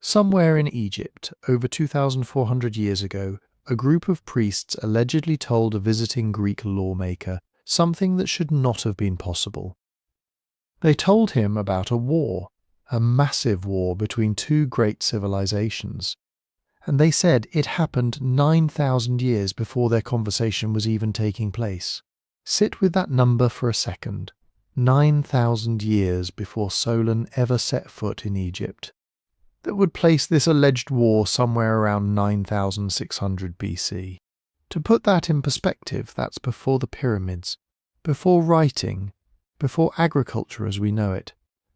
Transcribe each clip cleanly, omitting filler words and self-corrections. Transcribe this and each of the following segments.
Somewhere in Egypt, over 2,400 years ago, a group of priests allegedly told a visiting Greek lawmaker something that should not have been possible. They told him about a massive war between two great civilizations, and they said it happened 9,000 years before their conversation was even taking place. Sit with that number for a second. 9,000 years before Solon ever set foot in Egypt. That would place this alleged war somewhere around 9,600 BC. To put that in perspective, that's before the pyramids, before writing, before agriculture as we know it,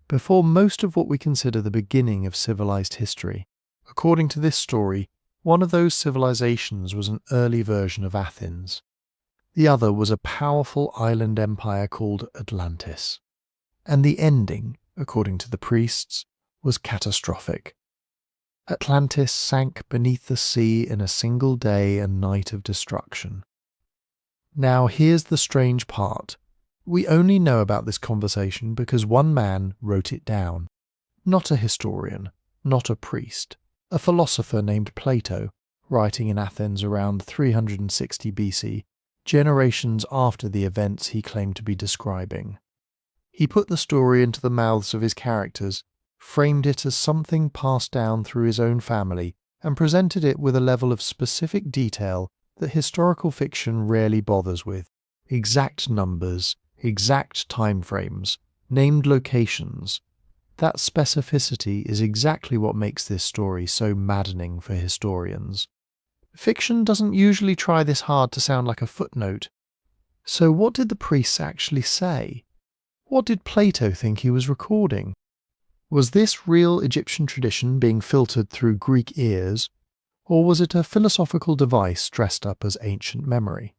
before most of what we consider the beginning of civilized history. According to this story, one of those civilizations was an early version of Athens. The other was a powerful island empire called Atlantis. And the ending, according to the priests, was catastrophic. Atlantis sank beneath the sea in a single day and night of destruction. Now here's the strange part. We only know about this conversation because one man wrote it down. Not a historian, not a priest, a philosopher named Plato, writing in Athens around 360 BC, generations after the events he claimed to be describing. He put the story into the mouths of his characters, framed it as something passed down through his own family, and presented it with a level of specific detail that historical fiction rarely bothers with. Exact numbers, exact timeframes, named locations. That specificity is exactly what makes this story so maddening for historians. Fiction doesn't usually try this hard to sound like a footnote. So what did the priests actually say? What did Plato think he was recording? Was this real Egyptian tradition being filtered through Greek ears, or was it a philosophical device dressed up as ancient memory?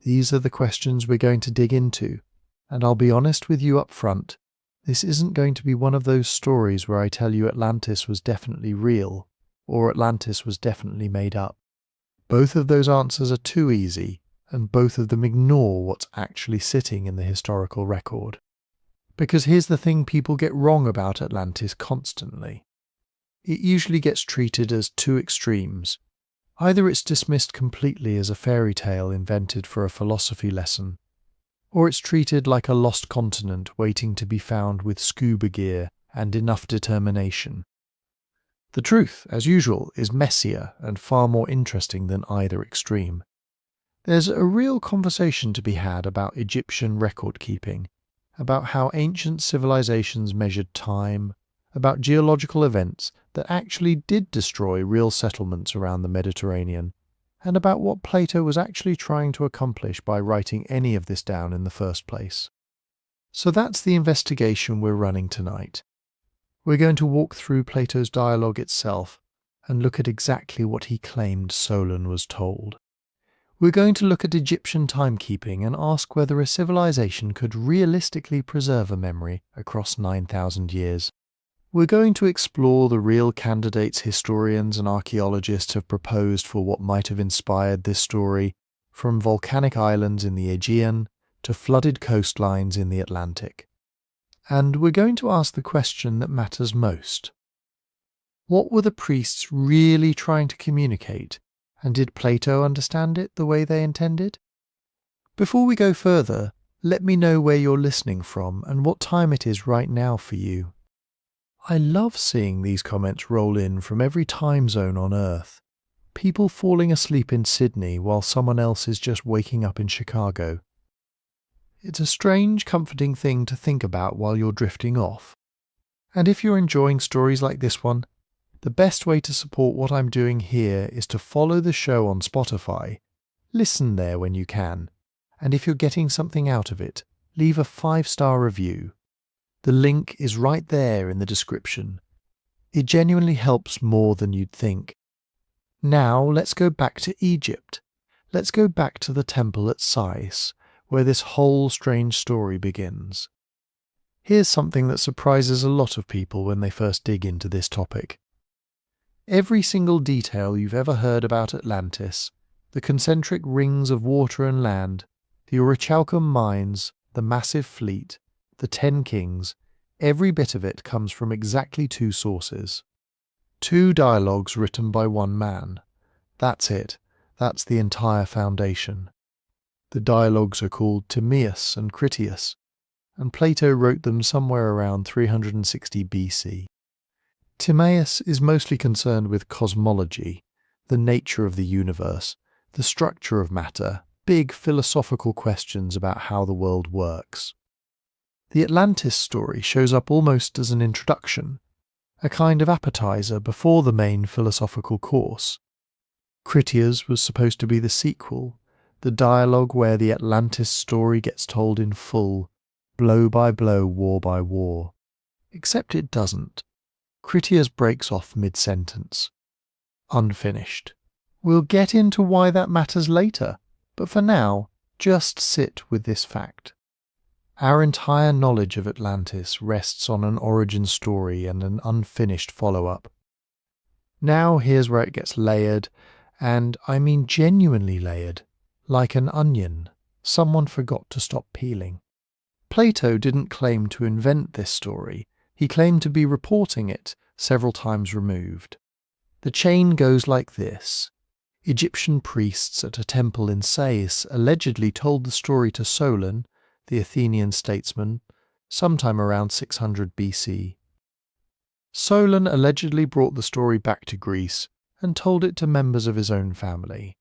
These are the questions we're going to dig into, and I'll be honest with you up front, this isn't going to be one of those stories where I tell you Atlantis was definitely real, or Atlantis was definitely made up. Both of those answers are too easy, and both of them ignore what's actually sitting in the historical record. Because here's the thing people get wrong about Atlantis constantly. It usually gets treated as two extremes. Either it's dismissed completely as a fairy tale invented for a philosophy lesson, or it's treated like a lost continent waiting to be found with scuba gear and enough determination. The truth, as usual, is messier and far more interesting than either extreme. There's a real conversation to be had about Egyptian record keeping, about how ancient civilizations measured time, about geological events that actually did destroy real settlements around the Mediterranean, and about what Plato was actually trying to accomplish by writing any of this down in the first place. So that's the investigation we're running tonight. We're going to walk through Plato's dialogue itself and look at exactly what he claimed Solon was told. We're going to look at Egyptian timekeeping and ask whether a civilization could realistically preserve a memory across 9,000 years. We're going to explore the real candidates historians and archaeologists have proposed for what might have inspired this story, from volcanic islands in the Aegean to flooded coastlines in the Atlantic. And we're going to ask the question that matters most. What were the priests really trying to communicate? And did Plato understand it the way they intended? Before we go further, let me know where you're listening from and what time it is right now for you. I love seeing these comments roll in from every time zone on Earth. People falling asleep in Sydney while someone else is just waking up in Chicago. It's a strange, comforting thing to think about while you're drifting off. And if you're enjoying stories like this one, the best way to support what I'm doing here is to follow the show on Spotify. Listen there when you can. And if you're getting something out of it, leave a 5-star review. The link is right there in the description. It genuinely helps more than you'd think. Now let's go back to Egypt. Let's go back to the temple at Sais, where this whole strange story begins. Here's something that surprises a lot of people when they first dig into this topic. Every single detail you've ever heard about Atlantis, the concentric rings of water and land, the orichalcum mines, the massive fleet, the 10 kings, every bit of it comes from exactly 2 sources. 2 dialogues written by one man. That's it. That's the entire foundation. The dialogues are called Timaeus and Critias, and Plato wrote them somewhere around 360 BC. Timaeus is mostly concerned with cosmology, the nature of the universe, the structure of matter, big philosophical questions about how the world works. The Atlantis story shows up almost as an introduction, a kind of appetizer before the main philosophical course. Critias was supposed to be the sequel, the dialogue where the Atlantis story gets told in full, blow by blow, war by war. Except it doesn't. Critias breaks off mid-sentence. Unfinished. We'll get into why that matters later, but for now, just sit with this fact. Our entire knowledge of Atlantis rests on an origin story and an unfinished follow-up. Now here's where it gets layered, and I mean genuinely layered, like an onion someone forgot to stop peeling. Plato didn't claim to invent this story, he claimed to be reporting it several times removed. The chain goes like this. Egyptian priests at a temple in Sais allegedly told the story to Solon, the Athenian statesman, sometime around 600 BC. Solon allegedly brought the story back to Greece and told it to members of his own family.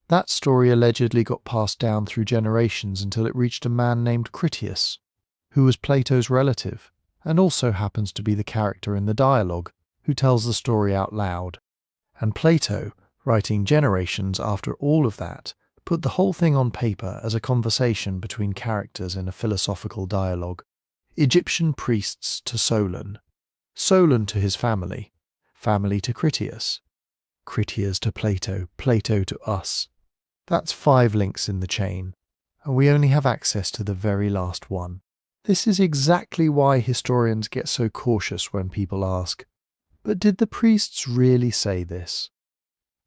That story allegedly got passed down through generations until it reached a man named Critias, who was Plato's relative, and also happens to be the character in the dialogue, who tells the story out loud. And Plato, writing generations after all of that, put the whole thing on paper as a conversation between characters in a philosophical dialogue. Egyptian priests to Solon, Solon to his family, family to Critias, Critias to Plato, Plato to us. That's 5 links in the chain, and we only have access to the very last one. This is exactly why historians get so cautious when people ask, but did the priests really say this?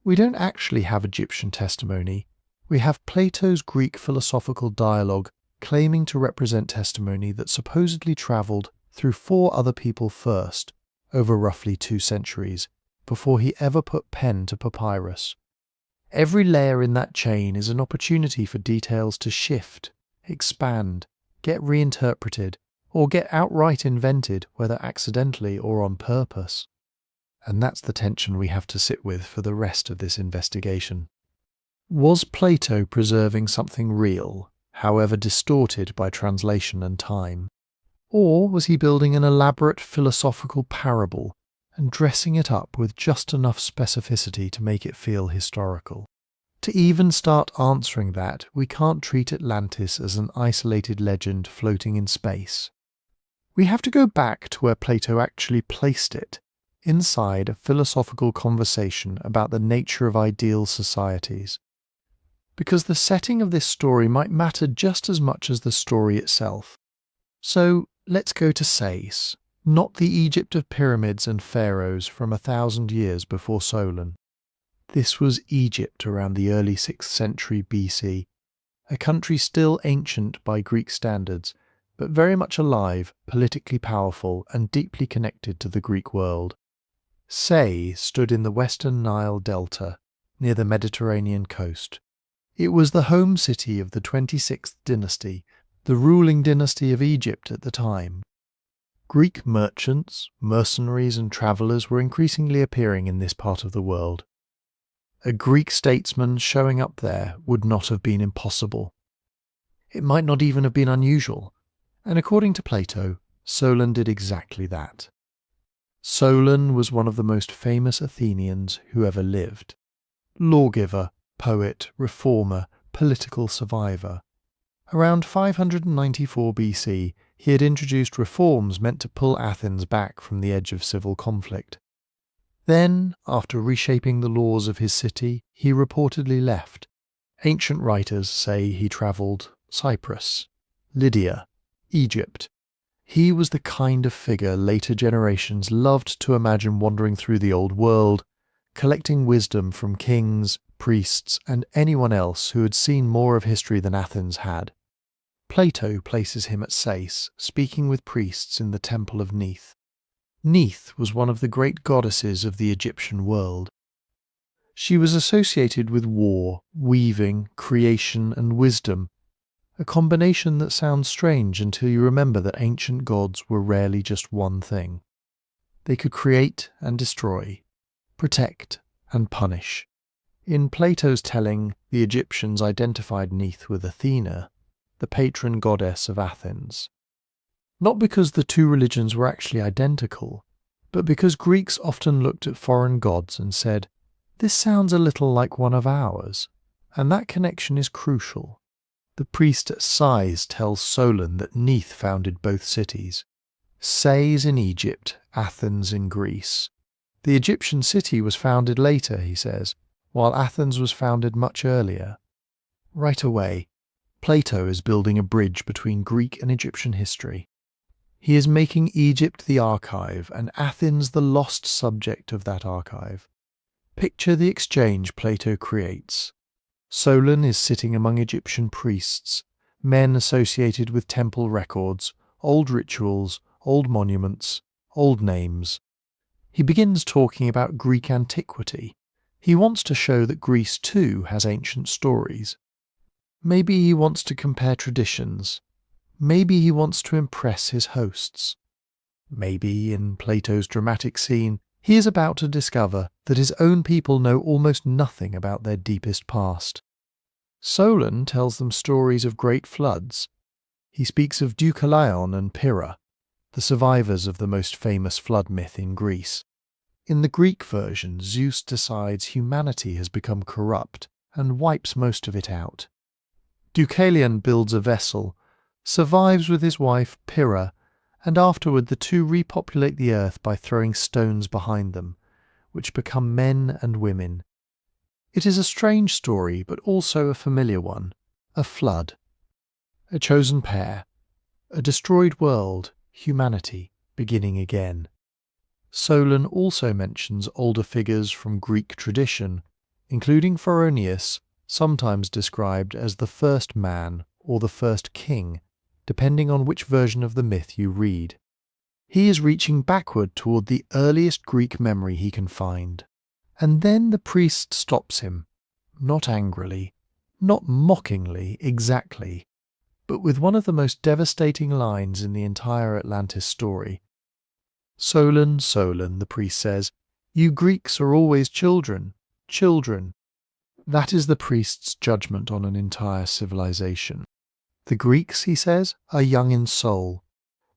We don't actually have Egyptian testimony. We have Plato's Greek philosophical dialogue claiming to represent testimony that supposedly travelled through 4 other people first, over roughly 2 centuries, before he ever put pen to papyrus. Every layer in that chain is an opportunity for details to shift, expand, get reinterpreted, or get outright invented, whether accidentally or on purpose. And that's the tension we have to sit with for the rest of this investigation. Was Plato preserving something real, however distorted by translation and time? Or was he building an elaborate philosophical parable and dressing it up with just enough specificity to make it feel historical? To even start answering that, we can't treat Atlantis as an isolated legend floating in space. We have to go back to where Plato actually placed it, inside a philosophical conversation about the nature of ideal societies. Because the setting of this story might matter just as much as the story itself. So let's go to Sais, not the Egypt of pyramids and pharaohs from 1,000 years before Solon. This was Egypt around the early 6th century BC, a country still ancient by Greek standards, but very much alive, politically powerful, and deeply connected to the Greek world. Sais stood in the western Nile delta, near the Mediterranean coast. It was the home city of the 26th dynasty, the ruling dynasty of Egypt at the time. Greek merchants, mercenaries, and travellers were increasingly appearing in this part of the world. A Greek statesman showing up there would not have been impossible. It might not even have been unusual, and according to Plato, Solon did exactly that. Solon was one of the most famous Athenians who ever lived. Lawgiver, poet, reformer, political survivor. Around 594 BC, he had introduced reforms meant to pull Athens back from the edge of civil conflict. Then, after reshaping the laws of his city, he reportedly left. Ancient writers say he travelled Cyprus, Lydia, Egypt. He was the kind of figure later generations loved to imagine wandering through the old world, collecting wisdom from kings, priests, and anyone else who had seen more of history than Athens had. Plato places him at Sais, speaking with priests in the Temple of Neith. Neith was one of the great goddesses of the Egyptian world. She was associated with war, weaving, creation, and wisdom, a combination that sounds strange until you remember that ancient gods were rarely just one thing. They could create and destroy, protect and punish. In Plato's telling, the Egyptians identified Neith with Athena, the patron goddess of Athens. Not because the two religions were actually identical, but because Greeks often looked at foreign gods and said, "This sounds a little like one of ours," and that connection is crucial. The priest at Sais tells Solon that Neith founded both cities. Sais in Egypt, Athens in Greece. The Egyptian city was founded later, he says, while Athens was founded much earlier. Right away, Plato is building a bridge between Greek and Egyptian history. He is making Egypt the archive and Athens the lost subject of that archive. Picture the exchange Plato creates. Solon is sitting among Egyptian priests, men associated with temple records, old rituals, old monuments, old names. He begins talking about Greek antiquity. He wants to show that Greece too has ancient stories. Maybe he wants to compare traditions. Maybe he wants to impress his hosts. Maybe, in Plato's dramatic scene, he is about to discover that his own people know almost nothing about their deepest past. Solon tells them stories of great floods. He speaks of Deucalion and Pyrrha, the survivors of the most famous flood myth in Greece. In the Greek version, Zeus decides humanity has become corrupt and wipes most of it out. Deucalion builds a vessel, survives with his wife Pyrrha, and afterward the two repopulate the earth by throwing stones behind them, which become men and women. It is a strange story, but also a familiar one. A flood. A chosen pair. A destroyed world, humanity, beginning again. Solon also mentions older figures from Greek tradition, including Phoroneus, sometimes described as the first man or the first king, depending on which version of the myth you read. He is reaching backward toward the earliest Greek memory he can find. And then the priest stops him, not angrily, not mockingly exactly, but with one of the most devastating lines in the entire Atlantis story. "Solon, Solon," the priest says, "you Greeks are always children, children." That is the priest's judgment on an entire civilization. The Greeks, he says, are young in soul.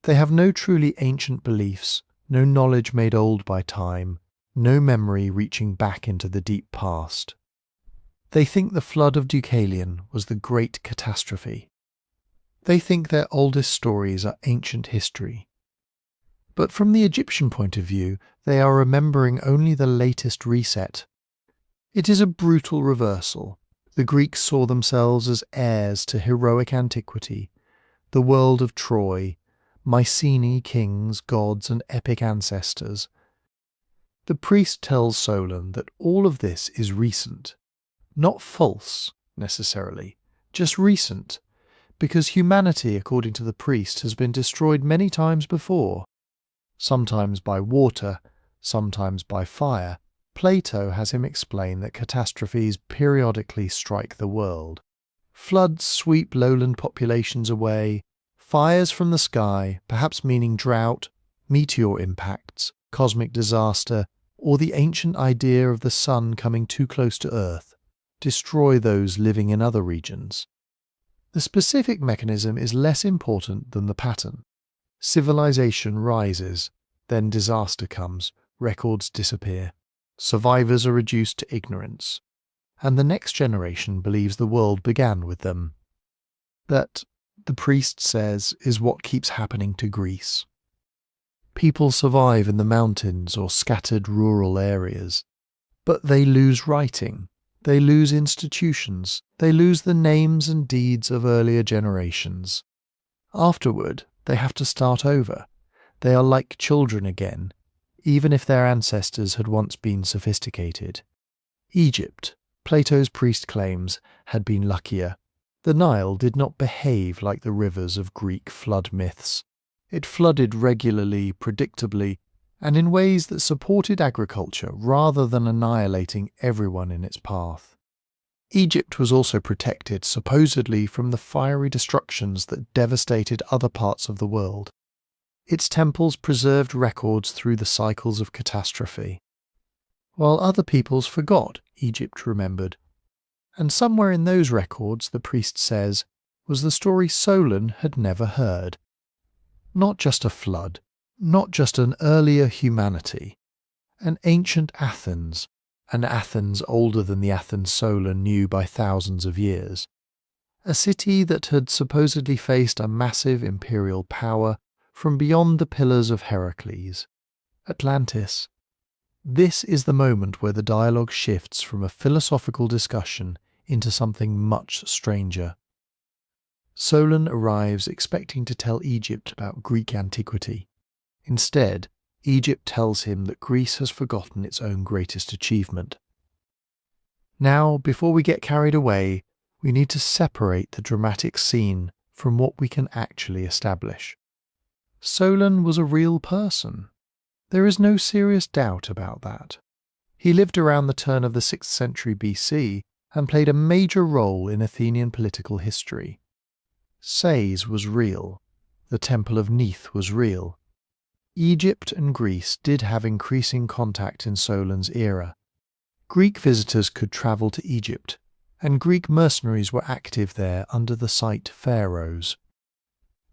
They have no truly ancient beliefs, no knowledge made old by time, no memory reaching back into the deep past. They think the flood of Deucalion was the great catastrophe. They think their oldest stories are ancient history. But from the Egyptian point of view, they are remembering only the latest reset. It is a brutal reversal. The Greeks saw themselves as heirs to heroic antiquity, the world of Troy, Mycenae kings, gods, and epic ancestors. The priest tells Solon that all of this is recent, not false, necessarily, just recent, because humanity, according to the priest, has been destroyed many times before, sometimes by water, sometimes by fire. Plato has him explain that catastrophes periodically strike the world. Floods sweep lowland populations away, fires from the sky, perhaps meaning drought, meteor impacts, cosmic disaster, or the ancient idea of the sun coming too close to Earth, destroy those living in other regions. The specific mechanism is less important than the pattern. Civilization rises, then disaster comes, records disappear. Survivors are reduced to ignorance, and the next generation believes the world began with them. That, the priest says, is what keeps happening to Greece. People survive in the mountains or scattered rural areas, but they lose writing, they lose institutions, they lose the names and deeds of earlier generations. Afterward, they have to start over. They are like children again, even if their ancestors had once been sophisticated. Egypt, Plato's priest claims, had been luckier. The Nile did not behave like the rivers of Greek flood myths. It flooded regularly, predictably, and in ways that supported agriculture rather than annihilating everyone in its path. Egypt was also protected, supposedly, from the fiery destructions that devastated other parts of the world. Its temples preserved records through the cycles of catastrophe. While other peoples forgot, Egypt remembered. And somewhere in those records, the priest says, was the story Solon had never heard. Not just a flood, not just an earlier humanity, an ancient Athens, an Athens older than the Athens Solon knew by thousands of years. A city that had supposedly faced a massive imperial power from beyond the Pillars of Heracles. Atlantis. This is the moment where the dialogue shifts from a philosophical discussion into something much stranger. Solon arrives expecting to tell Egypt about Greek antiquity. Instead, Egypt tells him that Greece has forgotten its own greatest achievement. Now, before we get carried away, we need to separate the dramatic scene from what we can actually establish. Solon was a real person. There is no serious doubt about that. He lived around the turn of the 6th century BC and played a major role in Athenian political history. Sais was real. The Temple of Neith was real. Egypt and Greece did have increasing contact in Solon's era. Greek visitors could travel to Egypt, and Greek mercenaries were active there under the site pharaohs.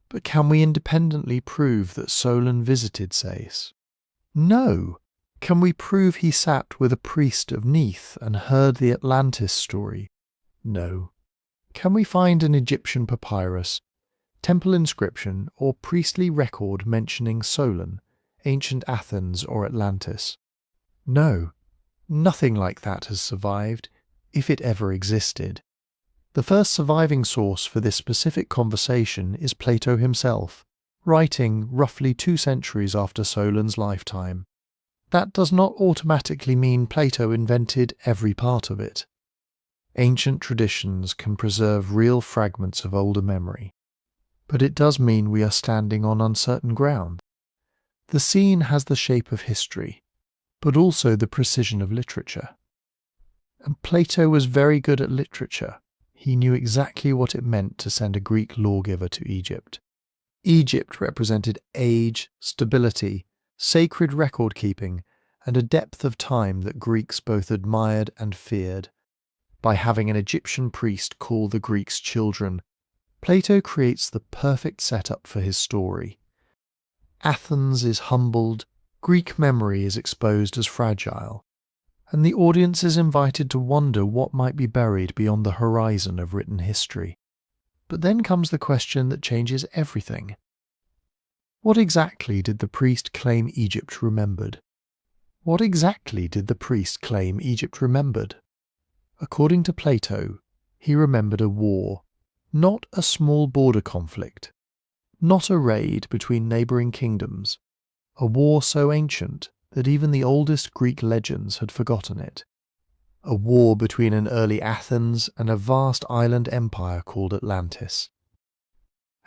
But can we independently prove that Solon visited Sais? No. Can we prove he sat with a priest of Neith and heard the Atlantis story? No. Can we find an Egyptian papyrus, temple inscription, or priestly record mentioning Solon, ancient Athens, or Atlantis? No. Nothing like that has survived, if it ever existed. The first surviving source for this specific conversation is Plato himself, writing roughly 2 centuries after Solon's lifetime. That does not automatically mean Plato invented every part of it. Ancient traditions can preserve real fragments of older memory, but it does mean we are standing on uncertain ground. The scene has the shape of history, but also the precision of literature. And Plato was very good at literature. He knew exactly what it meant to send a Greek lawgiver to Egypt. Egypt represented age, stability, sacred record-keeping, and a depth of time that Greeks both admired and feared. By having an Egyptian priest call the Greeks children, Plato creates the perfect setup for his story. Athens is humbled, Greek memory is exposed as fragile, and the audience is invited to wonder what might be buried beyond the horizon of written history. But then comes the question that changes everything. What exactly did the priest claim Egypt remembered? What exactly did the priest claim Egypt remembered? According to Plato, he remembered a war, not a small border conflict, not a raid between neighbouring kingdoms, a war so ancient that even the oldest Greek legends had forgotten it. A war between an early Athens and a vast island empire called Atlantis.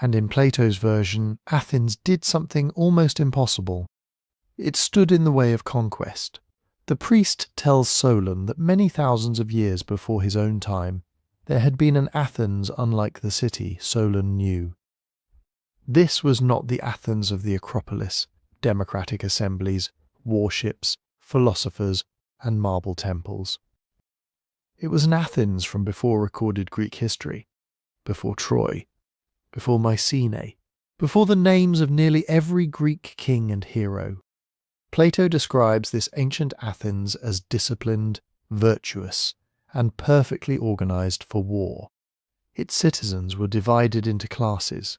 And in Plato's version, Athens did something almost impossible. It stood in the way of conquest. The priest tells Solon that many thousands of years before his own time, there had been an Athens unlike the city Solon knew. This was not the Athens of the Acropolis, democratic assemblies, warships, philosophers, and marble temples. It was an Athens from before recorded Greek history, before Troy, before Mycenae, before the names of nearly every Greek king and hero. Plato describes this ancient Athens as disciplined, virtuous, and perfectly organized for war. Its citizens were divided into classes.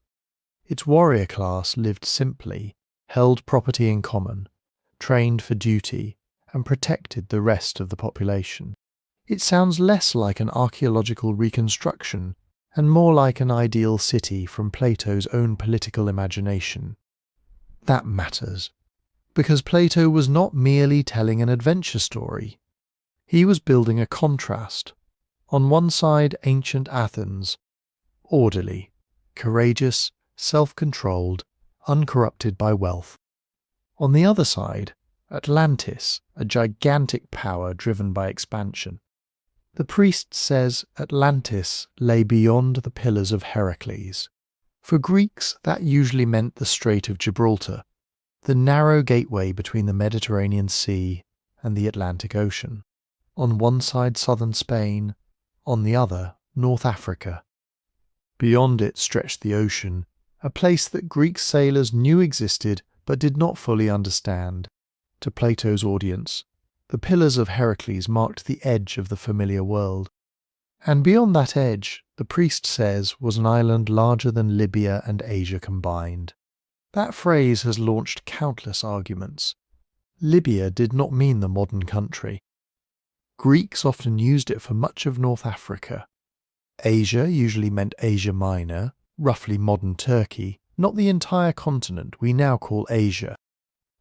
Its warrior class lived simply, held property in common, trained for duty, and protected the rest of the population. It sounds less like an archaeological reconstruction and more like an ideal city from Plato's own political imagination. That matters, because Plato was not merely telling an adventure story. He was building a contrast. On one side, ancient Athens, orderly, courageous, self-controlled, uncorrupted by wealth. On the other side, Atlantis, a gigantic power driven by expansion. The priest says Atlantis lay beyond the Pillars of Heracles. For Greeks, that usually meant the Strait of Gibraltar, the narrow gateway between the Mediterranean Sea and the Atlantic Ocean. On one side southern Spain, on the other North Africa. Beyond it stretched the ocean, a place that Greek sailors knew existed but did not fully understand. To Plato's audience, the Pillars of Heracles marked the edge of the familiar world. And beyond that edge, the priest says, was an island larger than Libya and Asia combined. That phrase has launched countless arguments. Libya did not mean the modern country. Greeks often used it for much of North Africa. Asia usually meant Asia Minor, roughly modern Turkey, not the entire continent we now call Asia.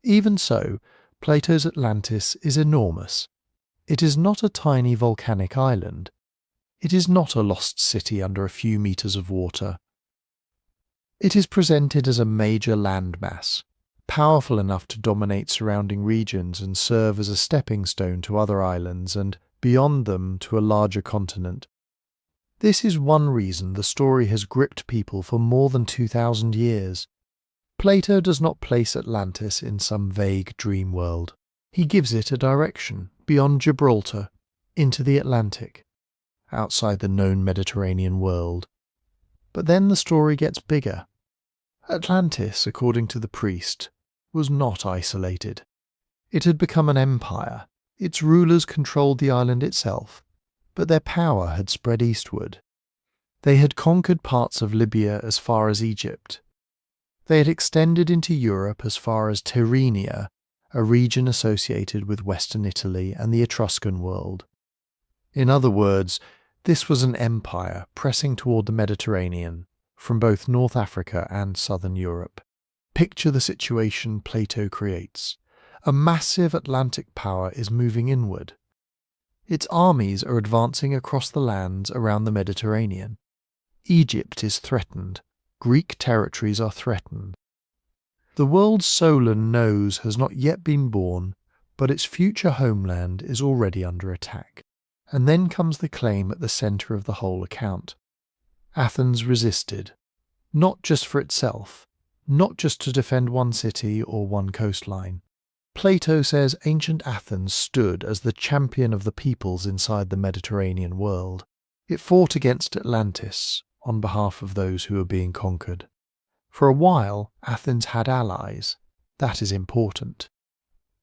Even so, Plato's Atlantis is enormous. It is not a tiny volcanic island. It is not a lost city under a few meters of water. It is presented as a major landmass, powerful enough to dominate surrounding regions and serve as a stepping stone to other islands and, beyond them, to a larger continent. This is one reason the story has gripped people for more than 2,000 years. Plato does not place Atlantis in some vague dream world. He gives it a direction, beyond Gibraltar, into the Atlantic, outside the known Mediterranean world. But then the story gets bigger. Atlantis, according to the priest, was not isolated. It had become an empire. Its rulers controlled the island itself, but their power had spread eastward. They had conquered parts of Libya as far as Egypt. They had extended into Europe as far as Tyrrhenia, a region associated with Western Italy and the Etruscan world. In other words, this was an empire pressing toward the Mediterranean, from both North Africa and southern Europe. Picture the situation Plato creates. A massive Atlantic power is moving inward. Its armies are advancing across the lands around the Mediterranean. Egypt is threatened. Greek territories are threatened. The world Solon knows has not yet been born, but its future homeland is already under attack. And then comes the claim at the centre of the whole account. Athens resisted, not just for itself, not just to defend one city or one coastline. Plato says ancient Athens stood as the champion of the peoples inside the Mediterranean world. It fought against Atlantis on behalf of those who were being conquered. For a while, Athens had allies. That is important.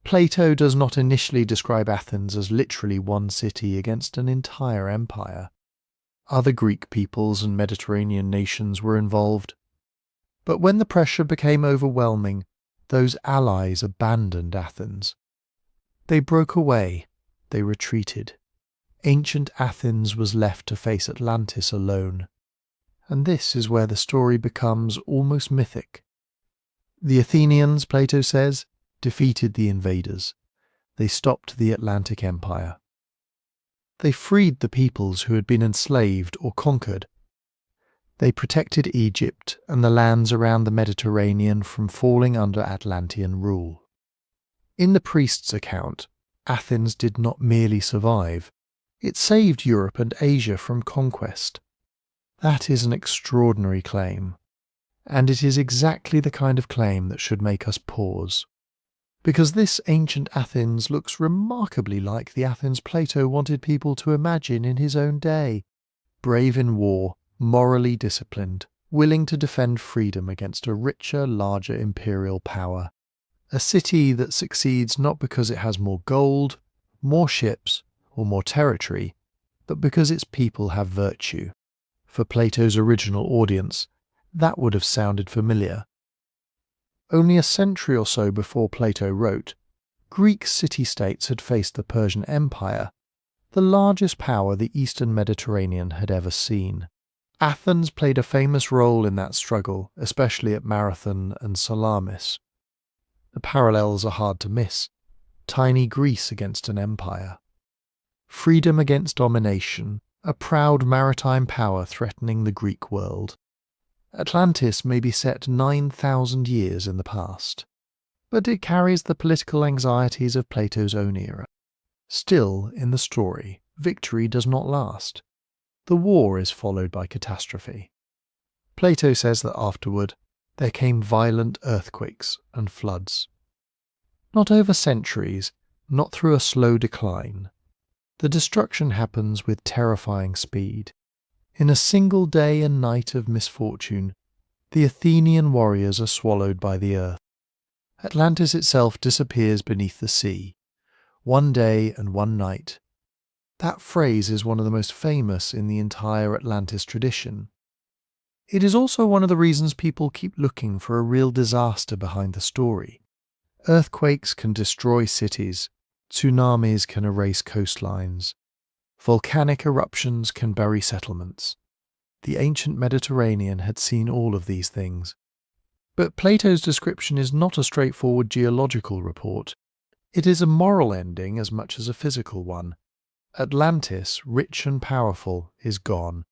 Plato does not initially describe Athens as literally one city against an entire empire. Other Greek peoples and Mediterranean nations were involved. But when the pressure became overwhelming, those allies abandoned Athens. They broke away. They retreated. Ancient Athens was left to face Atlantis alone. And this is where the story becomes almost mythic. The Athenians, Plato says, defeated the invaders. They stopped the Atlantic Empire. They freed the peoples who had been enslaved or conquered. They protected Egypt and the lands around the Mediterranean from falling under Atlantean rule. In the priest's account, Athens did not merely survive. It saved Europe and Asia from conquest. That is an extraordinary claim, and it is exactly the kind of claim that should make us pause. Because this ancient Athens looks remarkably like the Athens Plato wanted people to imagine in his own day. Brave in war, morally disciplined, willing to defend freedom against a richer, larger imperial power. A city that succeeds not because it has more gold, more ships, or more territory, but because its people have virtue. For Plato's original audience, that would have sounded familiar. Only a century or so before Plato wrote, Greek city-states had faced the Persian Empire, the largest power the Eastern Mediterranean had ever seen. Athens played a famous role in that struggle, especially at Marathon and Salamis. The parallels are hard to miss. Tiny Greece against an empire. Freedom against domination, a proud maritime power threatening the Greek world. Atlantis may be set 9,000 years in the past. but it carries the political anxieties of Plato's own era. Still, in the story, victory does not last. The war is followed by catastrophe. Plato says that afterward, there came violent earthquakes and floods. Not over centuries, not through a slow decline. The destruction happens with terrifying speed. In a single day and night of misfortune, the Athenian warriors are swallowed by the earth. Atlantis itself disappears beneath the sea. One day and one night. That phrase is one of the most famous in the entire Atlantis tradition. It is also one of the reasons people keep looking for a real disaster behind the story. Earthquakes can destroy cities, tsunamis can erase coastlines, volcanic eruptions can bury settlements. The ancient Mediterranean had seen all of these things. But Plato's description is not a straightforward geological report. It is a moral ending as much as a physical one. Atlantis, rich and powerful, is gone.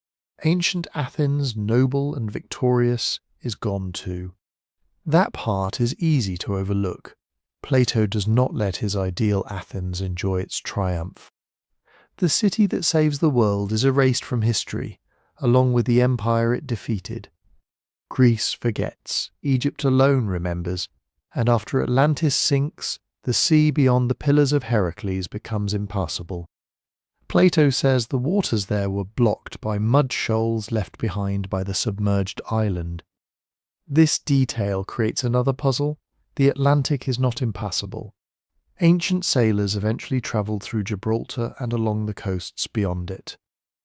Ancient Athens, noble and victorious, is gone too. That part is easy to overlook. Plato does not let his ideal Athens enjoy its triumph. The city that saves the world is erased from history, along with the empire it defeated. Greece forgets, Egypt alone remembers, and after Atlantis sinks, the sea beyond the Pillars of Heracles becomes impassable. Plato says the waters there were blocked by mud shoals left behind by the submerged island. This detail creates another puzzle. The Atlantic is not impassable. Ancient sailors eventually travelled through Gibraltar and along the coasts beyond it.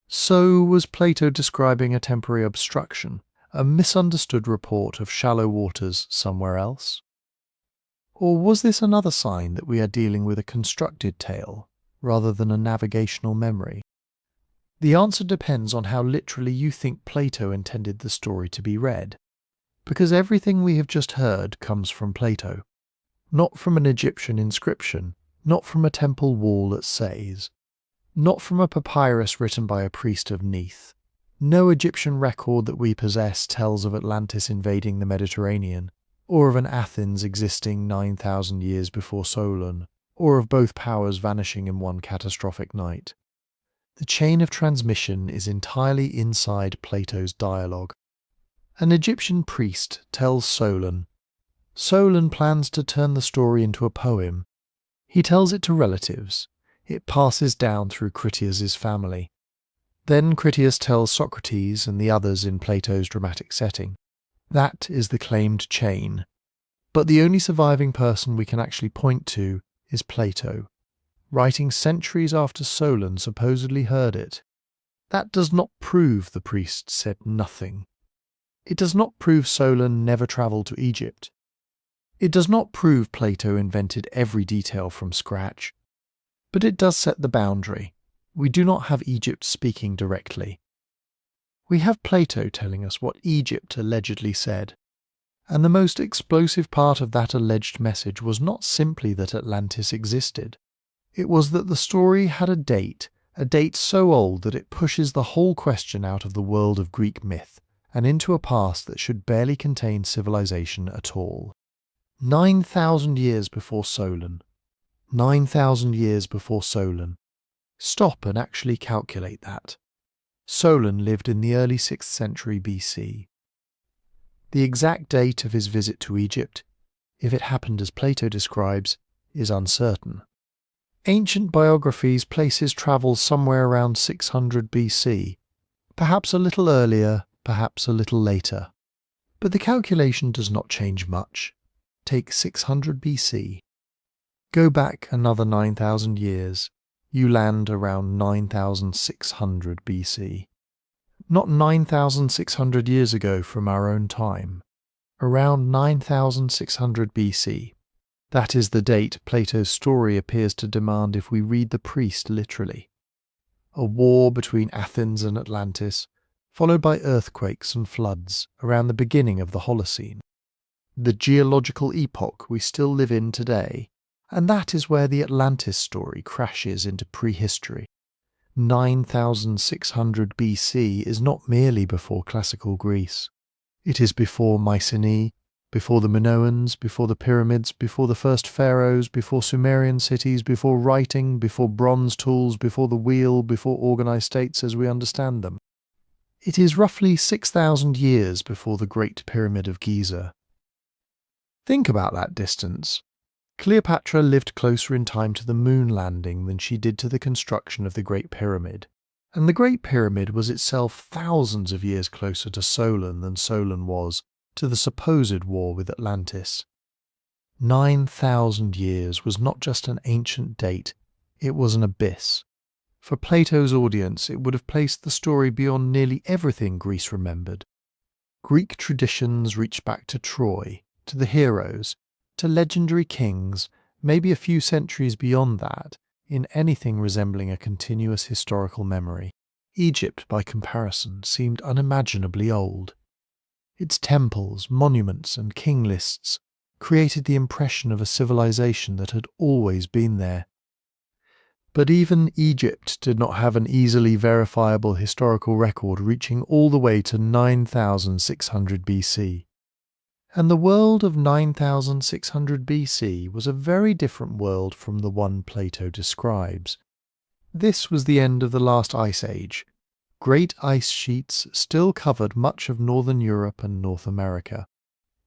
So was Plato describing a temporary obstruction, a misunderstood report of shallow waters somewhere else? Or was this another sign that we are dealing with a constructed tale, rather than a navigational memory? The answer depends on how literally you think Plato intended the story to be read, because everything we have just heard comes from Plato, not from an Egyptian inscription, not from a temple wall at Sais, not from a papyrus written by a priest of Neath. No Egyptian record that we possess tells of Atlantis invading the Mediterranean, or of an Athens existing 9,000 years before Solon, or of both powers vanishing in one catastrophic night. The chain of transmission is entirely inside Plato's dialogue. An Egyptian priest tells Solon. Solon plans to turn the story into a poem. He tells it to relatives. It passes down through Critias' family. Then Critias tells Socrates and the others in Plato's dramatic setting. That is the claimed chain. But the only surviving person we can actually point to is Plato, writing centuries after Solon supposedly heard it. That does not prove the priest said nothing. It does not prove Solon never travelled to Egypt. It does not prove Plato invented every detail from scratch. But it does set the boundary. We do not have Egypt speaking directly. We have Plato telling us what Egypt allegedly said. And the most explosive part of that alleged message was not simply that Atlantis existed. It was that the story had a date so old that it pushes the whole question out of the world of Greek myth and into a past that should barely contain civilization at all. 9,000 years before Solon. 9,000 years before Solon. Stop and actually calculate that. Solon lived in the early 6th century BC. The exact date of his visit to Egypt, if it happened as Plato describes, is uncertain. Ancient biographies place his travels somewhere around 600 BC, perhaps a little earlier, perhaps a little later. But the calculation does not change much. Take 600 BC. Go back another 9,000 years. You land around 9,600 BC. Not 9,600 years ago from our own time. Around 9,600 BC. That is the date Plato's story appears to demand if we read the priest literally. A war between Athens and Atlantis, followed by earthquakes and floods around the beginning of the Holocene. The geological epoch we still live in today, and that is where the Atlantis story crashes into prehistory. 9,600 BC is not merely before classical Greece. It is before Mycenae, Before the Minoans, before the pyramids, before the first pharaohs, before Sumerian cities, before writing, before bronze tools, before the wheel, before organized states as we understand them. It is roughly 6,000 years before the Great Pyramid of Giza. Think about that distance. Cleopatra lived closer in time to the moon landing than she did to the construction of the Great Pyramid. And the Great Pyramid was itself thousands of years closer to Solon than Solon was to the supposed war with Atlantis. 9,000 years was not just an ancient date, it was an abyss. For Plato's audience, it would have placed the story beyond nearly everything Greece remembered. Greek traditions reached back to Troy, to the heroes, to legendary kings, maybe a few centuries beyond that, in anything resembling a continuous historical memory. Egypt, by comparison, seemed unimaginably old. Its temples, monuments, and king lists created the impression of a civilization that had always been there. But even Egypt did not have an easily verifiable historical record reaching all the way to 9,600 BC. And the world of 9,600 BC was a very different world from the one Plato describes. This was the end of the last ice age. Great ice sheets still covered much of northern Europe and North America.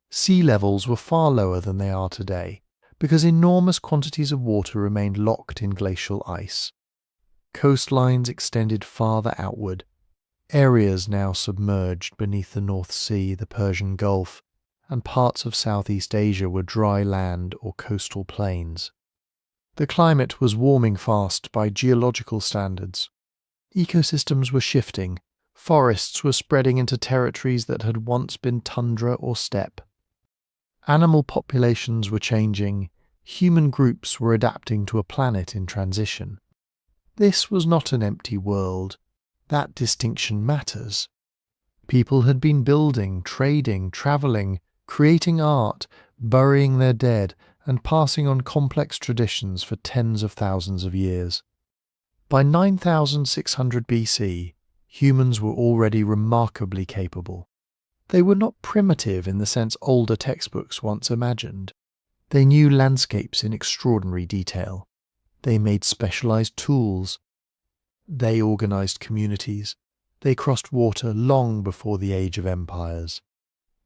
Sea levels were far lower than they are today, because enormous quantities of water remained locked in glacial ice. Coastlines extended farther outward, areas now submerged beneath the North Sea, the Persian Gulf, and parts of Southeast Asia were dry land or coastal plains. The climate was warming fast by geological standards. Ecosystems were shifting, forests were spreading into territories that had once been tundra or steppe. Animal populations were changing, human groups were adapting to a planet in transition. This was not an empty world. That distinction matters. People had been building, trading, travelling, creating art, burying their dead, and passing on complex traditions for tens of thousands of years. By 9,600 BC, humans were already remarkably capable. They were not primitive in the sense older textbooks once imagined. They knew landscapes in extraordinary detail. They made specialized tools. They organized communities. They crossed water long before the age of empires.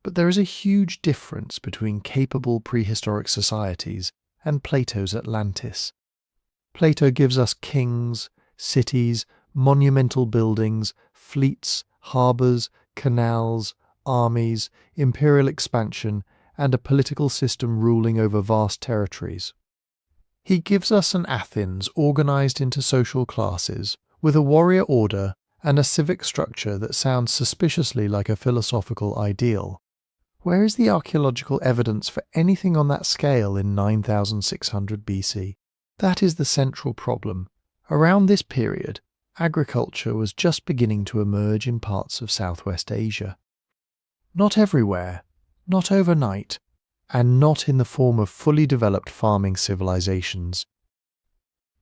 But there is a huge difference between capable prehistoric societies and Plato's Atlantis. Plato gives us kings, cities, monumental buildings, fleets, harbours, canals, armies, imperial expansion, and a political system ruling over vast territories. He gives us an Athens organised into social classes, with a warrior order and a civic structure that sounds suspiciously like a philosophical ideal. Where is the archaeological evidence for anything on that scale in 9,600 BC? That is the central problem. Around this period, agriculture was just beginning to emerge in parts of Southwest Asia. Not everywhere, not overnight, and not in the form of fully developed farming civilizations.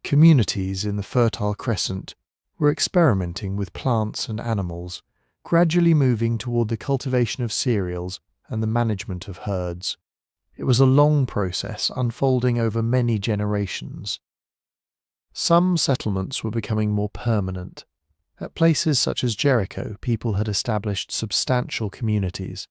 Communities in the Fertile Crescent were experimenting with plants and animals, gradually moving toward the cultivation of cereals and the management of herds. It was a long process unfolding over many generations. Some settlements were becoming more permanent. At places such as Jericho, people had established substantial communities.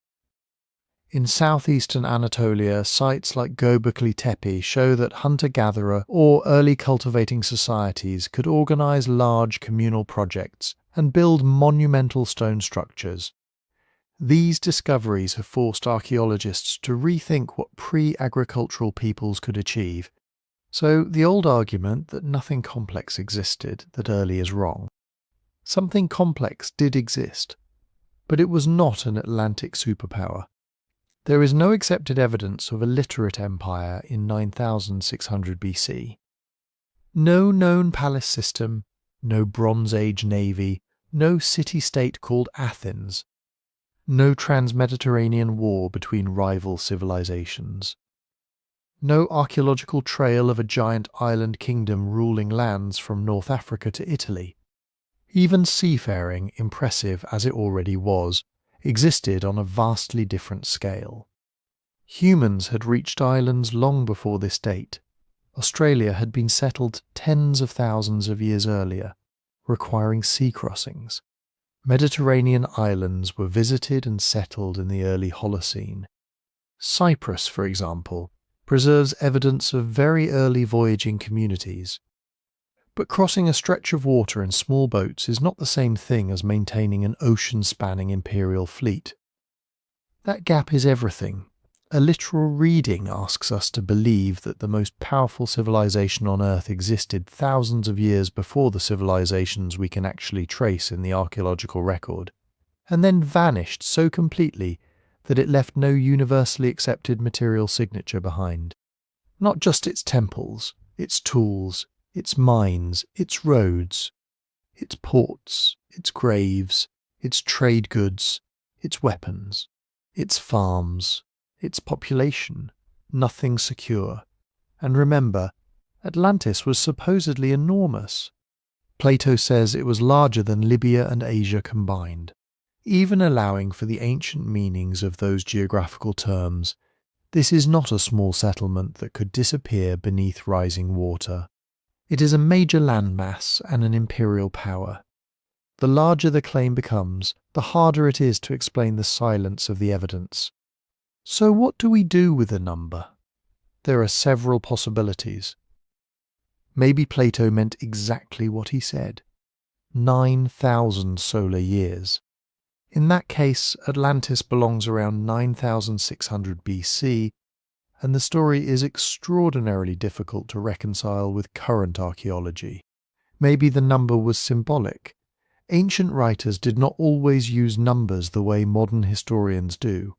In southeastern Anatolia, sites like Göbekli Tepe show that hunter-gatherer or early cultivating societies could organize large communal projects and build monumental stone structures. These discoveries have forced archaeologists to rethink what pre-agricultural peoples could achieve. So the old argument that nothing complex existed that early is wrong. Something complex did exist, but it was not an Atlantic superpower. There is no accepted evidence of a literate empire in 9,600 BC. No known palace system, no Bronze Age navy, no city-state called Athens. No trans-Mediterranean war between rival civilizations. No archaeological trail of a giant island kingdom ruling lands from North Africa to Italy. Even seafaring, impressive as it already was, existed on a vastly different scale. Humans had reached islands long before this date. Australia had been settled tens of thousands of years earlier, requiring sea crossings. Mediterranean islands were visited and settled in the early Holocene. Cyprus, for example, preserves evidence of very early voyaging communities. But crossing a stretch of water in small boats is not the same thing as maintaining an ocean-spanning imperial fleet. That gap is everything. A literal reading asks us to believe that the most powerful civilization on Earth existed thousands of years before the civilizations we can actually trace in the archaeological record, and then vanished so completely that it left no universally accepted material signature behind. Not just its temples, its tools, its mines, its roads, its ports, its graves, its trade goods, its weapons, its farms, its population, nothing secure. And remember, Atlantis was supposedly enormous. Plato says it was larger than Libya and Asia combined. Even allowing for the ancient meanings of those geographical terms, this is not a small settlement that could disappear beneath rising water. It is a major landmass and an imperial power. The larger the claim becomes, the harder it is to explain the silence of the evidence. So what do we do with the number? There are several possibilities. Maybe Plato meant exactly what he said. 9,000 solar years. In that case, Atlantis belongs around 9,600 BC, and the story is extraordinarily difficult to reconcile with current archaeology. Maybe the number was symbolic. Ancient writers did not always use numbers the way modern historians do.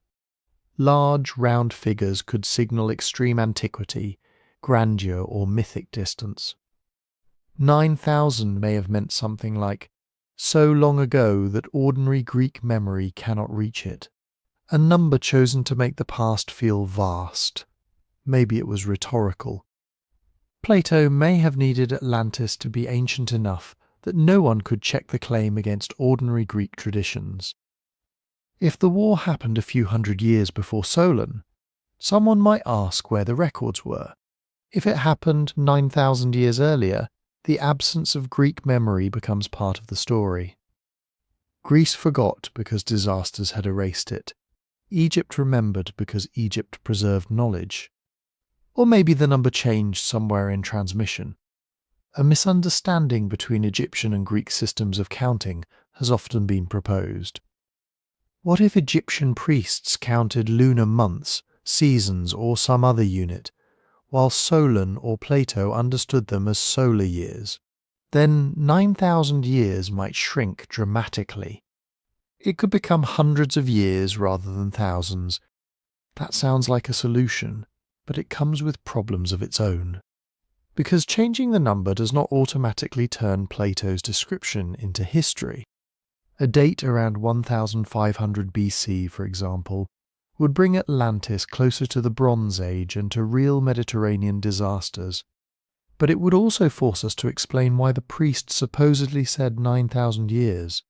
Large, round figures could signal extreme antiquity, grandeur, or mythic distance. 9,000 may have meant something like, so long ago that ordinary Greek memory cannot reach it. A number chosen to make the past feel vast. Maybe it was rhetorical. Plato may have needed Atlantis to be ancient enough that no one could check the claim against ordinary Greek traditions. If the war happened a few hundred years before Solon, someone might ask where the records were. If it happened 9,000 years earlier, the absence of Greek memory becomes part of the story. Greece forgot because disasters had erased it. Egypt remembered because Egypt preserved knowledge. Or maybe the number changed somewhere in transmission. A misunderstanding between Egyptian and Greek systems of counting has often been proposed. What if Egyptian priests counted lunar months, seasons, or some other unit, while Solon or Plato understood them as solar years? Then 9,000 years might shrink dramatically. It could become hundreds of years rather than thousands. That sounds like a solution, but it comes with problems of its own. Because changing the number does not automatically turn Plato's description into history. A date around 1500 BC, for example, would bring Atlantis closer to the Bronze Age and to real Mediterranean disasters. But it would also force us to explain why the priest supposedly said 9,000 years,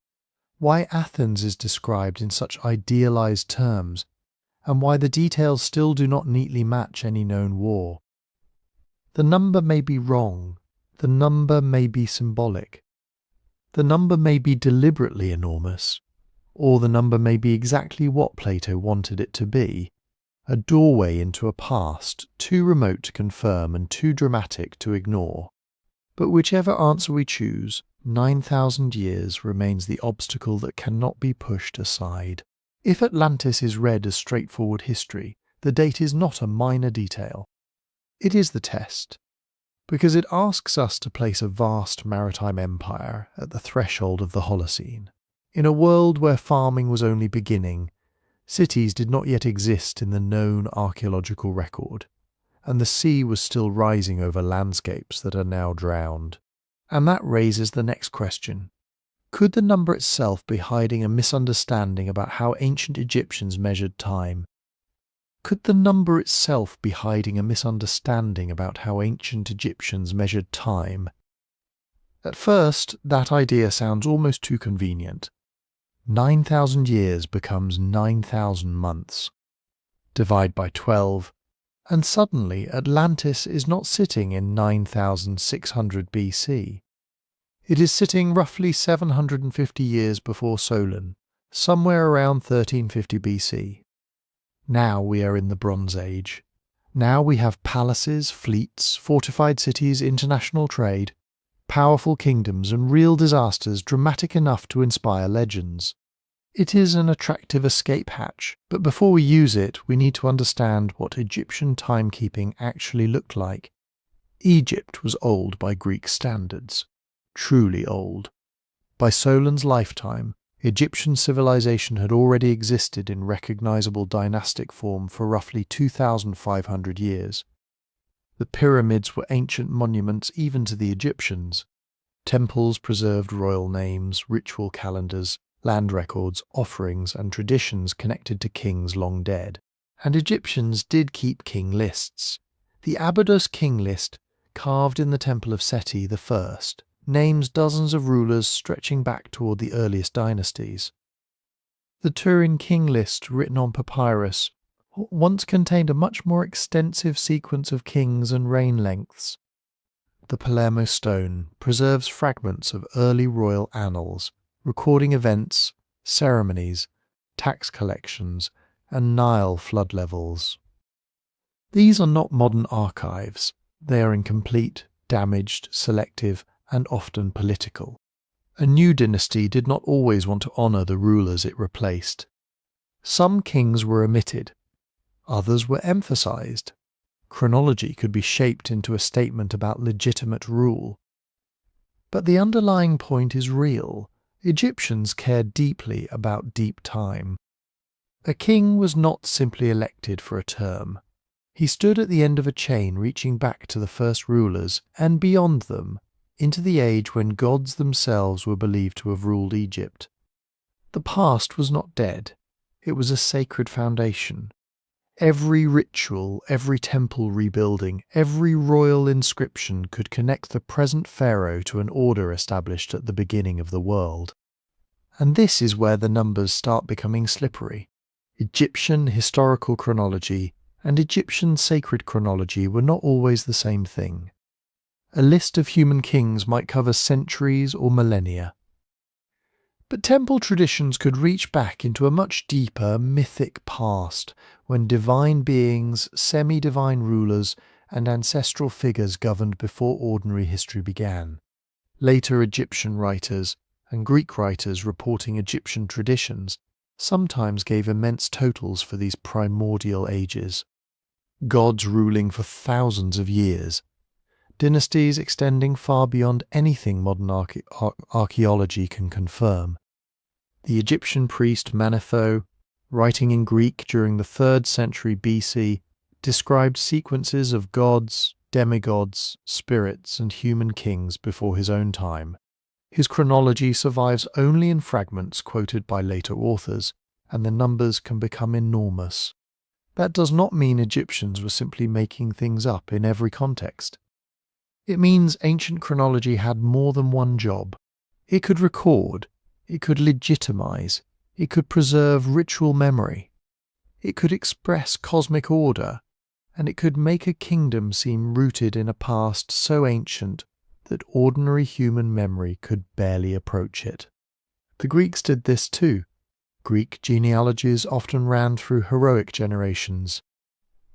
why Athens is described in such idealized terms, and why the details still do not neatly match any known war. The number may be wrong, the number may be symbolic. The number may be deliberately enormous, or the number may be exactly what Plato wanted it to be, a doorway into a past too remote to confirm and too dramatic to ignore. But whichever answer we choose, 9,000 years remains the obstacle that cannot be pushed aside. If Atlantis is read as straightforward history, the date is not a minor detail. It is the test, because it asks us to place a vast maritime empire at the threshold of the Holocene. In a world where farming was only beginning, cities did not yet exist in the known archaeological record, and the sea was still rising over landscapes that are now drowned. And that raises the next question. Could the number itself be hiding a misunderstanding about how ancient Egyptians measured time? Could the number itself be hiding a misunderstanding about how ancient Egyptians measured time? At first, that idea sounds almost too convenient. 9,000 years becomes 9,000 months. Divide by 12, and suddenly Atlantis is not sitting in 9600 BC. It is sitting roughly 750 years before Solon, somewhere around 1350 BC. Now we are in the Bronze Age. Now we have palaces, fleets, fortified cities, international trade, powerful kingdoms, and real disasters dramatic enough to inspire legends. It is an attractive escape hatch, but before we use it, we need to understand what Egyptian timekeeping actually looked like. Egypt was old by Greek standards. Truly old. By Solon's lifetime, Egyptian civilization had already existed in recognizable dynastic form for roughly 2,500 years. The pyramids were ancient monuments even to the Egyptians. Temples preserved royal names, ritual calendars, land records, offerings, and traditions connected to kings long dead. And Egyptians did keep king lists. The Abydos king list, carved in the Temple of Seti I, names dozens of rulers stretching back toward the earliest dynasties. The Turin king list, written on papyrus, once contained a much more extensive sequence of kings and reign lengths. The Palermo stone preserves fragments of early royal annals, recording events, ceremonies, tax collections, and Nile flood levels. These are not modern archives. They are incomplete, damaged, selective, and often political. A new dynasty did not always want to honour the rulers it replaced. Some kings were omitted. Others were emphasised. Chronology could be shaped into a statement about legitimate rule. But the underlying point is real. Egyptians cared deeply about deep time. A king was not simply elected for a term. He stood at the end of a chain reaching back to the first rulers and beyond them, into the age when gods themselves were believed to have ruled Egypt. The past was not dead. It was a sacred foundation. Every ritual, every temple rebuilding, every royal inscription could connect the present pharaoh to an order established at the beginning of the world. And this is where the numbers start becoming slippery. Egyptian historical chronology and Egyptian sacred chronology were not always the same thing. A list of human kings might cover centuries or millennia. But temple traditions could reach back into a much deeper, mythic past, when divine beings, semi-divine rulers, and ancestral figures governed before ordinary history began. Later Egyptian writers, and Greek writers reporting Egyptian traditions, sometimes gave immense totals for these primordial ages. Gods ruling for thousands of years. Dynasties extending far beyond anything modern archaeology can confirm. The Egyptian priest Manetho, writing in Greek during the 3rd century BC, described sequences of gods, demigods, spirits, and human kings before his own time. His chronology survives only in fragments quoted by later authors, and the numbers can become enormous. That does not mean Egyptians were simply making things up in every context. It means ancient chronology had more than one job. It could record, it could legitimize, it could preserve ritual memory, it could express cosmic order, and it could make a kingdom seem rooted in a past so ancient that ordinary human memory could barely approach it. The Greeks did this too. Greek genealogies often ran through heroic generations.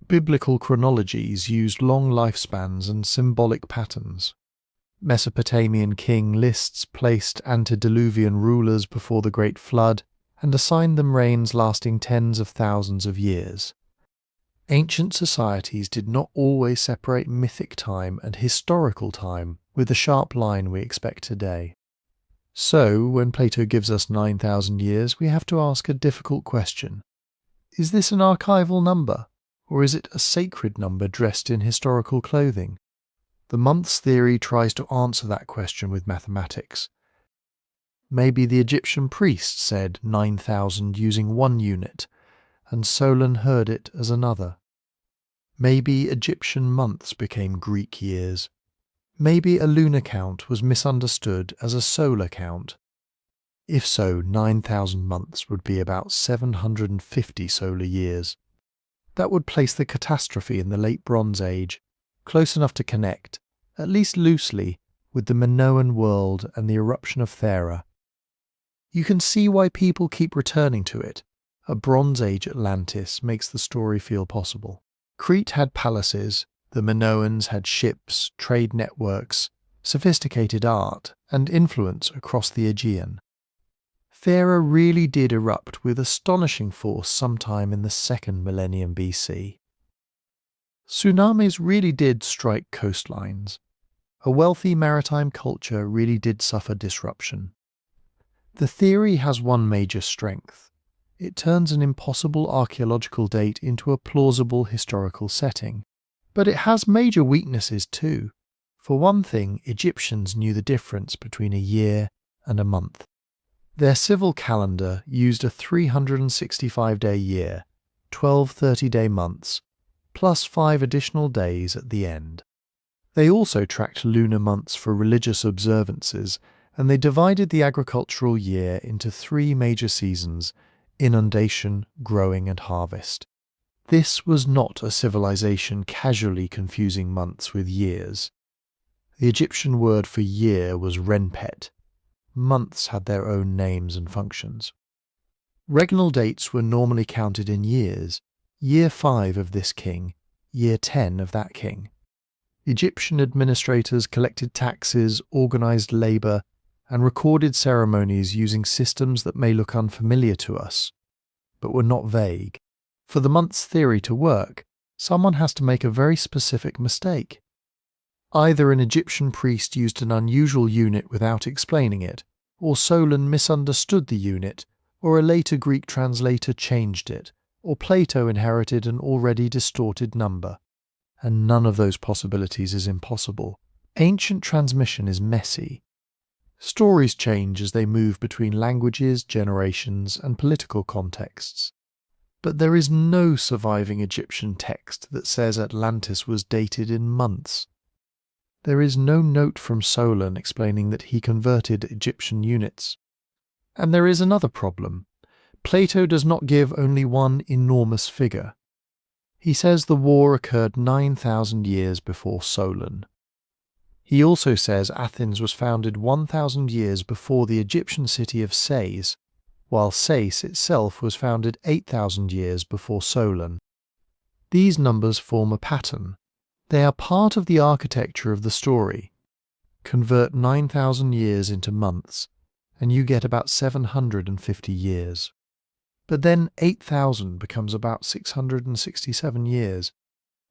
Biblical chronologies used long lifespans and symbolic patterns. Mesopotamian king lists placed antediluvian rulers before the Great Flood and assigned them reigns lasting tens of thousands of years. Ancient societies did not always separate mythic time and historical time with the sharp line we expect today. So, when Plato gives us 9,000 years, we have to ask a difficult question. Is this an archival number, or is it a sacred number dressed in historical clothing? The months theory tries to answer that question with mathematics. Maybe the Egyptian priest said 9,000 using one unit, and Solon heard it as another. Maybe Egyptian months became Greek years. Maybe a lunar count was misunderstood as a solar count. If so, 9,000 months would be about 750 solar years. That would place the catastrophe in the Late Bronze Age, close enough to connect, at least loosely, with the Minoan world and the eruption of Thera. You can see why people keep returning to it. A Bronze Age Atlantis makes the story feel possible. Crete had palaces, the Minoans had ships, trade networks, sophisticated art, and influence across the Aegean. Thera really did erupt with astonishing force sometime in the 2nd millennium BC. Tsunamis really did strike coastlines. A wealthy maritime culture really did suffer disruption. The theory has one major strength. It turns an impossible archaeological date into a plausible historical setting. But it has major weaknesses too. For one thing, Egyptians knew the difference between a year and a month. Their civil calendar used a 365-day year, 12 30-day months, plus 5 additional days at the end. They also tracked lunar months for religious observances, and they divided the agricultural year into 3 major seasons: inundation, growing, and harvest. This was not a civilization casually confusing months with years. The Egyptian word for year was renpet. Months had their own names and functions. Regnal dates were normally counted in years: year 5 of this king, year 10 of that king. Egyptian administrators collected taxes, organized labor, and recorded ceremonies using systems that may look unfamiliar to us, but were not vague. For the months theory to work, someone has to make a very specific mistake. Either an Egyptian priest used an unusual unit without explaining it, or Solon misunderstood the unit, or a later Greek translator changed it, or Plato inherited an already distorted number. And none of those possibilities is impossible. Ancient transmission is messy. Stories change as they move between languages, generations, and political contexts. But there is no surviving Egyptian text that says Atlantis was dated in months. There is no note from Solon explaining that he converted Egyptian units. And there is another problem. Plato does not give only one enormous figure. He says the war occurred 9,000 years before Solon. He also says Athens was founded 1,000 years before the Egyptian city of Sais, while Sais itself was founded 8,000 years before Solon. These numbers form a pattern. They are part of the architecture of the story. Convert 9,000 years into months, and you get about 750 years. But then 8,000 becomes about 667 years,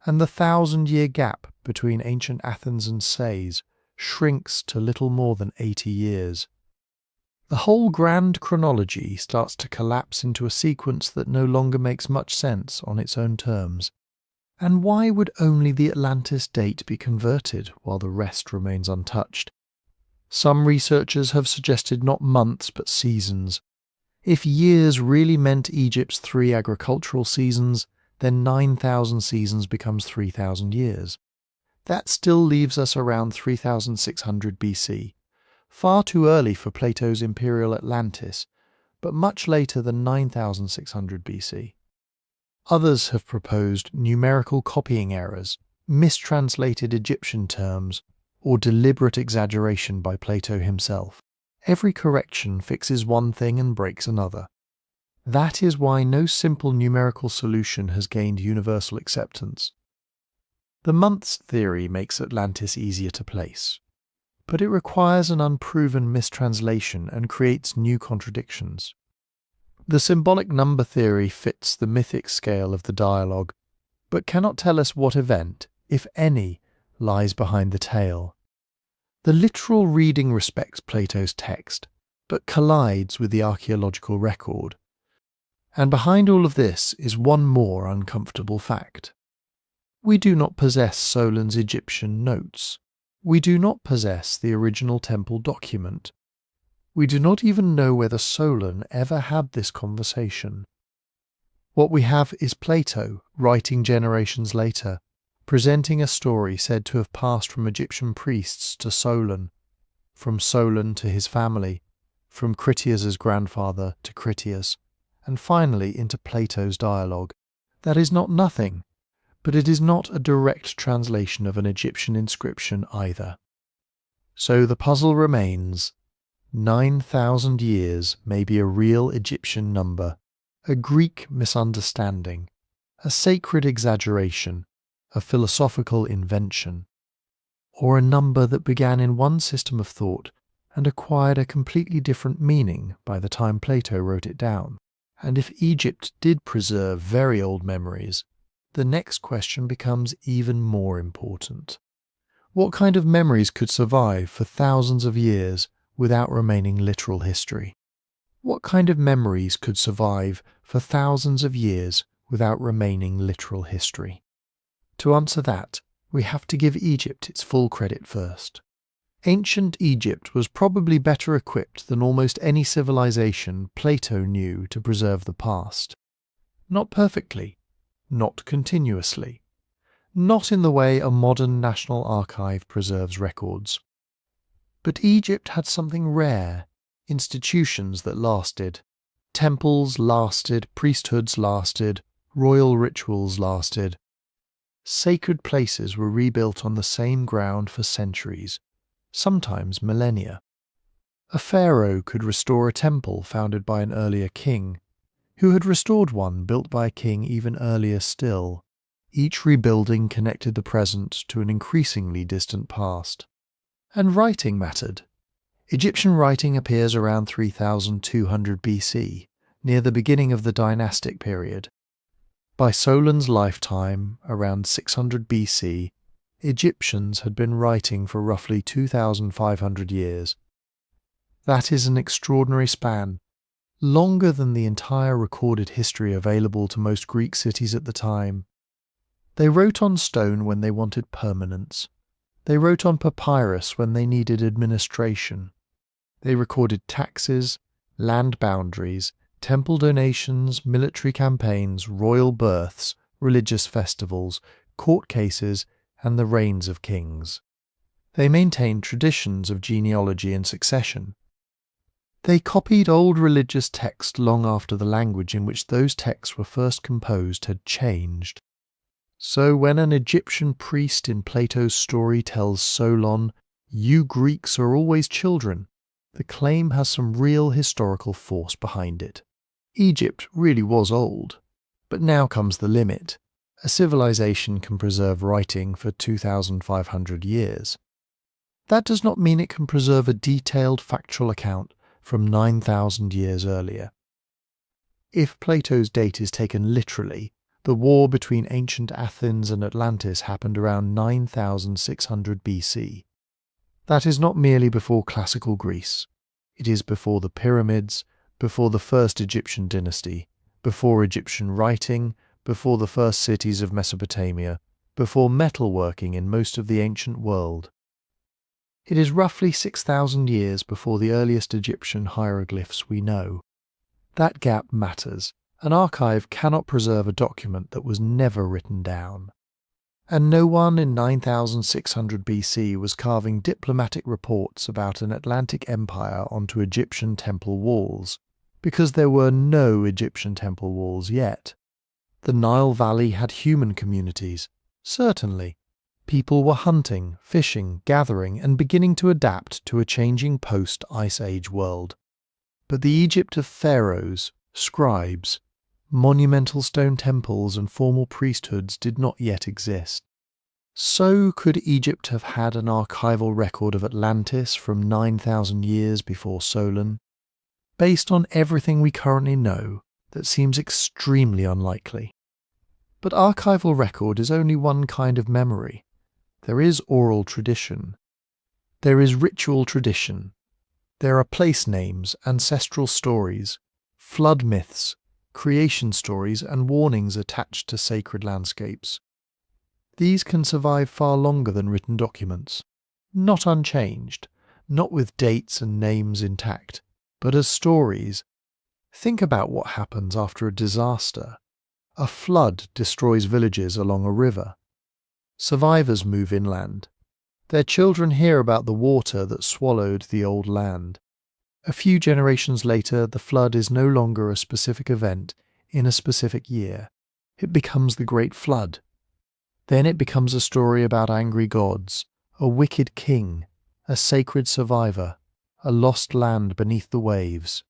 and the 1,000-year gap between ancient Athens and Sais shrinks to little more than 80 years. The whole grand chronology starts to collapse into a sequence that no longer makes much sense on its own terms. And why would only the Atlantis date be converted while the rest remains untouched? Some researchers have suggested not months but seasons. If years really meant Egypt's 3 agricultural seasons, then 9,000 seasons becomes 3,000 years. That still leaves us around 3,600 BC. Far too early for Plato's imperial Atlantis, but much later than 9,600 BC. Others have proposed numerical copying errors, mistranslated Egyptian terms, or deliberate exaggeration by Plato himself. Every correction fixes one thing and breaks another. That is why no simple numerical solution has gained universal acceptance. The months theory makes Atlantis easier to place, but it requires an unproven mistranslation and creates new contradictions. The symbolic number theory fits the mythic scale of the dialogue, but cannot tell us what event, if any, lies behind the tale. The literal reading respects Plato's text, but collides with the archaeological record. And behind all of this is one more uncomfortable fact. We do not possess Solon's Egyptian notes. We do not possess the original temple document. We do not even know whether Solon ever had this conversation. What we have is Plato, writing generations later, presenting a story said to have passed from Egyptian priests to Solon, from Solon to his family, from Critias' grandfather to Critias, and finally into Plato's dialogue. That is not nothing, but it is not a direct translation of an Egyptian inscription either. So the puzzle remains. 9,000 years may be a real Egyptian number, a Greek misunderstanding, a sacred exaggeration, a philosophical invention, or a number that began in one system of thought and acquired a completely different meaning by the time Plato wrote it down. And if Egypt did preserve very old memories, the next question becomes even more important. What kind of memories could survive for thousands of years without remaining literal history? What kind of memories could survive for thousands of years without remaining literal history? To answer that, we have to give Egypt its full credit first. Ancient Egypt was probably better equipped than almost any civilization Plato knew to preserve the past. Not perfectly, not continuously, not in the way a modern national archive preserves records. But Egypt had something rare, institutions that lasted. Temples lasted, priesthoods lasted, royal rituals lasted. Sacred places were rebuilt on the same ground for centuries, sometimes millennia. A pharaoh could restore a temple founded by an earlier king, who had restored one built by a king even earlier still. Each rebuilding connected the present to an increasingly distant past. And writing mattered. Egyptian writing appears around 3200 BC, near the beginning of the dynastic period. By Solon's lifetime, around 600 BC, Egyptians had been writing for roughly 2,500 years. That is an extraordinary span, longer than the entire recorded history available to most Greek cities at the time. They wrote on stone when they wanted permanence. They wrote on papyrus when they needed administration. They recorded taxes, land boundaries, temple donations, military campaigns, royal births, religious festivals, court cases, and the reigns of kings. They maintained traditions of genealogy and succession. They copied old religious texts long after the language in which those texts were first composed had changed. So when an Egyptian priest in Plato's story tells Solon, "You Greeks are always children," the claim has some real historical force behind it. Egypt really was old, but now comes the limit. A civilization can preserve writing for 2,500 years. That does not mean it can preserve a detailed factual account from 9,000 years earlier. If Plato's date is taken literally, the war between ancient Athens and Atlantis happened around 9,600 BC. That is not merely before classical Greece. It is before the pyramids, before the first Egyptian dynasty, before Egyptian writing, before the first cities of Mesopotamia, before metalworking in most of the ancient world. It is roughly 6,000 years before the earliest Egyptian hieroglyphs we know. That gap matters. An archive cannot preserve a document that was never written down. And no one in 9,600 BC was carving diplomatic reports about an Atlantic empire onto Egyptian temple walls, because there were no Egyptian temple walls yet. The Nile Valley had human communities, certainly. People were hunting, fishing, gathering, and beginning to adapt to a changing post-Ice Age world. But the Egypt of pharaohs, scribes, monumental stone temples and formal priesthoods did not yet exist. So could Egypt have had an archival record of Atlantis from 9,000 years before Solon? Based on everything we currently know, that seems extremely unlikely. But archival record is only one kind of memory. There is oral tradition. There is ritual tradition. There are place names, ancestral stories, flood myths, creation stories, and warnings attached to sacred landscapes. These can survive far longer than written documents, not unchanged, not with dates and names intact, but as stories. Think about what happens after a disaster. A flood destroys villages along a river. Survivors move inland. Their children hear about the water that swallowed the old land. A few generations later, the flood is no longer a specific event in a specific year. It becomes the Great Flood. Then it becomes a story about angry gods, a wicked king, a sacred survivor, a lost land beneath the waves.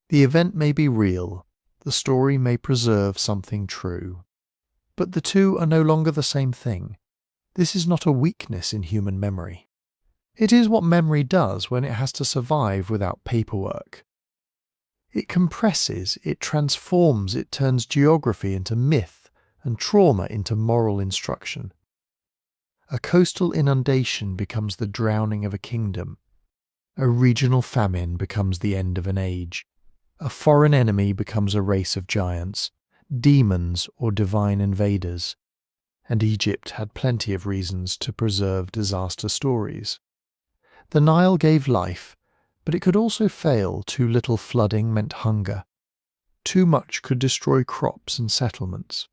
The event may be real, the story may preserve something true. But the two are no longer the same thing. This is not a weakness in human memory. It is what memory does when it has to survive without paperwork. It compresses, it transforms, it turns geography into myth and trauma into moral instruction. A coastal inundation becomes the drowning of a kingdom. A regional famine becomes the end of an age. A foreign enemy becomes a race of giants, demons or divine invaders. And Egypt had plenty of reasons to preserve disaster stories. The Nile gave life, but it could also fail. Too little flooding meant hunger. Too much could destroy crops and settlements.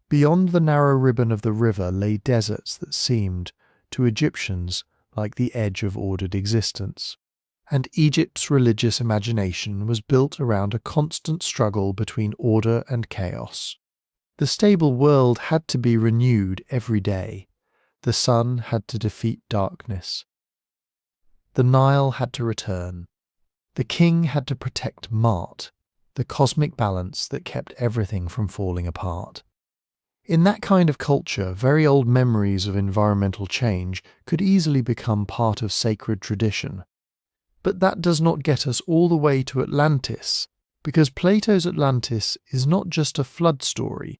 Beyond the narrow ribbon of the river lay deserts that seemed, to Egyptians, like the edge of ordered existence. And Egypt's religious imagination was built around a constant struggle between order and chaos. The stable world had to be renewed every day. The sun had to defeat darkness. The Nile had to return. The king had to protect Mart, the cosmic balance that kept everything from falling apart. In that kind of culture, very old memories of environmental change could easily become part of sacred tradition. But that does not get us all the way to Atlantis, because Plato's Atlantis is not just a flood story.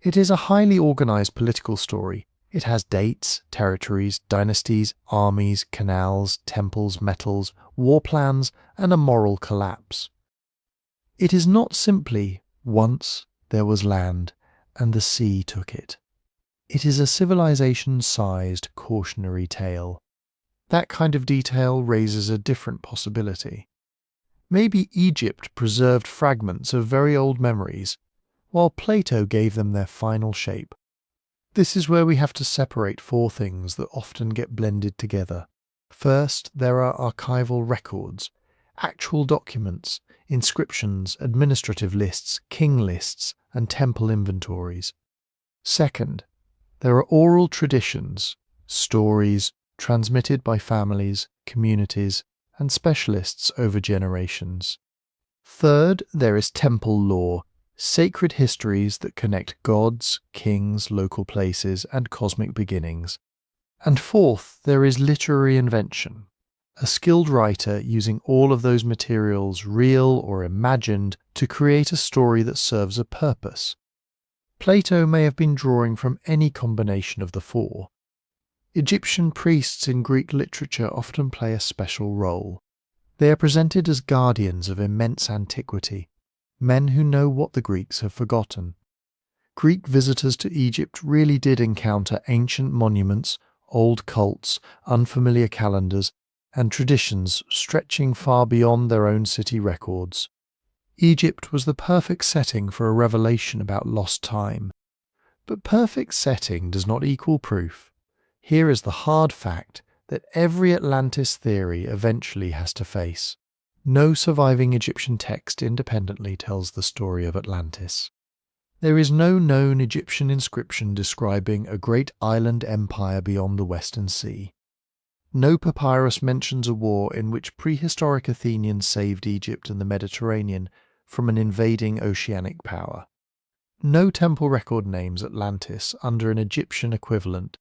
It is a highly organized political story. It has dates, territories, dynasties, armies, canals, temples, metals, war plans, and a moral collapse. It is not simply, once there was land, and the sea took it. It is a civilization-sized cautionary tale. That kind of detail raises a different possibility. Maybe Egypt preserved fragments of very old memories, while Plato gave them their final shape. This is where we have to separate four things that often get blended together. First, there are archival records, actual documents, inscriptions, administrative lists, king lists, and temple inventories. Second, there are oral traditions, stories, transmitted by families, communities, and specialists over generations. Third, there is temple lore, sacred histories that connect gods, kings, local places, and cosmic beginnings. And fourth, there is literary invention, a skilled writer using all of those materials, real or imagined, to create a story that serves a purpose. Plato may have been drawing from any combination of the four. Egyptian priests in Greek literature often play a special role. They are presented as guardians of immense antiquity, men who know what the Greeks have forgotten. Greek visitors to Egypt really did encounter ancient monuments, old cults, unfamiliar calendars, and traditions stretching far beyond their own city records. Egypt was the perfect setting for a revelation about lost time. But perfect setting does not equal proof. Here is the hard fact that every Atlantis theory eventually has to face. No surviving Egyptian text independently tells the story of Atlantis. There is no known Egyptian inscription describing a great island empire beyond the Western Sea. No papyrus mentions a war in which prehistoric Athenians saved Egypt and the Mediterranean from an invading oceanic power. No temple record names Atlantis under an Egyptian equivalent.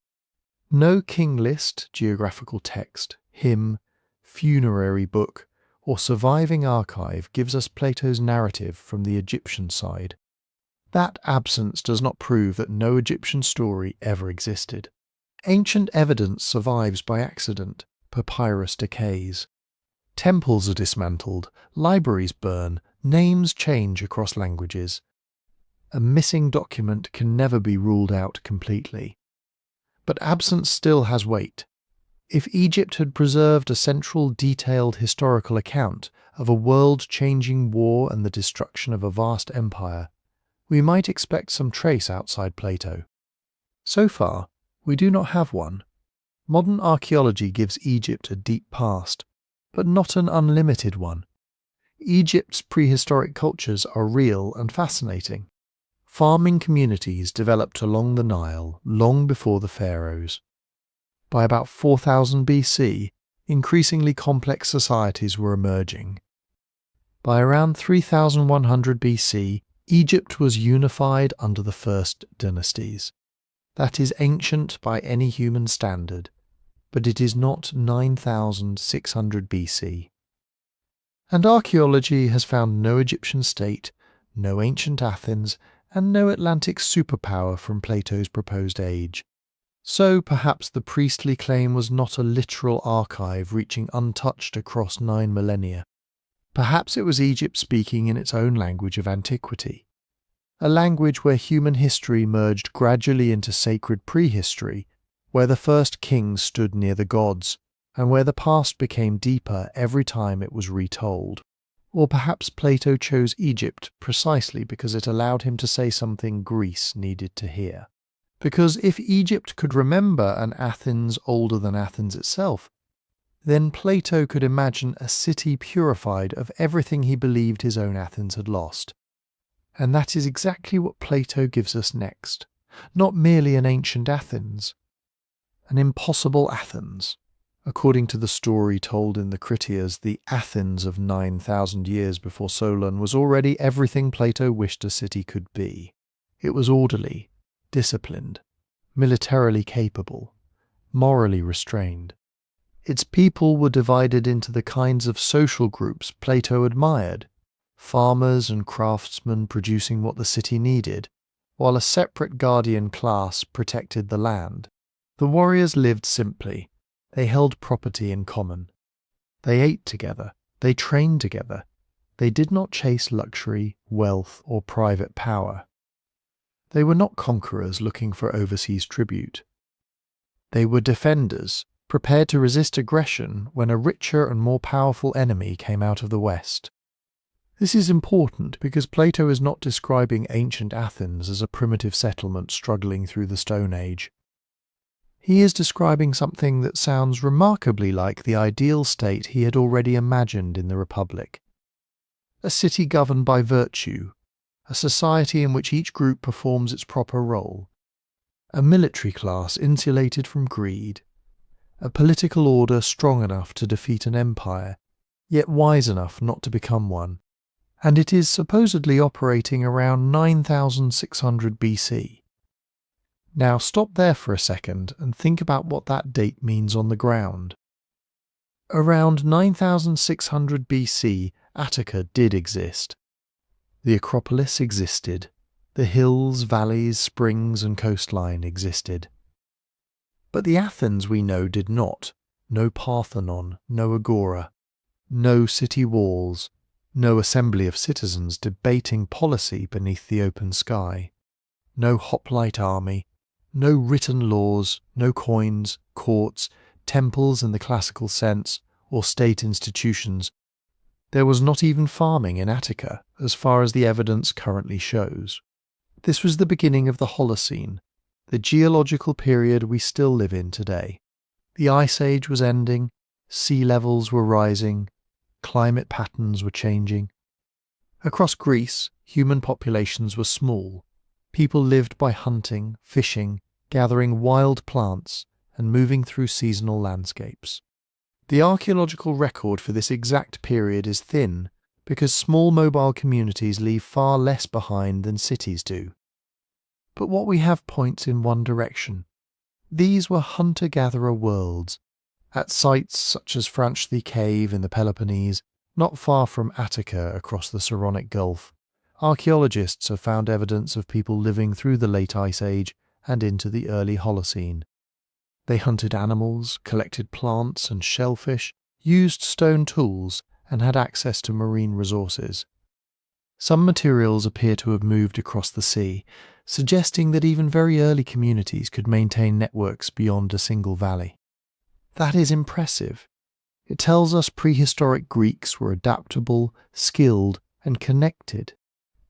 No king list, geographical text, hymn, funerary book, or surviving archive gives us Plato's narrative from the Egyptian side. That absence does not prove that no Egyptian story ever existed. Ancient evidence survives by accident, papyrus decays. Temples are dismantled, libraries burn, names change across languages. A missing document can never be ruled out completely. But absence still has weight. If Egypt had preserved a central, detailed historical account of a world-changing war and the destruction of a vast empire, we might expect some trace outside Plato. So far, we do not have one. Modern archaeology gives Egypt a deep past, but not an unlimited one. Egypt's prehistoric cultures are real and fascinating. Farming communities developed along the Nile long before the pharaohs. By about 4000 BC, increasingly complex societies were emerging. By around 3100 BC, Egypt was unified under the first dynasties. That is ancient by any human standard, but it is not 9600 BC. And archaeology has found no Egyptian state, no ancient Athens, and no Atlantic superpower from Plato's proposed age. So perhaps the priestly claim was not a literal archive reaching untouched across 9 millennia. Perhaps it was Egypt speaking in its own language of antiquity, a language where human history merged gradually into sacred prehistory, where the first kings stood near the gods, and where the past became deeper every time it was retold. Or perhaps Plato chose Egypt precisely because it allowed him to say something Greece needed to hear. Because if Egypt could remember an Athens older than Athens itself, then Plato could imagine a city purified of everything he believed his own Athens had lost. And that is exactly what Plato gives us next. Not merely an ancient Athens, an impossible Athens. According to the story told in the Critias, the Athens of 9,000 years before Solon was already everything Plato wished a city could be. It was orderly, disciplined, militarily capable, morally restrained. Its people were divided into the kinds of social groups Plato admired, farmers and craftsmen producing what the city needed, while a separate guardian class protected the land. The warriors lived simply. They held property in common. They ate together. They trained together. They did not chase luxury, wealth, or private power. They were not conquerors looking for overseas tribute. They were defenders, prepared to resist aggression when a richer and more powerful enemy came out of the West. This is important because Plato is not describing ancient Athens as a primitive settlement struggling through the Stone Age. He is describing something that sounds remarkably like the ideal state he had already imagined in the Republic. A city governed by virtue, a society in which each group performs its proper role, a military class insulated from greed, a political order strong enough to defeat an empire, yet wise enough not to become one. And it is supposedly operating around 9600 BC. Now stop there for a second and think about what that date means on the ground. Around 9600 BC, Attica did exist. The Acropolis existed. The hills, valleys, springs and coastline existed. But the Athens we know did not. No Parthenon, no agora, no city walls, no assembly of citizens debating policy beneath the open sky, no hoplite army, no written laws, no coins, courts, temples in the classical sense, or state institutions. There was not even farming in Attica, as far as the evidence currently shows. This was the beginning of the Holocene, the geological period we still live in today. The Ice Age was ending, sea levels were rising, climate patterns were changing. Across Greece, human populations were small. People lived by hunting, fishing, gathering wild plants, and moving through seasonal landscapes. The archaeological record for this exact period is thin because small mobile communities leave far less behind than cities do. But what we have points in one direction. These were hunter-gatherer worlds. At sites such as Franchthi Cave in the Peloponnese, not far from Attica across the Saronic Gulf, archaeologists have found evidence of people living through the late Ice Age and into the early Holocene. They hunted animals, collected plants and shellfish, used stone tools, and had access to marine resources. Some materials appear to have moved across the sea, suggesting that even very early communities could maintain networks beyond a single valley. That is impressive. It tells us prehistoric Greeks were adaptable, skilled, and connected.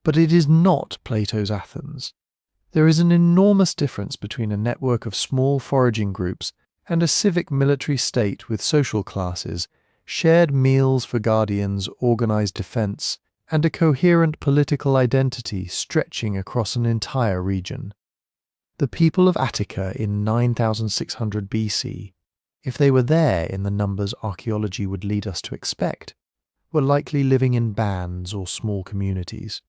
But it is not Plato's Athens. There is an enormous difference between a network of small foraging groups and a civic military state with social classes, shared meals for guardians, organized defense, and a coherent political identity stretching across an entire region. The people of Attica in 9600 BC, if they were there in the numbers archaeology would lead us to expect, were likely living in bands or small communities.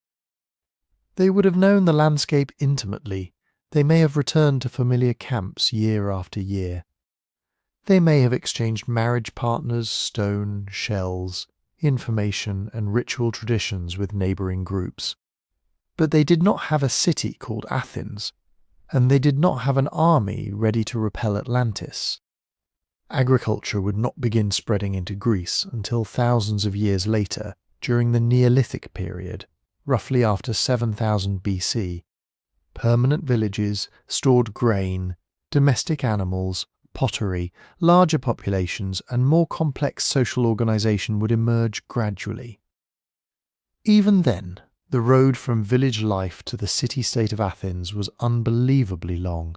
They would have known the landscape intimately. They may have returned to familiar camps year after year. They may have exchanged marriage partners, stone, shells, information and ritual traditions with neighbouring groups. But they did not have a city called Athens, and they did not have an army ready to repel Atlantis. Agriculture would not begin spreading into Greece until thousands of years later, during the Neolithic period, roughly after 7000 BC. Permanent villages, stored grain, domestic animals, pottery, larger populations, and more complex social organisation would emerge gradually. Even then, the road from village life to the city-state of Athens was unbelievably long.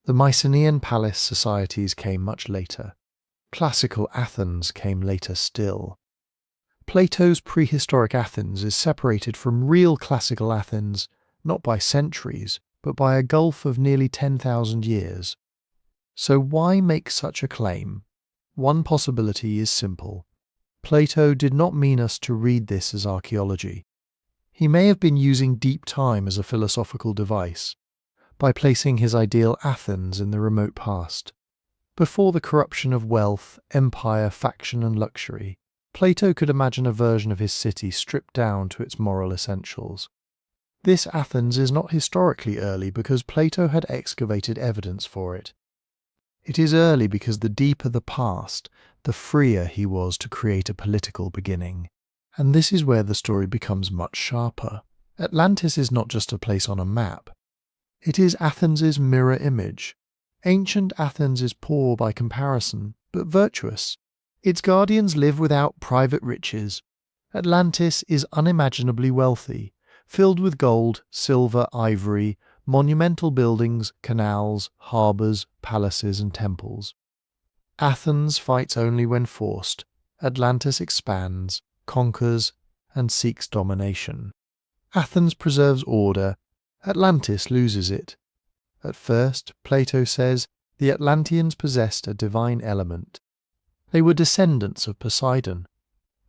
The Mycenaean palace societies came much later. Classical Athens came later still. Plato's prehistoric Athens is separated from real classical Athens not by centuries, but by a gulf of nearly 10,000 years. So why make such a claim? One possibility is simple. Plato did not mean us to read this as archaeology. He may have been using deep time as a philosophical device, by placing his ideal Athens in the remote past. Before the corruption of wealth, empire, faction and luxury, Plato could imagine a version of his city stripped down to its moral essentials. This Athens is not historically early because Plato had excavated evidence for it. It is early because the deeper the past, the freer he was to create a political beginning. And this is where the story becomes much sharper. Atlantis is not just a place on a map. It is Athens's mirror image. Ancient Athens is poor by comparison, but virtuous. Its guardians live without private riches. Atlantis is unimaginably wealthy, filled with gold, silver, ivory, monumental buildings, canals, harbours, palaces and temples. Athens fights only when forced. Atlantis expands, conquers, and seeks domination. Athens preserves order. Atlantis loses it. At first, Plato says, the Atlanteans possessed a divine element. They were descendants of Poseidon.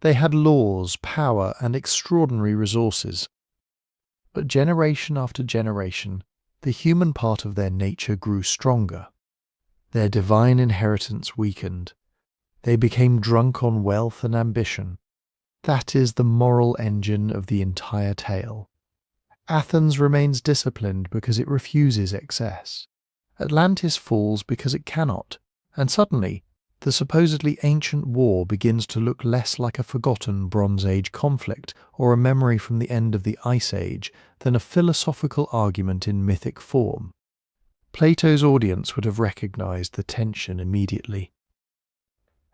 They had laws, power, and extraordinary resources. But generation after generation, the human part of their nature grew stronger. Their divine inheritance weakened. They became drunk on wealth and ambition. That is the moral engine of the entire tale. Athens remains disciplined because it refuses excess. Atlantis falls because it cannot, and suddenly, the supposedly ancient war begins to look less like a forgotten Bronze Age conflict or a memory from the end of the Ice Age than a philosophical argument in mythic form. Plato's audience would have recognized the tension immediately.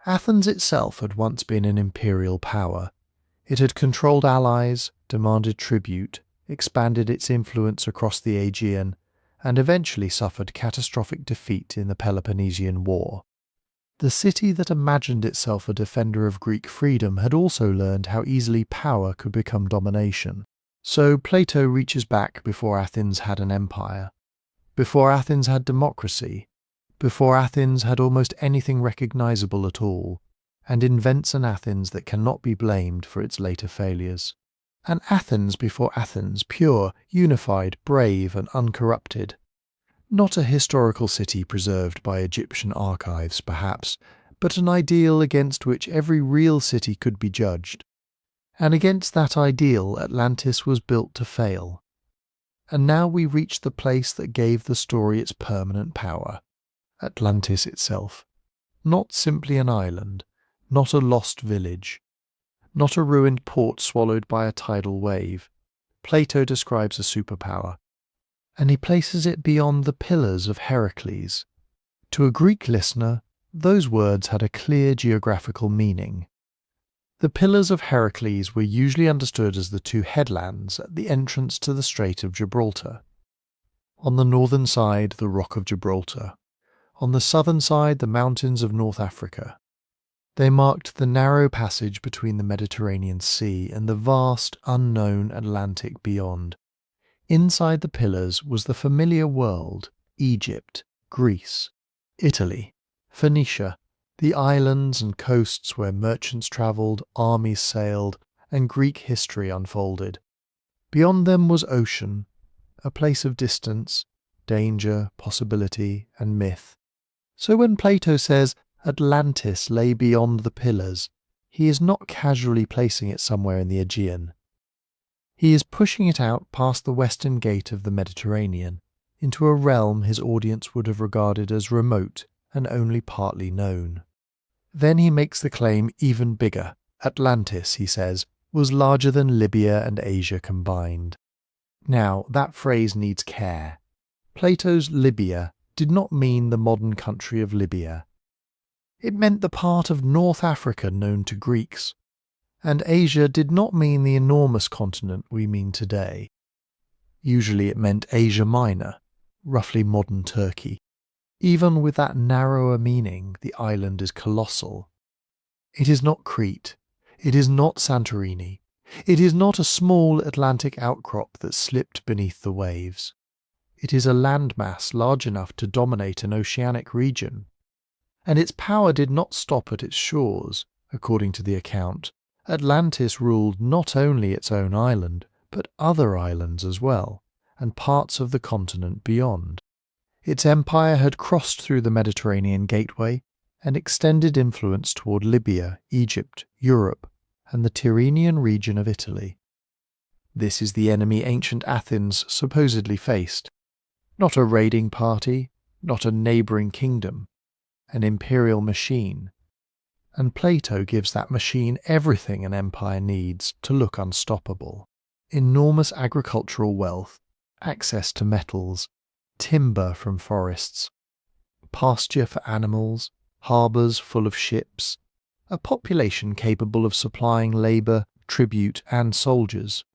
Athens itself had once been an imperial power. It had controlled allies, demanded tribute, expanded its influence across the Aegean, and eventually suffered catastrophic defeat in the Peloponnesian War. The city that imagined itself a defender of Greek freedom had also learned how easily power could become domination. So Plato reaches back before Athens had an empire, before Athens had democracy, before Athens had almost anything recognizable at all, and invents an Athens that cannot be blamed for its later failures. An Athens before Athens, pure, unified, brave, and uncorrupted. Not a historical city preserved by Egyptian archives, perhaps, but an ideal against which every real city could be judged. And against that ideal, Atlantis was built to fail. And now we reach the place that gave the story its permanent power. Atlantis itself. Not simply an island, not a lost village, not a ruined port swallowed by a tidal wave. Plato describes a superpower, and he places it beyond the Pillars of Heracles. To a Greek listener, those words had a clear geographical meaning. The Pillars of Heracles were usually understood as the two headlands at the entrance to the Strait of Gibraltar. On the northern side, the Rock of Gibraltar. On the southern side, the mountains of North Africa. They marked the narrow passage between the Mediterranean Sea and the vast, unknown Atlantic beyond. Inside the pillars was the familiar world: Egypt, Greece, Italy, Phoenicia, the islands and coasts where merchants travelled, armies sailed, and Greek history unfolded. Beyond them was ocean, a place of distance, danger, possibility, and myth. So when Plato says Atlantis lay beyond the pillars, he is not casually placing it somewhere in the Aegean. He is pushing it out past the western gate of the Mediterranean, into a realm his audience would have regarded as remote and only partly known. Then he makes the claim even bigger. Atlantis, he says, was larger than Libya and Asia combined. Now, that phrase needs care. Plato's Libya did not mean the modern country of Libya. It meant the part of North Africa known to Greeks. And Asia did not mean the enormous continent we mean today. Usually it meant Asia Minor, roughly modern Turkey. Even with that narrower meaning, the island is colossal. It is not Crete. It is not Santorini. It is not a small Atlantic outcrop that slipped beneath the waves. It is a landmass large enough to dominate an oceanic region. And its power did not stop at its shores, according to the account. Atlantis ruled not only its own island, but other islands as well, and parts of the continent beyond. Its empire had crossed through the Mediterranean gateway and extended influence toward Libya, Egypt, Europe, and the Tyrrhenian region of Italy. This is the enemy ancient Athens supposedly faced. Not a raiding party, not a neighbouring kingdom, an imperial machine. And Plato gives that machine everything an empire needs to look unstoppable. Enormous agricultural wealth, access to metals, timber from forests, pasture for animals, harbours full of ships, a population capable of supplying labour, tribute, and soldiers.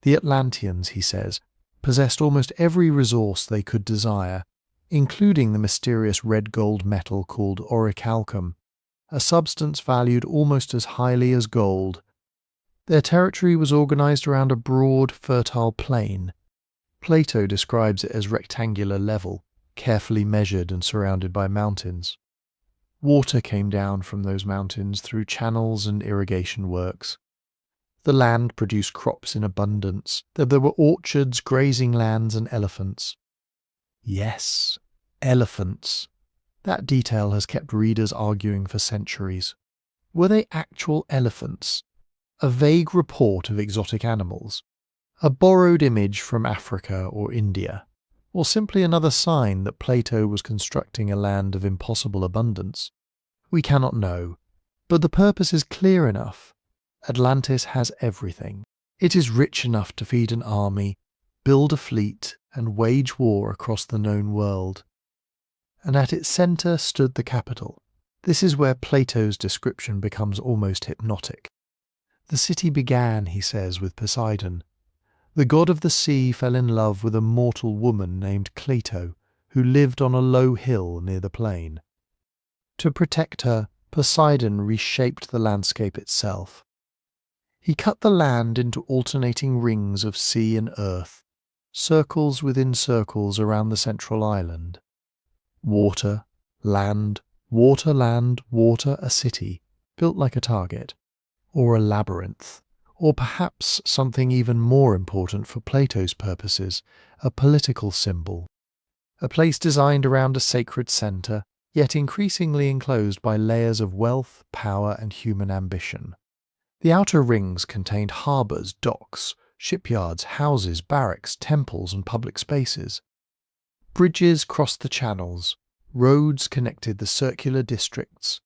The Atlanteans, he says, possessed almost every resource they could desire, including the mysterious red gold metal called orichalcum, a substance valued almost as highly as gold. Their territory was organised around a broad, fertile plain. Plato describes it as rectangular level, carefully measured and surrounded by mountains. Water came down from those mountains through channels and irrigation works. The land produced crops in abundance. There were orchards, grazing lands, and elephants. Yes, elephants. That detail has kept readers arguing for centuries. Were they actual elephants? A vague report of exotic animals? A borrowed image from Africa or India? Or simply another sign that Plato was constructing a land of impossible abundance? We cannot know, but the purpose is clear enough. Atlantis has everything. It is rich enough to feed an army, build a fleet, and wage war across the known world. And at its centre stood the capital. This is where Plato's description becomes almost hypnotic. The city began, he says, with Poseidon. The god of the sea fell in love with a mortal woman named Cleito, who lived on a low hill near the plain. To protect her, Poseidon reshaped the landscape itself. He cut the land into alternating rings of sea and earth, circles within circles around the central island. Water, land, water, a city, built like a target, or a labyrinth, or perhaps something even more important for Plato's purposes, a political symbol. A place designed around a sacred centre, yet increasingly enclosed by layers of wealth, power, and human ambition. The outer rings contained harbours, docks, shipyards, houses, barracks, temples, and public spaces. Bridges crossed the channels, roads connected the circular districts.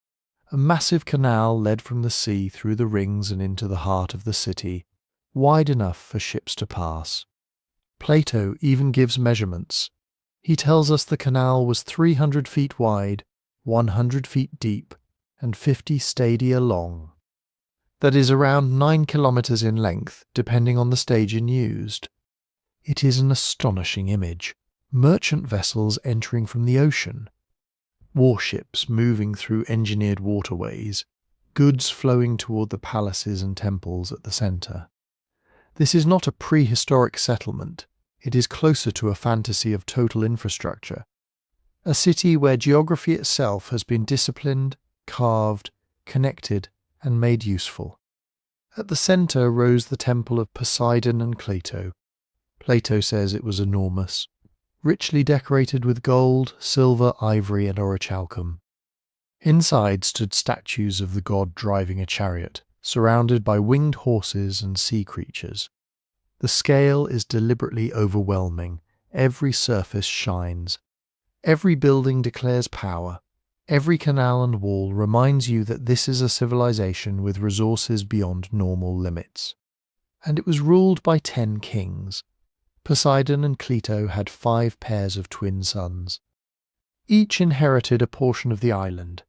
A massive canal led from the sea through the rings and into the heart of the city, wide enough for ships to pass. Plato even gives measurements. He tells us the canal was 300 feet wide, 100 feet deep, and 50 stadia long. That is around 9 kilometres in length, depending on the staging used. It is an astonishing image. Merchant vessels entering from the ocean, warships moving through engineered waterways, goods flowing toward the palaces and temples at the center. This is not a prehistoric settlement, it is closer to a fantasy of total infrastructure, a city where geography itself has been disciplined, carved, connected, and made useful. At the center rose the temple of Poseidon and Plato. Plato says it was enormous, richly decorated with gold, silver, ivory, and orichalcum. Inside stood statues of the god driving a chariot, surrounded by winged horses and sea creatures. The scale is deliberately overwhelming. Every surface shines. Every building declares power. Every canal and wall reminds you that this is a civilization with resources beyond normal limits. And it was ruled by 10 kings. Poseidon and Clito had 5 pairs of twin sons. Each inherited a portion of the island.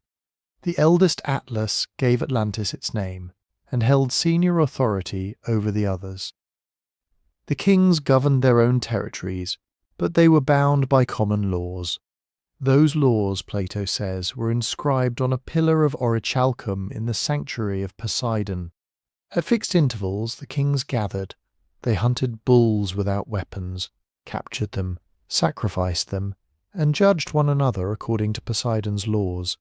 The eldest Atlas gave Atlantis its name, and held senior authority over the others. The kings governed their own territories, but they were bound by common laws. Those laws, Plato says, were inscribed on a pillar of orichalcum in the sanctuary of Poseidon. At fixed intervals the kings gathered. They hunted bulls without weapons, captured them, sacrificed them, and judged one another according to Poseidon's laws.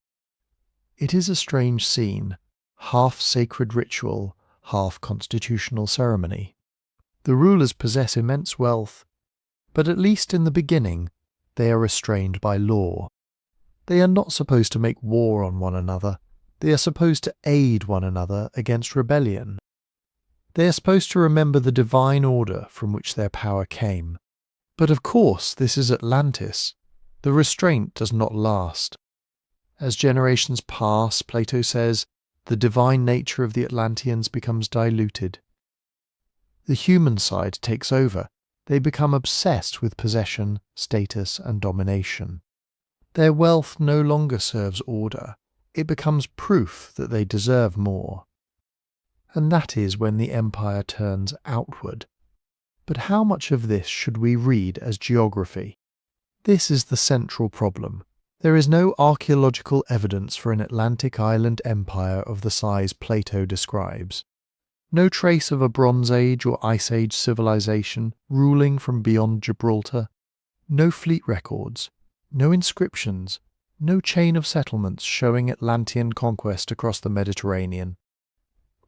It is a strange scene, half sacred ritual, half constitutional ceremony. The rulers possess immense wealth, but at least in the beginning they are restrained by law. They are not supposed to make war on one another. They are supposed to aid one another against rebellion. They are supposed to remember the divine order from which their power came. But of course this is Atlantis. The restraint does not last. As generations pass, Plato says, the divine nature of the Atlanteans becomes diluted. The human side takes over. They become obsessed with possession, status, and domination. Their wealth no longer serves order. It becomes proof that they deserve more. And that is when the empire turns outward. But how much of this should we read as geography? This is the central problem. There is no archaeological evidence for an Atlantic island empire of the size Plato describes. No trace of a Bronze Age or Ice Age civilization ruling from beyond Gibraltar. No fleet records. No inscriptions. No chain of settlements showing Atlantean conquest across the Mediterranean.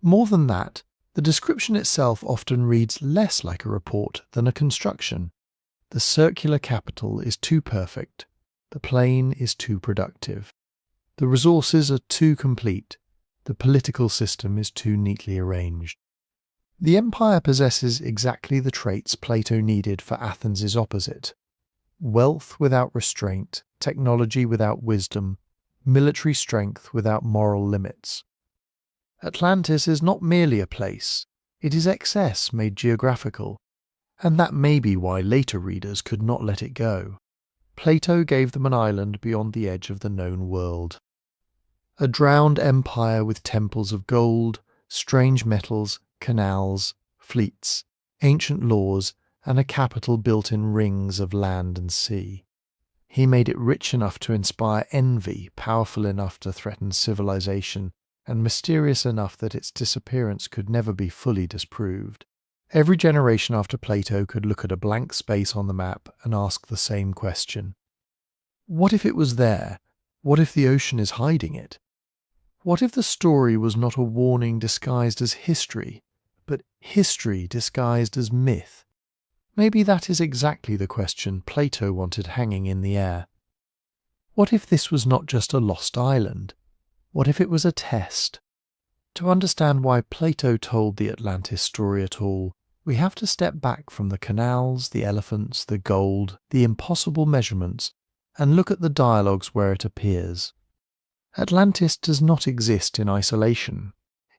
More than that, the description itself often reads less like a report than a construction. The circular capital is too perfect. The plain is too productive. The resources are too complete. The political system is too neatly arranged. The empire possesses exactly the traits Plato needed for Athens' opposite. Wealth without restraint, technology without wisdom, military strength without moral limits. Atlantis is not merely a place, it is excess made geographical, and that may be why later readers could not let it go. Plato gave them an island beyond the edge of the known world. A drowned empire with temples of gold, strange metals, canals, fleets, ancient laws, and a capital built in rings of land and sea. He made it rich enough to inspire envy, powerful enough to threaten civilization, and mysterious enough that its disappearance could never be fully disproved. Every generation after Plato could look at a blank space on the map and ask the same question. What if it was there? What if the ocean is hiding it? What if the story was not a warning disguised as history, but history disguised as myth? Maybe that is exactly the question Plato wanted hanging in the air. What if this was not just a lost island? What if it was a test? To understand why Plato told the Atlantis story at all, we have to step back from the canals, the elephants, the gold, the impossible measurements, and look at the dialogues where it appears. Atlantis does not exist in isolation.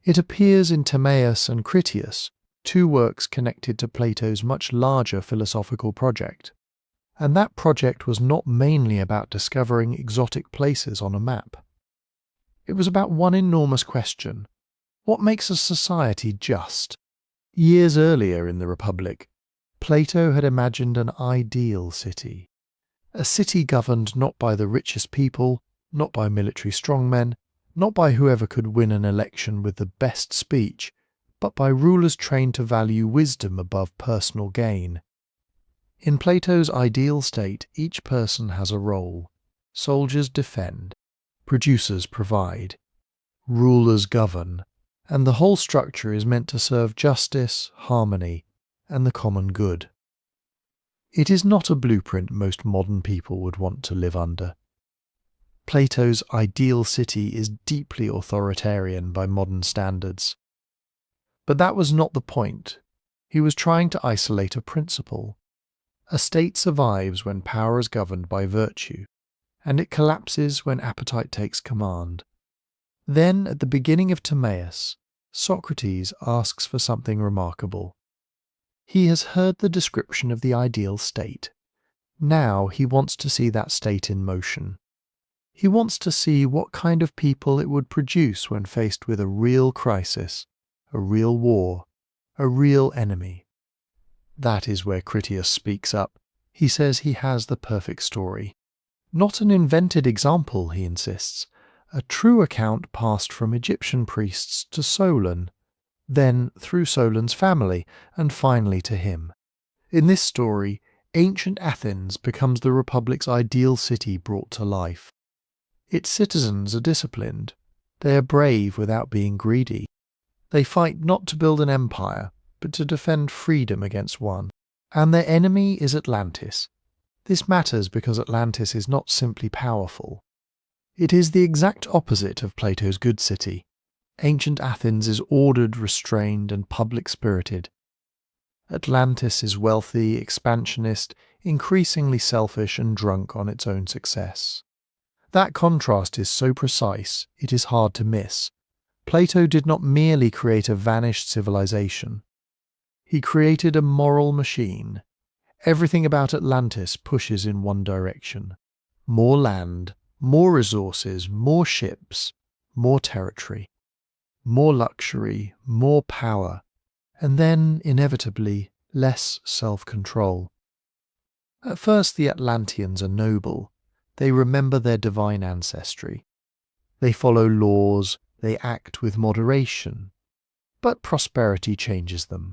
It appears in Timaeus and Critias, 2 works connected to Plato's much larger philosophical project. And that project was not mainly about discovering exotic places on a map. It was about one enormous question: what makes a society just? Years earlier in the Republic, Plato had imagined an ideal city. A city governed not by the richest people, not by military strongmen, not by whoever could win an election with the best speech, but by rulers trained to value wisdom above personal gain. In Plato's ideal state, each person has a role. Soldiers defend, producers provide, rulers govern, and the whole structure is meant to serve justice, harmony, and the common good. It is not a blueprint most modern people would want to live under. Plato's ideal city is deeply authoritarian by modern standards. But that was not the point. He was trying to isolate a principle. A state survives when power is governed by virtue, and it collapses when appetite takes command. Then, at the beginning of Timaeus, Socrates asks for something remarkable. He has heard the description of the ideal state. Now he wants to see that state in motion. He wants to see what kind of people it would produce when faced with a real crisis, a real war, a real enemy. That is where Critias speaks up. He says he has the perfect story. Not an invented example, he insists. A true account passed from Egyptian priests to Solon, then through Solon's family, and finally to him. In this story, ancient Athens becomes the Republic's ideal city brought to life. Its citizens are disciplined. They are brave without being greedy. They fight not to build an empire, but to defend freedom against one. And their enemy is Atlantis. This matters because Atlantis is not simply powerful. It is the exact opposite of Plato's good city. Ancient Athens is ordered, restrained, and public-spirited. Atlantis is wealthy, expansionist, increasingly selfish and drunk on its own success. That contrast is so precise, it is hard to miss. Plato did not merely create a vanished civilization. He created a moral machine. Everything about Atlantis pushes in one direction. More land, more resources, more ships, more territory, more luxury, more power, and then, inevitably, less self-control. At first the Atlanteans are noble. They remember their divine ancestry. They follow laws, they act with moderation. But prosperity changes them.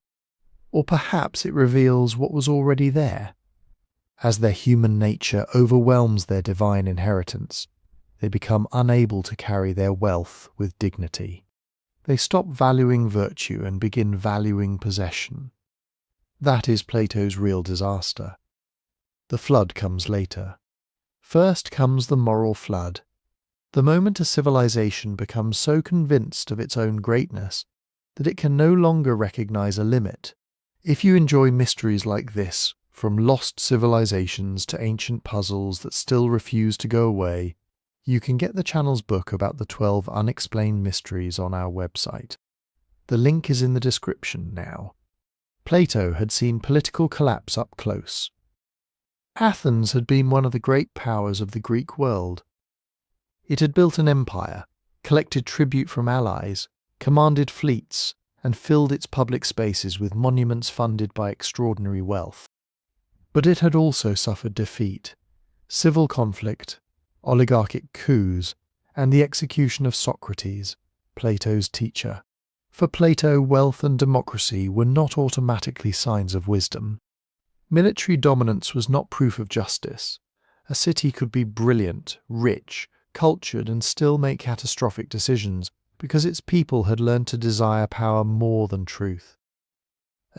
Or perhaps it reveals what was already there. As their human nature overwhelms their divine inheritance, they become unable to carry their wealth with dignity. They stop valuing virtue and begin valuing possession. That is Plato's real disaster. The flood comes later. First comes the moral flood. The moment a civilization becomes so convinced of its own greatness that it can no longer recognize a limit. If you enjoy mysteries like this, from lost civilizations to ancient puzzles that still refuse to go away, you can get the channel's book about the 12 unexplained mysteries on our website. The link is in the description now. Plato had seen political collapse up close. Athens had been one of the great powers of the Greek world. It had built an empire, collected tribute from allies, commanded fleets, and filled its public spaces with monuments funded by extraordinary wealth. But it had also suffered defeat, civil conflict, oligarchic coups, and the execution of Socrates, Plato's teacher. For Plato, wealth and democracy were not automatically signs of wisdom. Military dominance was not proof of justice. A city could be brilliant, rich, cultured, and still make catastrophic decisions because its people had learned to desire power more than truth.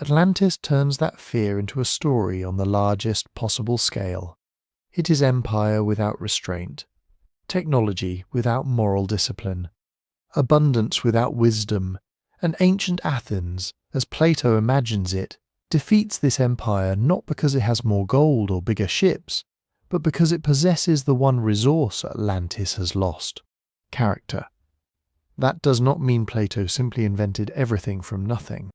Atlantis turns that fear into a story on the largest possible scale. It is empire without restraint, technology without moral discipline, abundance without wisdom, and ancient Athens, as Plato imagines it, defeats this empire not because it has more gold or bigger ships, but because it possesses the one resource Atlantis has lost: character. That does not mean Plato simply invented everything from nothing.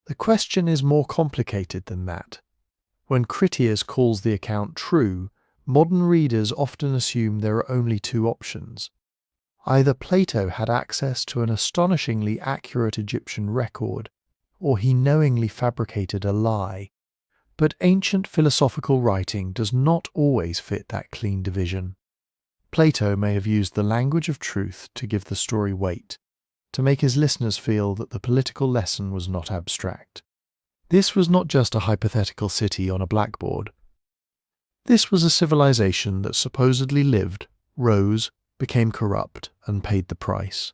The question is more complicated than that. When Critias calls the account true, modern readers often assume there are only two options. Either Plato had access to an astonishingly accurate Egyptian record, or he knowingly fabricated a lie. But ancient philosophical writing does not always fit that clean division. Plato may have used the language of truth to give the story weight, to make his listeners feel that the political lesson was not abstract. This was not just a hypothetical city on a blackboard. This was a civilization that supposedly lived, rose, became corrupt, and paid the price.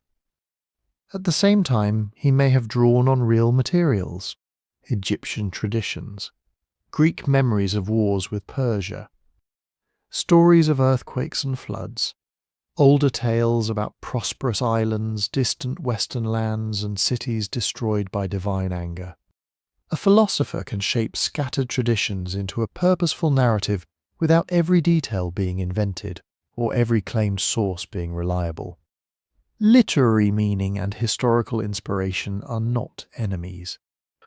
At the same time, he may have drawn on real materials, Egyptian traditions, Greek memories of wars with Persia, stories of earthquakes and floods, older tales about prosperous islands, distant western lands, and cities destroyed by divine anger. A philosopher can shape scattered traditions into a purposeful narrative without every detail being invented or every claimed source being reliable. Literary meaning and historical inspiration are not enemies.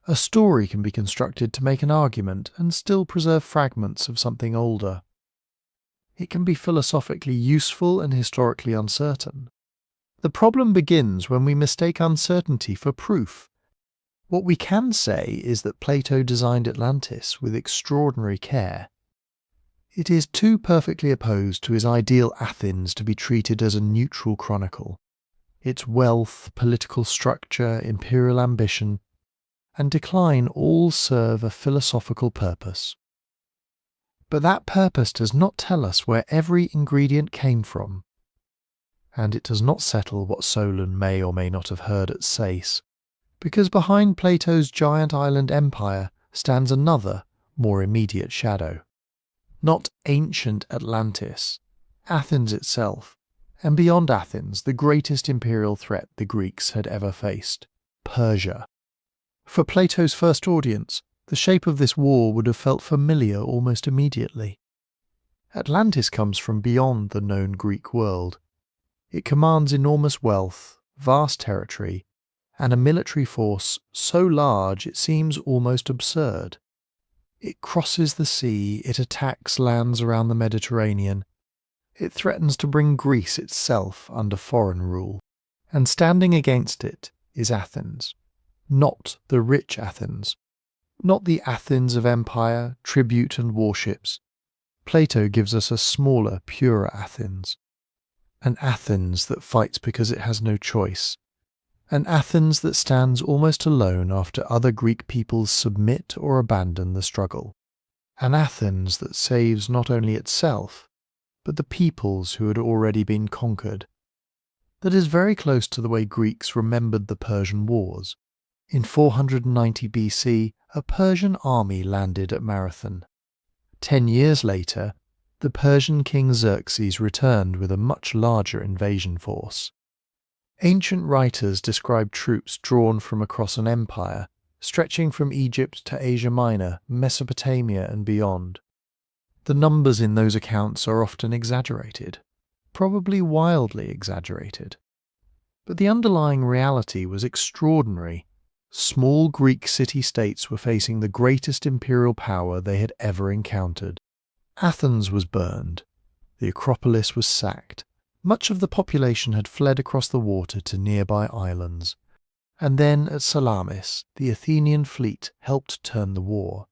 A story can be constructed to make an argument and still preserve fragments of something older. It can be philosophically useful and historically uncertain. The problem begins when we mistake uncertainty for proof. What we can say is that Plato designed Atlantis with extraordinary care. It is too perfectly opposed to his ideal Athens to be treated as a neutral chronicle. Its wealth, political structure, imperial ambition, and decline all serve a philosophical purpose. But that purpose does not tell us where every ingredient came from, and it does not settle what Solon may or may not have heard at Sais, because behind Plato's giant island empire stands another, more immediate shadow. Not ancient Atlantis, Athens itself, and beyond Athens the greatest imperial threat the Greeks had ever faced, Persia. For Plato's first audience, the shape of this war would have felt familiar almost immediately. Atlantis comes from beyond the known Greek world. It commands enormous wealth, vast territory, and a military force so large it seems almost absurd. It crosses the sea, it attacks lands around the Mediterranean, it threatens to bring Greece itself under foreign rule, and standing against it is Athens. Not the rich Athens, not the Athens of empire, tribute and warships. Plato gives us a smaller, purer Athens. An Athens that fights because it has no choice. An Athens that stands almost alone after other Greek peoples submit or abandon the struggle. An Athens that saves not only itself, but the peoples who had already been conquered. That is very close to the way Greeks remembered the Persian wars. In 490 BC, a Persian army landed at Marathon. 10 years later, the Persian king Xerxes returned with a much larger invasion force. Ancient writers describe troops drawn from across an empire, stretching from Egypt to Asia Minor, Mesopotamia and beyond. The numbers in those accounts are often exaggerated, probably wildly exaggerated. But the underlying reality was extraordinary. Small Greek city-states were facing the greatest imperial power they had ever encountered. Athens was burned. The Acropolis was sacked. Much of the population had fled across the water to nearby islands. And then at Salamis, the Athenian fleet helped turn the war.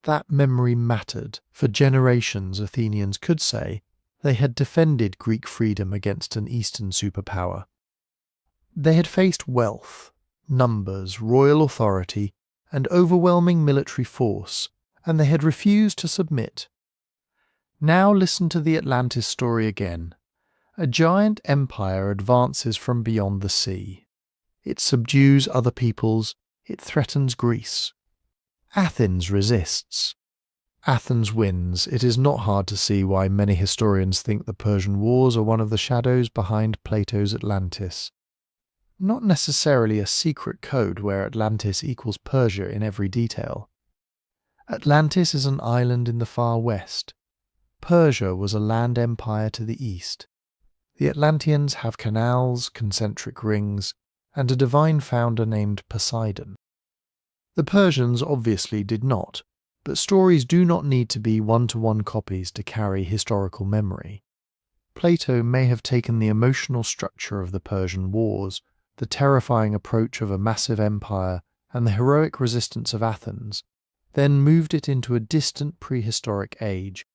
That memory mattered. For generations, Athenians could say they had defended Greek freedom against an Eastern superpower. They had faced wealth, numbers, royal authority, and overwhelming military force, and they had refused to submit. Now listen to the Atlantis story again. A giant empire advances from beyond the sea. It subdues other peoples, it threatens Greece. Athens resists. Athens wins. It is not hard to see why many historians think the Persian Wars are one of the shadows behind Plato's Atlantis. Not necessarily a secret code where Atlantis equals Persia in every detail. Atlantis is an island in the far west. Persia was a land empire to the east. The Atlanteans have canals, concentric rings, and a divine founder named Poseidon. The Persians obviously did not, but stories do not need to be one-to-one copies to carry historical memory. Plato may have taken the emotional structure of the Persian Wars, the terrifying approach of a massive empire, and the heroic resistance of Athens, then moved it into a distant prehistoric age.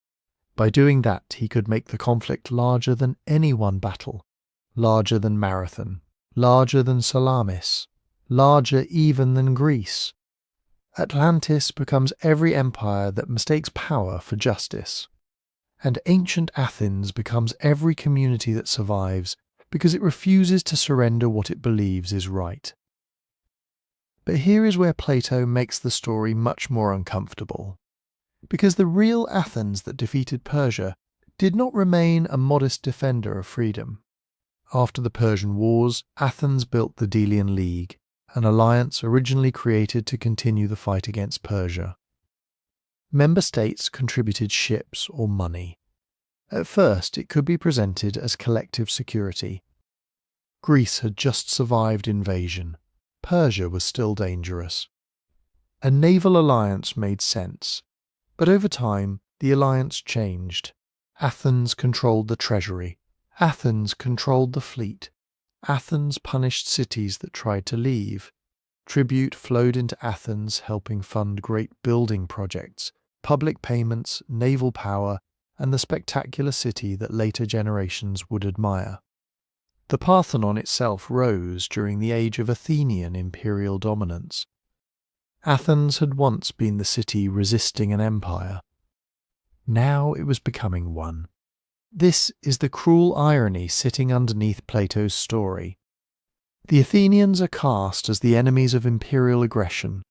By doing that, he could make the conflict larger than any one battle, larger than Marathon, larger than Salamis, larger even than Greece. Atlantis becomes every empire that mistakes power for justice. And ancient Athens becomes every community that survives because it refuses to surrender what it believes is right. But here is where Plato makes the story much more uncomfortable. Because the real Athens that defeated Persia did not remain a modest defender of freedom. After the Persian Wars, Athens built the Delian League, an alliance originally created to continue the fight against Persia. Member states contributed ships or money. At first, it could be presented as collective security. Greece had just survived invasion. Persia was still dangerous. A naval alliance made sense, but over time, the alliance changed. Athens controlled the treasury. Athens controlled the fleet. Athens punished cities that tried to leave. Tribute flowed into Athens, helping fund great building projects, public payments, naval power, and the spectacular city that later generations would admire. The Parthenon itself rose during the age of Athenian imperial dominance. Athens had once been the city resisting an empire. Now it was becoming one. This is the cruel irony sitting underneath Plato's story. The Athenians are cast as the enemies of imperial aggression.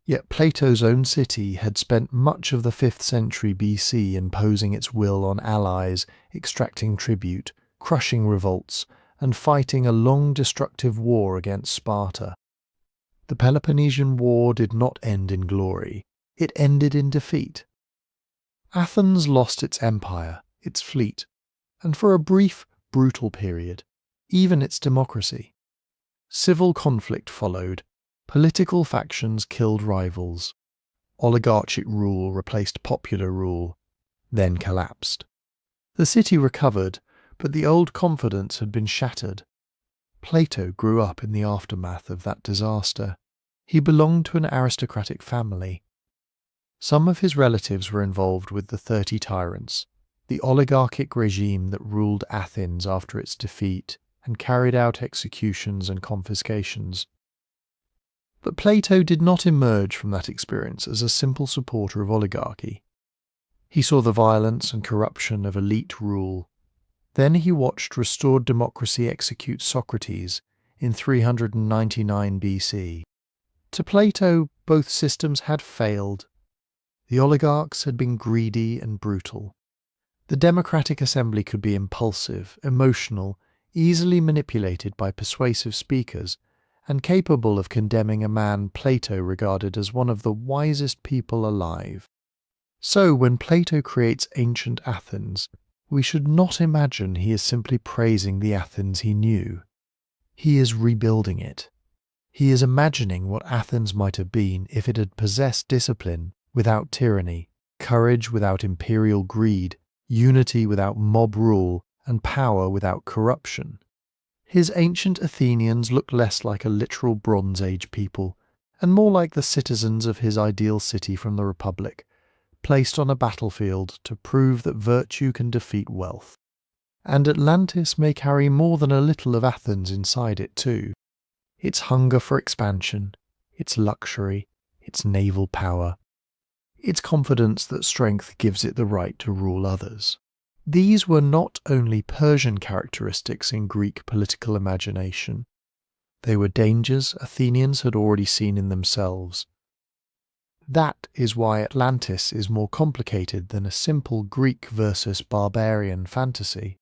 Yet Plato's own city had spent much of the 5th century BC imposing its will on allies, extracting tribute, crushing revolts, and fighting a long destructive war against Sparta. The Peloponnesian War did not end in glory. It ended in defeat. Athens lost its empire, its fleet, and for a brief, brutal period, even its democracy. Civil conflict followed. Political factions killed rivals. Oligarchic rule replaced popular rule, then collapsed. The city recovered, but the old confidence had been shattered. Plato grew up in the aftermath of that disaster. He belonged to an aristocratic family. Some of his relatives were involved with the 30 Tyrants, the oligarchic regime that ruled Athens after its defeat and carried out executions and confiscations. But Plato did not emerge from that experience as a simple supporter of oligarchy. He saw the violence and corruption of elite rule. Then he watched restored democracy execute Socrates in 399 BC. To Plato, both systems had failed. The oligarchs had been greedy and brutal. The democratic assembly could be impulsive, emotional, easily manipulated by persuasive speakers, and capable of condemning a man Plato regarded as one of the wisest people alive. So when Plato creates ancient Athens, we should not imagine he is simply praising the Athens he knew. He is rebuilding it. He is imagining what Athens might have been if it had possessed discipline without tyranny, courage without imperial greed, unity without mob rule, and power without corruption. His ancient Athenians look less like a literal Bronze Age people, and more like the citizens of his ideal city from the Republic, placed on a battlefield to prove that virtue can defeat wealth. And Atlantis may carry more than a little of Athens inside it too. Its hunger for expansion, its luxury, its naval power, its confidence that strength gives it the right to rule others. These were not only Persian characteristics in Greek political imagination. They were dangers Athenians had already seen in themselves. That is why Atlantis is more complicated than a simple Greek versus barbarian fantasy.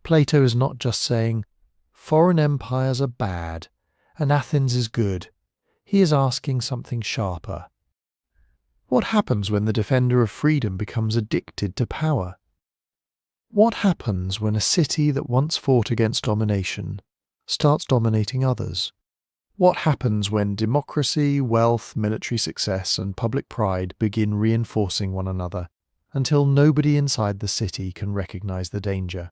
Plato is not just saying, foreign empires are bad, and Athens is good. He is asking something sharper. What happens when the defender of freedom becomes addicted to power? What happens when a city that once fought against domination starts dominating others? What happens when democracy, wealth, military success, and public pride begin reinforcing one another until nobody inside the city can recognize the danger?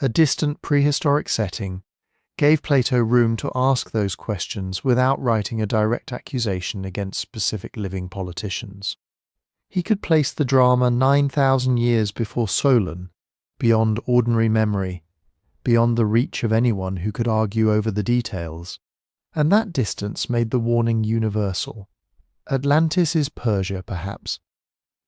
A distant prehistoric setting gave Plato room to ask those questions without writing a direct accusation against specific living politicians. He could place the drama 9,000 years before Solon, beyond ordinary memory, beyond the reach of anyone who could argue over the details. And that distance made the warning universal. Atlantis is Persia, perhaps,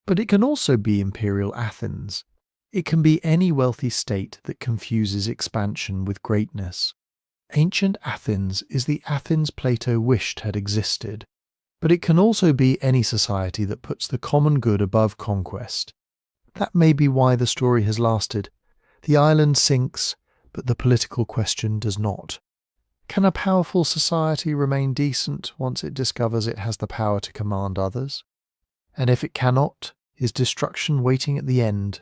but it can also be Imperial Athens. It can be any wealthy state that confuses expansion with greatness. Ancient Athens is the Athens Plato wished had existed, but it can also be any society that puts the common good above conquest. That may be why the story has lasted. The island sinks, but the political question does not. Can a powerful society remain decent once it discovers it has the power to command others? And if it cannot, is destruction waiting at the end?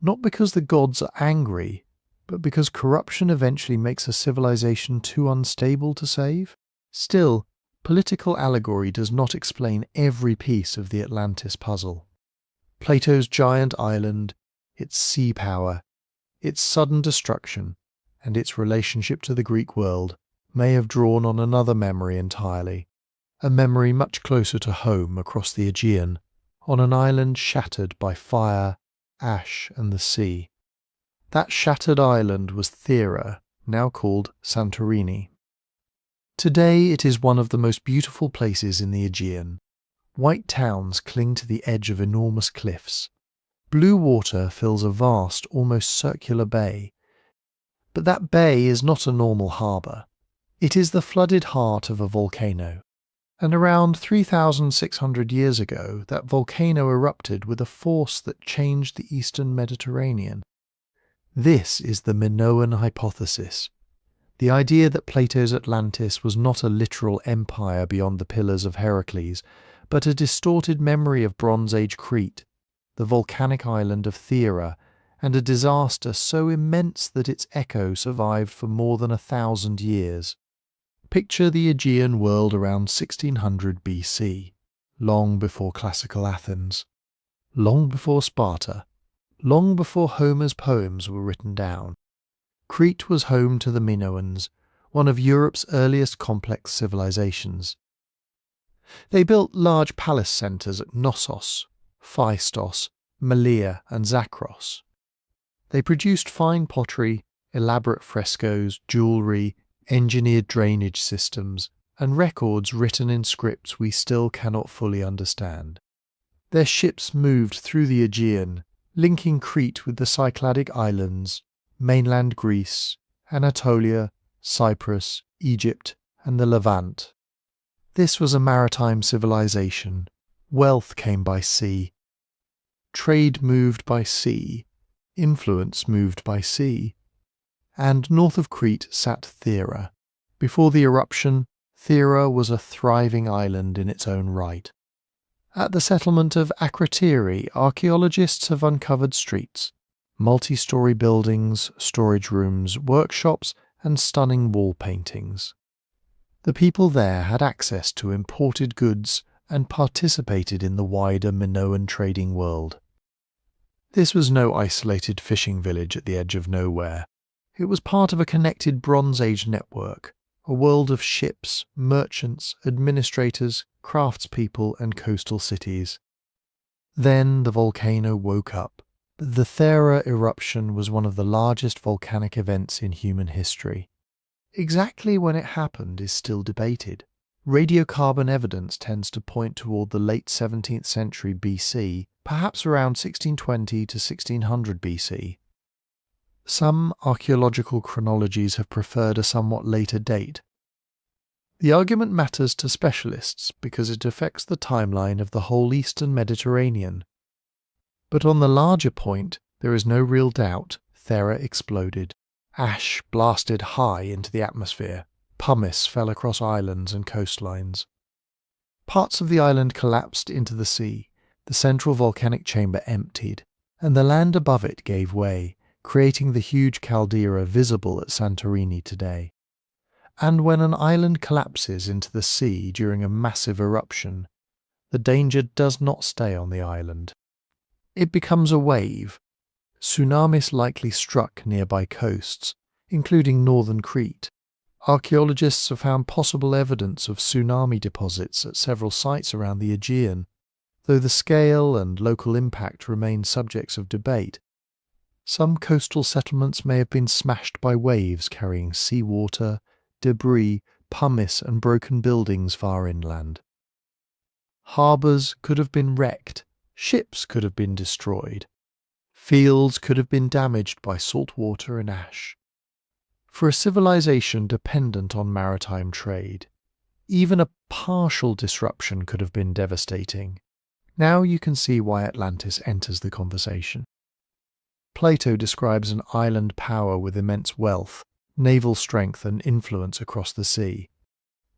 Not because the gods are angry, but because corruption eventually makes a civilization too unstable to save? Still, political allegory does not explain every piece of the Atlantis puzzle. Plato's giant island, its sea power, its sudden destruction, and its relationship to the Greek world may have drawn on another memory entirely, a memory much closer to home across the Aegean, on an island shattered by fire, ash, and the sea. That shattered island was Thera, now called Santorini. Today it is one of the most beautiful places in the Aegean. White towns cling to the edge of enormous cliffs. Blue water fills a vast, almost circular bay. But that bay is not a normal harbour. It is the flooded heart of a volcano. And around 3,600 years ago, that volcano erupted with a force that changed the eastern Mediterranean. This is the Minoan hypothesis. The idea that Plato's Atlantis was not a literal empire beyond the Pillars of Heracles, but a distorted memory of Bronze Age Crete, the volcanic island of Thera, and a disaster so immense that its echo survived for more than 1,000 years. Picture the Aegean world around 1600 BC, long before classical Athens, long before Sparta, long before Homer's poems were written down. Crete was home to the Minoans, one of Europe's earliest complex civilizations. They built large palace centres at Knossos, Phaistos, Malea and Zakros. They produced fine pottery, elaborate frescoes, jewellery, engineered drainage systems, and records written in scripts we still cannot fully understand. Their ships moved through the Aegean, linking Crete with the Cycladic islands, mainland Greece, Anatolia, Cyprus, Egypt, and the Levant. This was a maritime civilization. Wealth came by sea. Trade moved by sea. Influence moved by sea. And north of Crete sat Thera. Before the eruption, Thera was a thriving island in its own right. At the settlement of Critias, archaeologists have uncovered streets, multi-story buildings, storage rooms, workshops, and stunning wall paintings. The people there had access to imported goods and participated in the wider Minoan trading world. This was no isolated fishing village at the edge of nowhere. It was part of a connected Bronze Age network, a world of ships, merchants, administrators, craftspeople, and coastal cities. Then the volcano woke up. The Thera eruption was one of the largest volcanic events in human history. Exactly when it happened is still debated. Radiocarbon evidence tends to point toward the late 17th century BC, perhaps around 1620 to 1600 BC. Some archaeological chronologies have preferred a somewhat later date. The argument matters to specialists because it affects the timeline of the whole Eastern Mediterranean. But on the larger point, there is no real doubt Thera exploded. Ash blasted high into the atmosphere. Pumice fell across islands and coastlines. Parts of the island collapsed into the sea. The central volcanic chamber emptied, and the land above it gave way, creating the huge caldera visible at Santorini today. And when an island collapses into the sea during a massive eruption, the danger does not stay on the island. It becomes a wave. Tsunamis likely struck nearby coasts, including northern Crete. Archaeologists have found possible evidence of tsunami deposits at several sites around the Aegean. Though the scale and local impact remain subjects of debate, some coastal settlements may have been smashed by waves carrying seawater, debris, pumice and broken buildings far inland. Harbours could have been wrecked, ships could have been destroyed, fields could have been damaged by salt water and ash. For a civilization dependent on maritime trade, even a partial disruption could have been devastating. Now you can see why Atlantis enters the conversation. Plato describes an island power with immense wealth, naval strength and influence across the sea.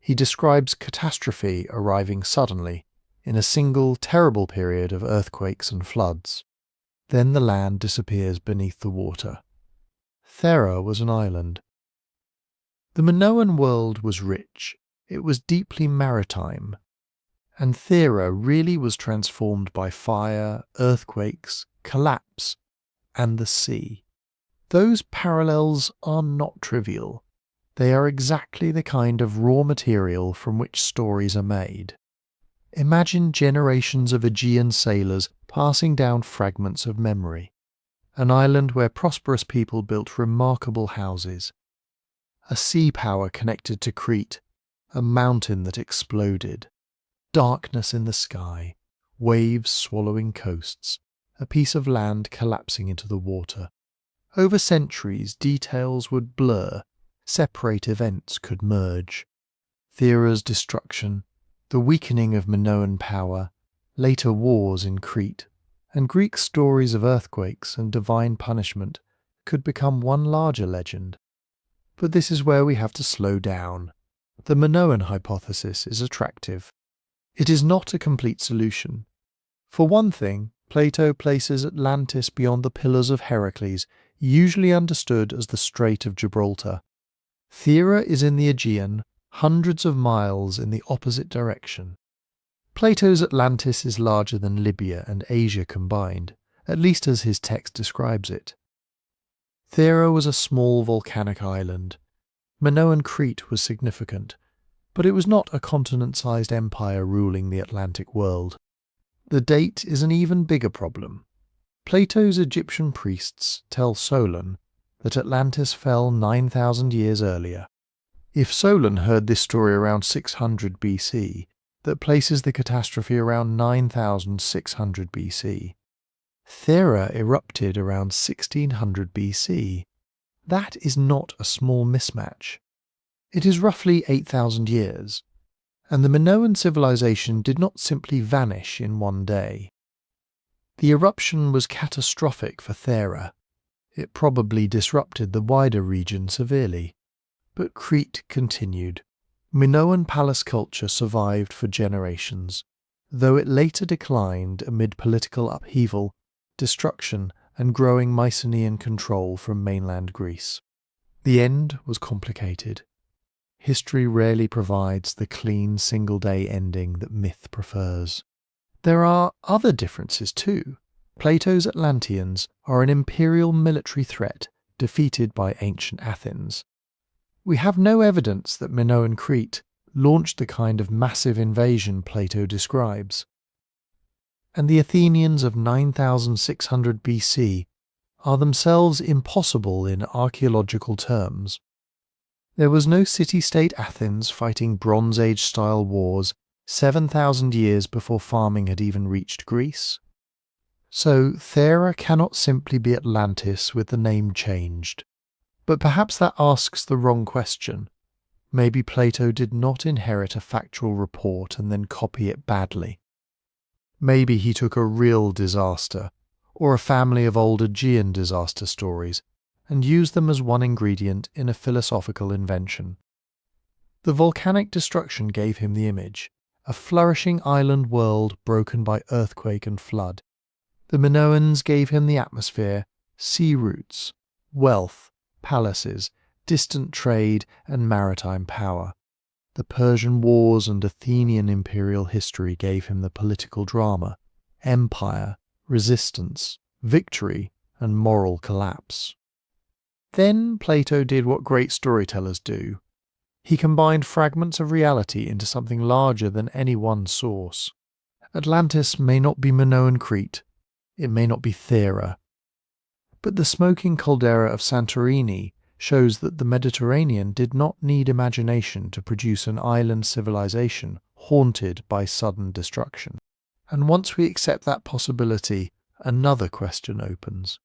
He describes catastrophe arriving suddenly, in a single terrible period of earthquakes and floods. Then the land disappears beneath the water. Thera was an island. The Minoan world was rich. It was deeply maritime. And Thera really was transformed by fire, earthquakes, collapse, and the sea. Those parallels are not trivial. They are exactly the kind of raw material from which stories are made. Imagine generations of Aegean sailors passing down fragments of memory. An island where prosperous people built remarkable houses. A sea power connected to Crete. A mountain that exploded. Darkness in the sky. Waves swallowing coasts. A piece of land collapsing into the water. Over centuries, details would blur. Separate events could merge. Thera's destruction, the weakening of Minoan power, later wars in Crete, and Greek stories of earthquakes and divine punishment could become one larger legend. But this is where we have to slow down. The Minoan hypothesis is attractive. It is not a complete solution. For one thing, Plato places Atlantis beyond the Pillars of Heracles, usually understood as the Strait of Gibraltar. Thera is in the Aegean, hundreds of miles in the opposite direction. Plato's Atlantis is larger than Libya and Asia combined, at least as his text describes it. Thera was a small volcanic island. Minoan Crete was significant, but it was not a continent-sized empire ruling the Atlantic world. The date is an even bigger problem. Plato's Egyptian priests tell Solon that Atlantis fell 9,000 years earlier. If Solon heard this story around 600 BC, that places the catastrophe around 9,600 BC. Thera erupted around 1600 BC. That is not a small mismatch. It is roughly 8,000 years, and the Minoan civilization did not simply vanish in one day. The eruption was catastrophic for Thera. It probably disrupted the wider region severely. But Crete continued. Minoan palace culture survived for generations, though it later declined amid political upheaval, destruction, and growing Mycenaean control from mainland Greece. The end was complicated. History rarely provides the clean single-day ending that myth prefers. There are other differences too. Plato's Atlanteans are an imperial military threat defeated by ancient Athens. We have no evidence that Minoan Crete launched the kind of massive invasion Plato describes. And the Athenians of 9600 BC are themselves impossible in archaeological terms. There was no city-state Athens fighting Bronze Age-style wars 7,000 years before farming had even reached Greece. So Thera cannot simply be Atlantis with the name changed. But perhaps that asks the wrong question. Maybe Plato did not inherit a factual report and then copy it badly. Maybe he took a real disaster, or a family of old Aegean disaster stories, and used them as one ingredient in a philosophical invention. The volcanic destruction gave him the image, a flourishing island world broken by earthquake and flood. The Minoans gave him the atmosphere, sea routes, wealth, palaces, distant trade and maritime power. The Persian wars and Athenian imperial history gave him the political drama, empire, resistance, victory, and moral collapse. Then Plato did what great storytellers do. He combined fragments of reality into something larger than any one source. Atlantis may not be Minoan Crete, it may not be Thera, but the smoking caldera of Santorini shows that the Mediterranean did not need imagination to produce an island civilization haunted by sudden destruction. And once we accept that possibility, another question opens.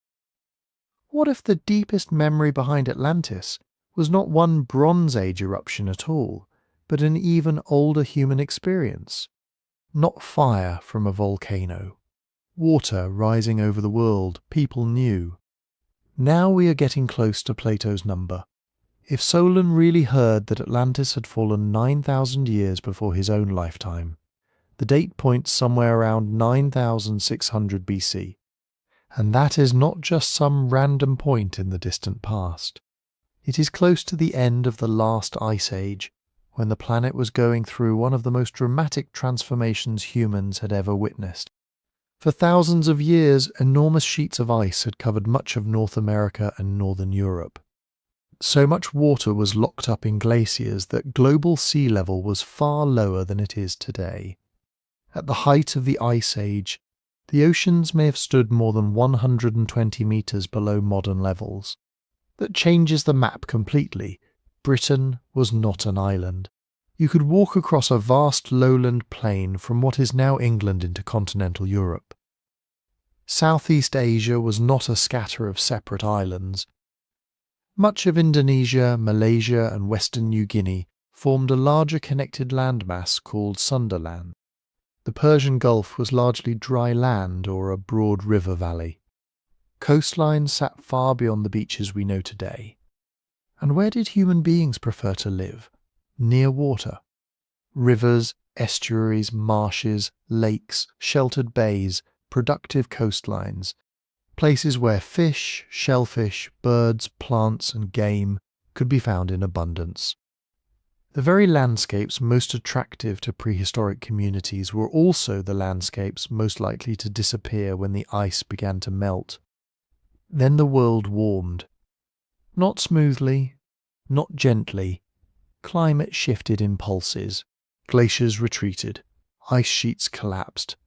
What if the deepest memory behind Atlantis was not one Bronze Age eruption at all, but an even older human experience? Not fire from a volcano. Water rising over the world people knew. Now we are getting close to Plato's number. If Solon really heard that Atlantis had fallen 9,000 years before his own lifetime, the date points somewhere around 9,600 BC. And that is not just some random point in the distant past. It is close to the end of the last ice age, when the planet was going through one of the most dramatic transformations humans had ever witnessed. For thousands of years, enormous sheets of ice had covered much of North America and northern Europe. So much water was locked up in glaciers that global sea level was far lower than it is today. At the height of the Ice Age, the oceans may have stood more than 120 meters below modern levels. That changes the map completely. Britain was not an island. You could walk across a vast lowland plain from what is now England into continental Europe. Southeast Asia was not a scatter of separate islands. Much of Indonesia, Malaysia and Western New Guinea formed a larger connected landmass called Sunderland. The Persian Gulf was largely dry land or a broad river valley. Coastlines sat far beyond the beaches we know today. And where did human beings prefer to live? Near water. Rivers, estuaries, marshes, lakes, sheltered bays, productive coastlines, places where fish, shellfish, birds, plants and game could be found in abundance. The very landscapes most attractive to prehistoric communities were also the landscapes most likely to disappear when the ice began to melt. Then the world warmed. Not smoothly, not gently. Climate shifted in pulses. Glaciers retreated. Ice sheets collapsed.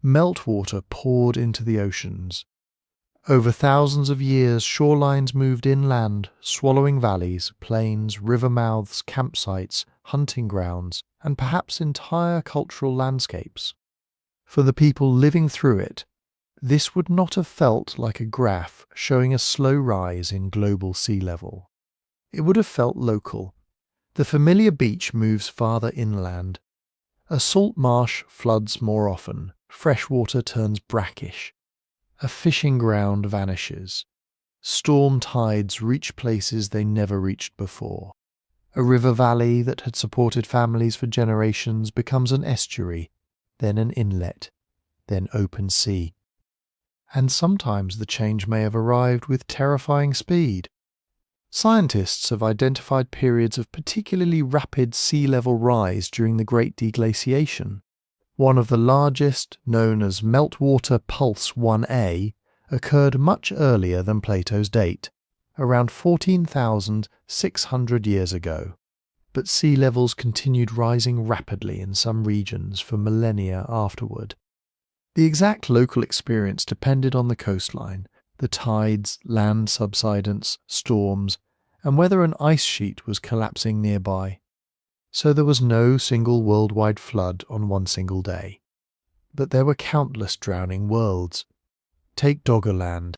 Meltwater poured into the oceans. Over thousands of years, shorelines moved inland, swallowing valleys, plains, river mouths, campsites, hunting grounds, and perhaps entire cultural landscapes. For the people living through it, this would not have felt like a graph showing a slow rise in global sea level. It would have felt local. The familiar beach moves farther inland. A salt marsh floods more often. Fresh water turns brackish. A fishing ground vanishes. Storm tides reach places they never reached before. A river valley that had supported families for generations becomes an estuary, then an inlet, then open sea. And sometimes the change may have arrived with terrifying speed. Scientists have identified periods of particularly rapid sea level rise during the Great Deglaciation. One of the largest, known as Meltwater Pulse 1A, occurred much earlier than Plato's date, around 14,600 years ago. But sea levels continued rising rapidly in some regions for millennia afterward. The exact local experience depended on the coastline, the tides, land subsidence, storms, and whether an ice sheet was collapsing nearby. So there was no single worldwide flood on one single day. But there were countless drowning worlds. Take Doggerland.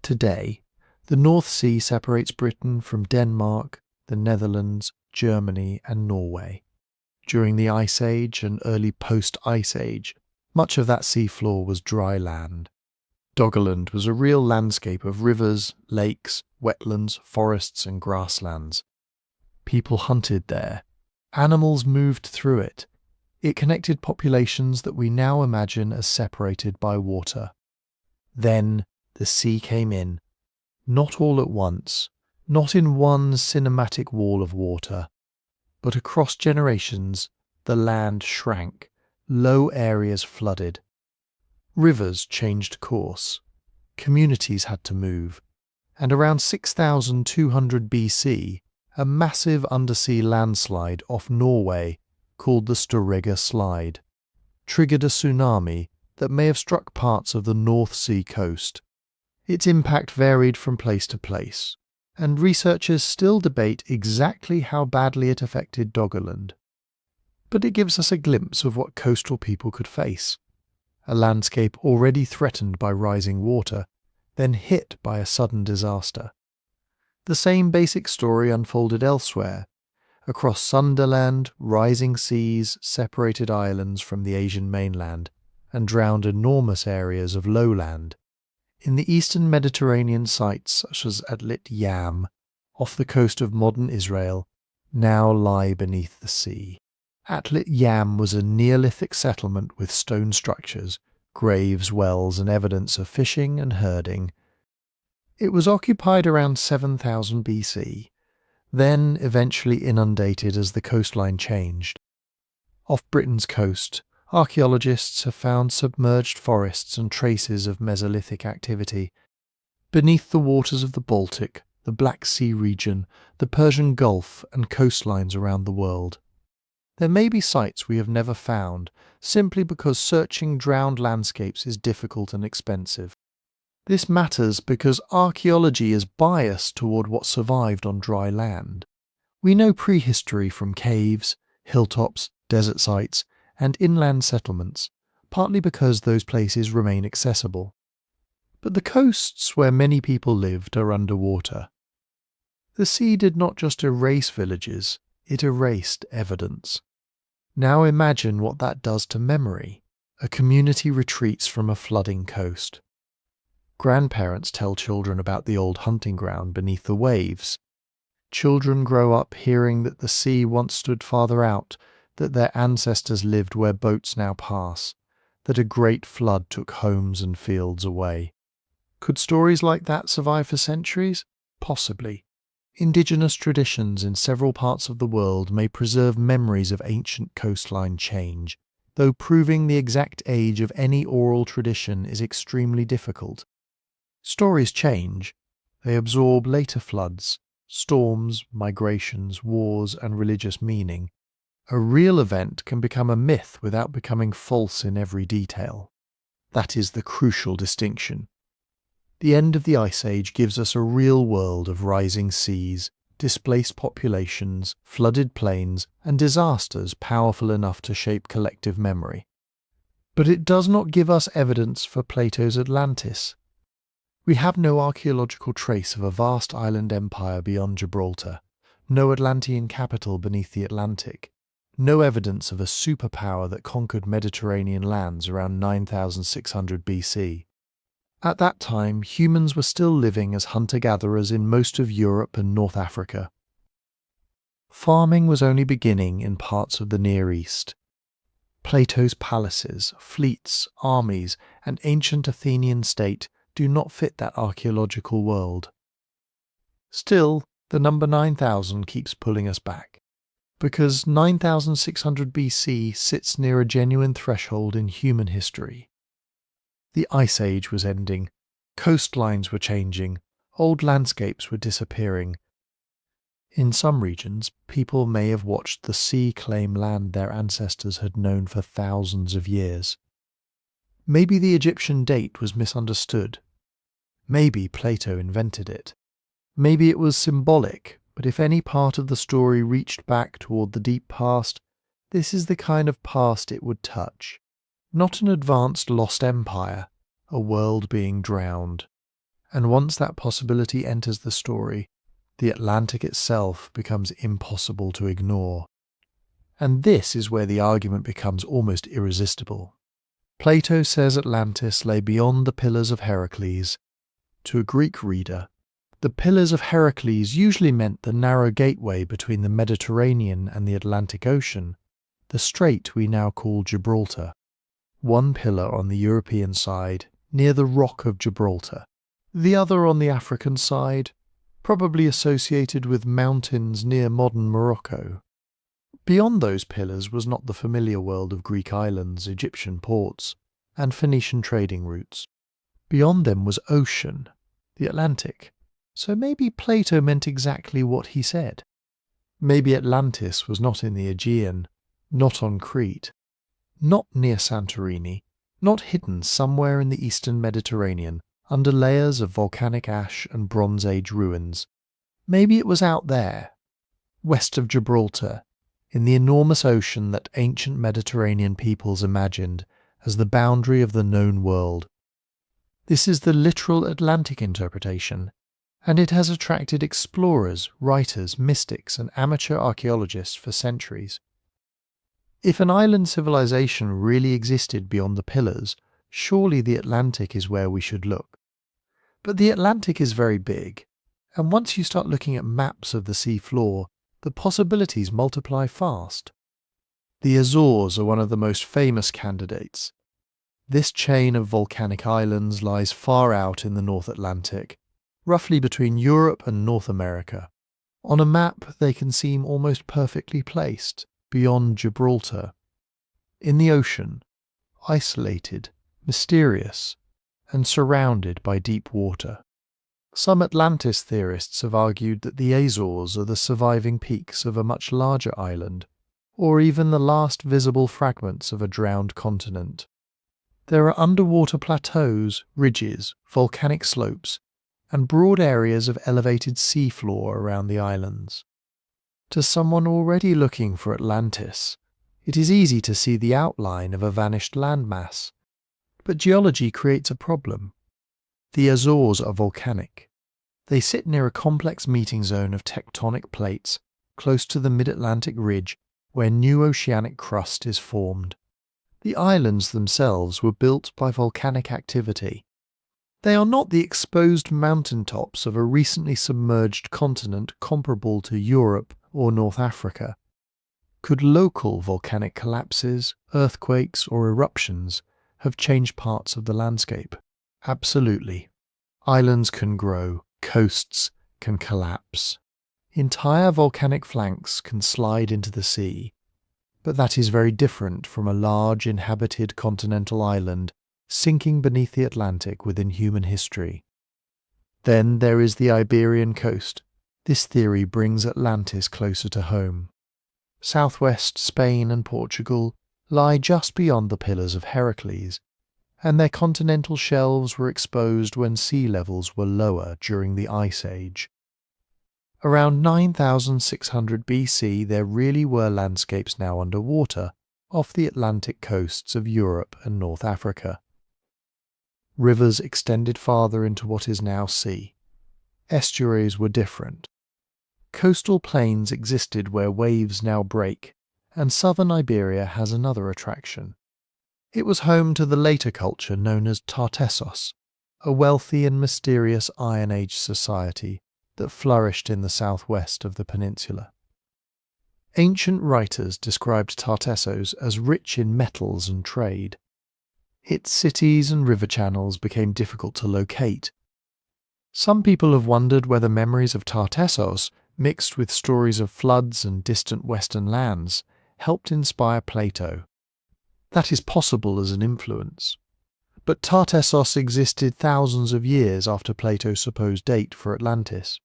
Today, the North Sea separates Britain from Denmark, the Netherlands, Germany and Norway. During the Ice Age and early post-Ice Age, much of that seafloor was dry land. Doggerland was a real landscape of rivers, lakes, wetlands, forests and grasslands. People hunted there. Animals moved through it. It connected populations that we now imagine as separated by water. Then the sea came in, not all at once, not in one cinematic wall of water, but across generations the land shrank, low areas flooded. Rivers changed course, communities had to move, and around 6,200 BC, a massive undersea landslide off Norway, called the Storegga Slide, triggered a tsunami that may have struck parts of the North Sea coast. Its impact varied from place to place, and researchers still debate exactly how badly it affected Doggerland. But it gives us a glimpse of what coastal people could face. A landscape already threatened by rising water, then hit by a sudden disaster. The same basic story unfolded elsewhere. Across Sunderland, rising seas separated islands from the Asian mainland and drowned enormous areas of lowland. In the eastern Mediterranean sites such as Atlantis, off the coast of modern Israel, now lie beneath the sea. Atlantis was a Neolithic settlement with stone structures, graves, wells, and evidence of fishing and herding. It was occupied around 7000 BC, then eventually inundated as the coastline changed. Off Britain's coast, archaeologists have found submerged forests and traces of Mesolithic activity. Beneath the waters of the Baltic, the Black Sea region, the Persian Gulf, and coastlines around the world. There may be sites we have never found, simply because searching drowned landscapes is difficult and expensive. This matters because archaeology is biased toward what survived on dry land. We know prehistory from caves, hilltops, desert sites, and inland settlements, partly because those places remain accessible. But the coasts where many people lived are underwater. The sea did not just erase villages, it erased evidence. Now imagine what that does to memory. A community retreats from a flooding coast. Grandparents tell children about the old hunting ground beneath the waves. Children grow up hearing that the sea once stood farther out, that their ancestors lived where boats now pass, that a great flood took homes and fields away. Could stories like that survive for centuries? Possibly. Indigenous traditions in several parts of the world may preserve memories of ancient coastline change, though proving the exact age of any oral tradition is extremely difficult. Stories change. They absorb later floods, storms, migrations, wars, and religious meaning. A real event can become a myth without becoming false in every detail. That is the crucial distinction. The end of the Ice Age gives us a real world of rising seas, displaced populations, flooded plains, and disasters powerful enough to shape collective memory. But it does not give us evidence for Plato's Atlantis. We have no archaeological trace of a vast island empire beyond Gibraltar, no Atlantean capital beneath the Atlantic, no evidence of a superpower that conquered Mediterranean lands around 9600 BC. At that time, humans were still living as hunter-gatherers in most of Europe and North Africa. Farming was only beginning in parts of the Near East. Plato's palaces, fleets, armies, and ancient Athenian state do not fit that archaeological world. Still, the number 9000 keeps pulling us back, because 9600 BC sits near a genuine threshold in human history. The Ice Age was ending, coastlines were changing, old landscapes were disappearing. In some regions, people may have watched the sea claim land their ancestors had known for thousands of years. Maybe the Egyptian date was misunderstood. Maybe Plato invented it. Maybe it was symbolic, but if any part of the story reached back toward the deep past, this is the kind of past it would touch. Not an advanced lost empire, a world being drowned. And once that possibility enters the story, the Atlantic itself becomes impossible to ignore. And this is where the argument becomes almost irresistible. Plato says Atlantis lay beyond the Pillars of Heracles. To a Greek reader, the Pillars of Heracles usually meant the narrow gateway between the Mediterranean and the Atlantic Ocean, the strait we now call Gibraltar. One pillar on the European side, near the Rock of Gibraltar. The other on the African side, probably associated with mountains near modern Morocco. Beyond those pillars was not the familiar world of Greek islands, Egyptian ports, and Phoenician trading routes. Beyond them was ocean, the Atlantic. So maybe Plato meant exactly what he said. Maybe Atlantis was not in the Aegean, not on Crete. Not near Santorini, not hidden somewhere in the eastern Mediterranean under layers of volcanic ash and Bronze Age ruins. Maybe it was out there, west of Gibraltar, in the enormous ocean that ancient Mediterranean peoples imagined as the boundary of the known world. This is the literal Atlantic interpretation, and it has attracted explorers, writers, mystics, and amateur archaeologists for centuries. If an island civilization really existed beyond the Pillars, surely the Atlantic is where we should look. But the Atlantic is very big, and once you start looking at maps of the sea floor, the possibilities multiply fast. The Azores are one of the most famous candidates. This chain of volcanic islands lies far out in the North Atlantic, roughly between Europe and North America. On a map, they can seem almost perfectly placed, beyond Gibraltar. In the ocean, isolated, mysterious, and surrounded by deep water. Some Atlantis theorists have argued that the Azores are the surviving peaks of a much larger island, or even the last visible fragments of a drowned continent. There are underwater plateaus, ridges, volcanic slopes, and broad areas of elevated seafloor around the islands. To someone already looking for Atlantis, it is easy to see the outline of a vanished landmass. But geology creates a problem. The Azores are volcanic. They sit near a complex meeting zone of tectonic plates, close to the mid-Atlantic ridge where new oceanic crust is formed. The islands themselves were built by volcanic activity. They are not the exposed mountaintops of a recently submerged continent comparable to Europe or North Africa. Could local volcanic collapses, earthquakes, or eruptions have changed parts of the landscape? Absolutely. Islands can grow, coasts can collapse. Entire volcanic flanks can slide into the sea. But that is very different from a large inhabited continental island sinking beneath the Atlantic within human history. Then there is the Iberian coast. This theory brings Atlantis closer to home. Southwest Spain and Portugal lie just beyond the Pillars of Heracles, and their continental shelves were exposed when sea levels were lower during the Ice Age. Around 9600 BC there really were landscapes now underwater off the Atlantic coasts of Europe and North Africa. Rivers extended farther into what is now sea. Estuaries were different. Coastal plains existed where waves now break, and southern Iberia has another attraction. It was home to the later culture known as Tartessos, a wealthy and mysterious Iron Age society that flourished in the southwest of the peninsula. Ancient writers described Tartessos as rich in metals and trade. Its cities and river channels became difficult to locate. Some people have wondered whether memories of Tartessos, mixed with stories of floods and distant western lands, helped inspire Plato. That is possible as an influence. But Tartessos existed thousands of years after Plato's supposed date for Atlantis.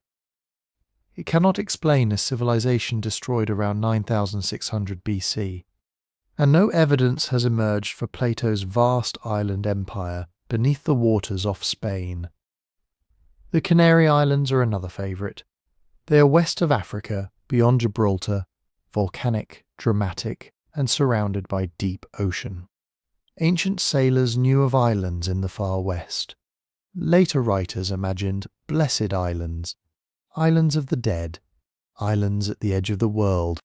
It cannot explain a civilization destroyed around 9600 BC, and no evidence has emerged for Plato's vast island empire beneath the waters off Spain. The Canary Islands are another favourite. They are west of Africa, beyond Gibraltar, volcanic, dramatic, and surrounded by deep ocean. Ancient sailors knew of islands in the far west. Later writers imagined blessed islands, islands of the dead, islands at the edge of the world.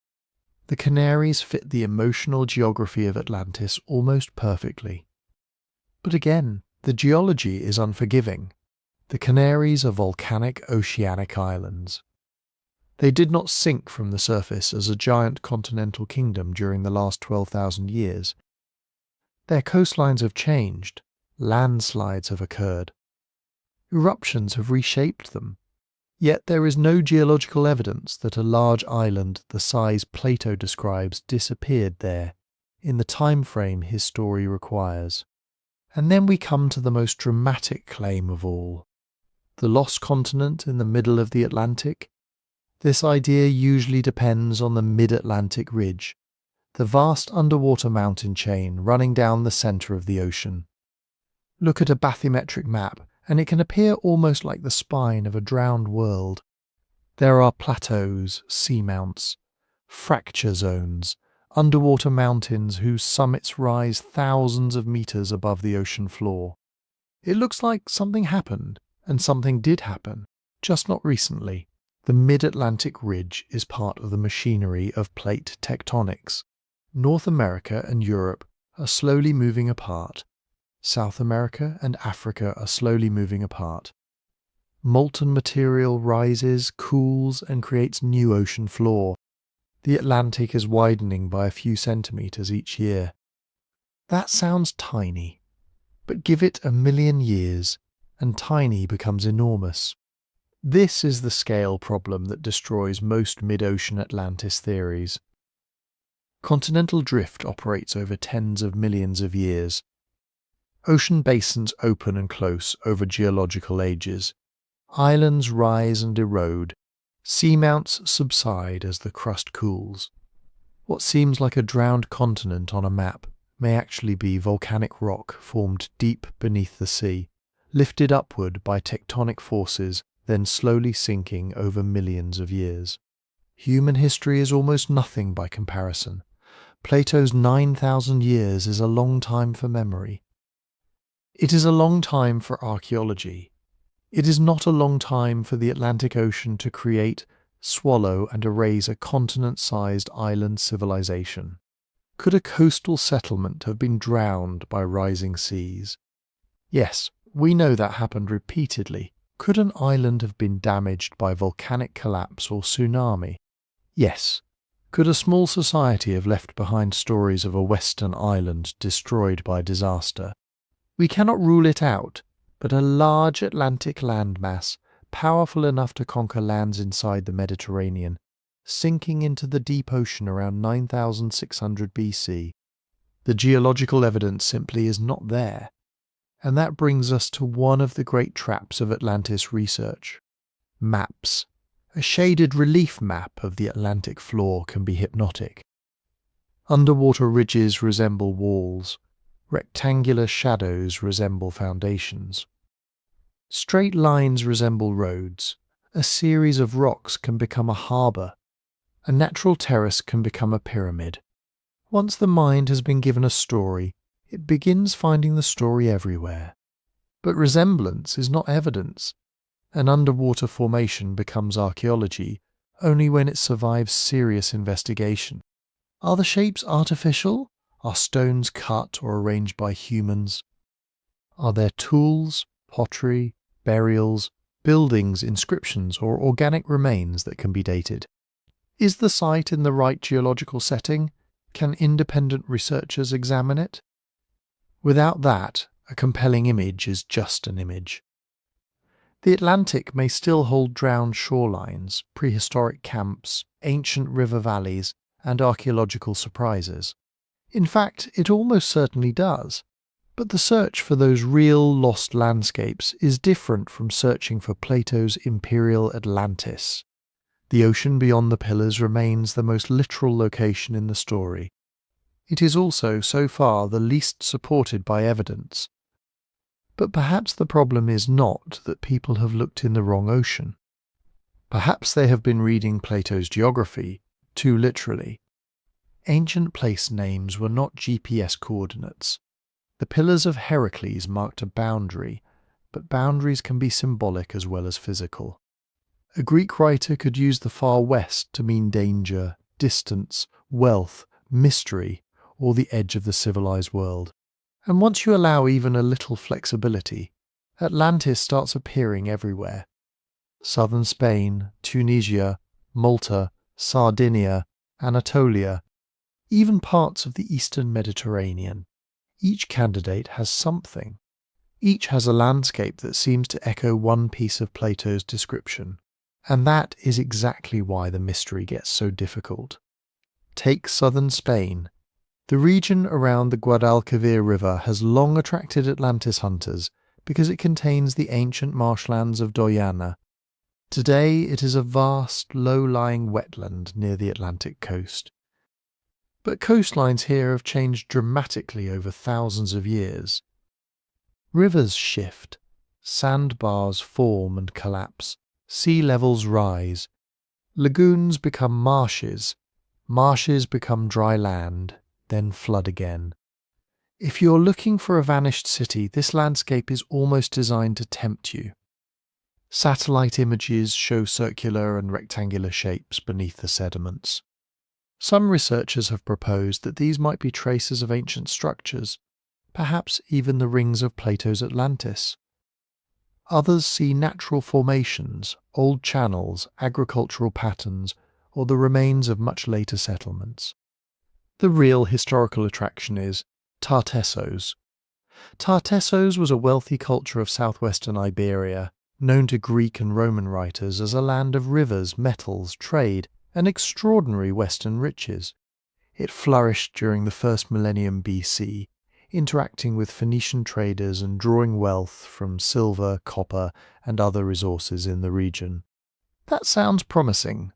The Canaries fit the emotional geography of Atlantis almost perfectly. But again, the geology is unforgiving. The Canaries are volcanic oceanic islands. They did not sink from the surface as a giant continental kingdom during the last 12,000 years. Their coastlines have changed, landslides have occurred. Eruptions have reshaped them. Yet there is no geological evidence that a large island the size Plato describes disappeared there, in the time frame his story requires. And then we come to the most dramatic claim of all. The lost continent in the middle of the Atlantic? This idea usually depends on the mid-Atlantic ridge, the vast underwater mountain chain running down the centre of the ocean. Look at a bathymetric map, and it can appear almost like the spine of a drowned world. There are plateaus, seamounts, fracture zones, underwater mountains whose summits rise thousands of meters above the ocean floor. It looks like something happened, and something did happen, just not recently. The mid-Atlantic ridge is part of the machinery of plate tectonics. North America and Europe are slowly moving apart. South America and Africa are slowly moving apart. Molten material rises, cools, and creates new ocean floor. The Atlantic is widening by a few centimeters each year. That sounds tiny, but give it 1,000,000 years, and tiny becomes enormous. This is the scale problem that destroys most mid-ocean Atlantis theories. Continental drift operates over tens of millions of years. Ocean basins open and close over geological ages. Islands rise and erode. Seamounts subside as the crust cools. What seems like a drowned continent on a map may actually be volcanic rock formed deep beneath the sea, lifted upward by tectonic forces, then slowly sinking over millions of years. Human history is almost nothing by comparison. Plato's 9,000 years is a long time for memory. It is a long time for archaeology. It is not a long time for the Atlantic Ocean to create, swallow and erase a continent-sized island civilization. Could a coastal settlement have been drowned by rising seas? Yes, we know that happened repeatedly. Could an island have been damaged by volcanic collapse or tsunami? Yes. Could a small society have left behind stories of a western island destroyed by disaster? We cannot rule it out, but a large Atlantic landmass, powerful enough to conquer lands inside the Mediterranean, sinking into the deep ocean around 9,600 BC. The geological evidence simply is not there. And that brings us to one of the great traps of Atlantis research. Maps. A shaded relief map of the Atlantic floor can be hypnotic. Underwater ridges resemble walls. Rectangular shadows resemble foundations. Straight lines resemble roads. A series of rocks can become a harbour. A natural terrace can become a pyramid. Once the mind has been given a story, it begins finding the story everywhere. But resemblance is not evidence. An underwater formation becomes archaeology only when it survives serious investigation. Are the shapes artificial? Are stones cut or arranged by humans? Are there tools, pottery, burials, buildings, inscriptions, or organic remains that can be dated? Is the site in the right geological setting? Can independent researchers examine it? Without that, a compelling image is just an image. The Atlantic may still hold drowned shorelines, prehistoric camps, ancient river valleys, and archaeological surprises. In fact, it almost certainly does. But the search for those real lost landscapes is different from searching for Plato's imperial Atlantis. The ocean beyond the Pillars remains the most literal location in the story. It is also, so far, the least supported by evidence. But perhaps the problem is not that people have looked in the wrong ocean. Perhaps they have been reading Plato's geography too literally. Ancient place names were not GPS coordinates. The Pillars of Heracles marked a boundary, but boundaries can be symbolic as well as physical. A Greek writer could use the far west to mean danger, distance, wealth, mystery, or the edge of the civilized world. And once you allow even a little flexibility, Atlantis starts appearing everywhere. Southern Spain, Tunisia, Malta, Sardinia, Anatolia, even parts of the eastern Mediterranean. Each candidate has something. Each has a landscape that seems to echo one piece of Plato's description. And that is exactly why the mystery gets so difficult. Take southern Spain. The region around the Guadalquivir River has long attracted Atlantis hunters because it contains the ancient marshlands of Doyana. Today it is a vast, low-lying wetland near the Atlantic coast. but coastlines here have changed dramatically over thousands of years. Rivers shift, sandbars form and collapse, sea levels rise, lagoons become marshes, marshes become dry land, then flood again. If you're looking for a vanished city, this landscape is almost designed to tempt you. Satellite images show circular and rectangular shapes beneath the sediments. Some researchers have proposed that these might be traces of ancient structures, perhaps even the rings of Plato's Atlantis. Others see natural formations, old channels, agricultural patterns, or the remains of much later settlements. The real historical attraction is Tartessos. Tartessos was a wealthy culture of southwestern Iberia, known to Greek and Roman writers as a land of rivers, metals, trade, and extraordinary western riches. It flourished during the first millennium BC, interacting with Phoenician traders and drawing wealth from silver, copper, and other resources in the region. That sounds promising.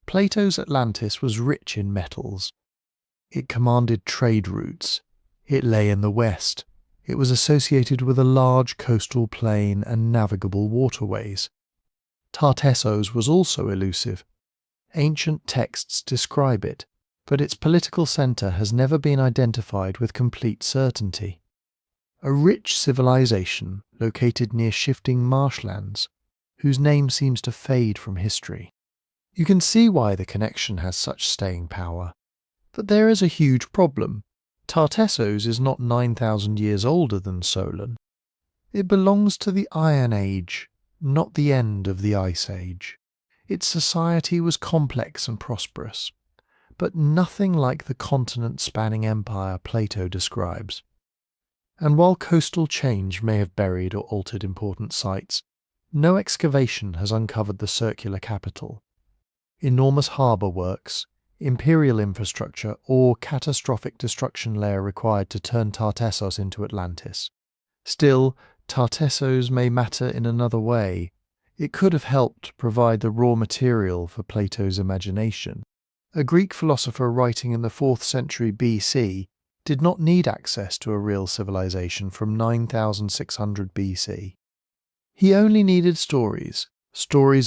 Plato's Atlantis was rich in metals. It commanded trade routes. It lay in the west. It was associated with a large coastal plain and navigable waterways. Tartessos was also elusive. Ancient texts describe it, but its political centre has never been identified with complete certainty. A rich civilization located near shifting marshlands, whose name seems to fade from history. You can see why the connection has such staying power. But there is a huge problem. Tartessos is not 9,000 years older than Solon. It belongs to the Iron Age, not the end of the Ice Age. Its society was complex and prosperous, but nothing like the continent-spanning empire Plato describes. And while coastal change may have buried or altered important sites, no excavation has uncovered the circular capital. Enormous harbour works, imperial infrastructure, or catastrophic destruction layer required to turn Tartessos into Atlantis. Still, Tartessos may matter in another way. It could have helped provide the raw material for Plato's imagination. A Greek philosopher writing in the 4th century BC did not need access to a real civilization from 9600 BC. He only needed stories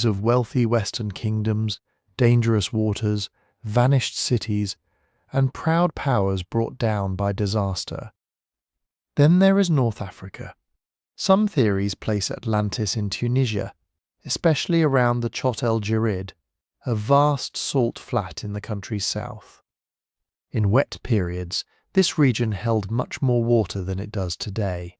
of wealthy western kingdoms, dangerous waters, vanished cities, and proud powers brought down by disaster. Then there is North Africa. Some theories place Atlantis in Tunisia, especially around the Chott el Djerid, a vast salt flat in the country's south. In wet periods, this region held much more water than it does today.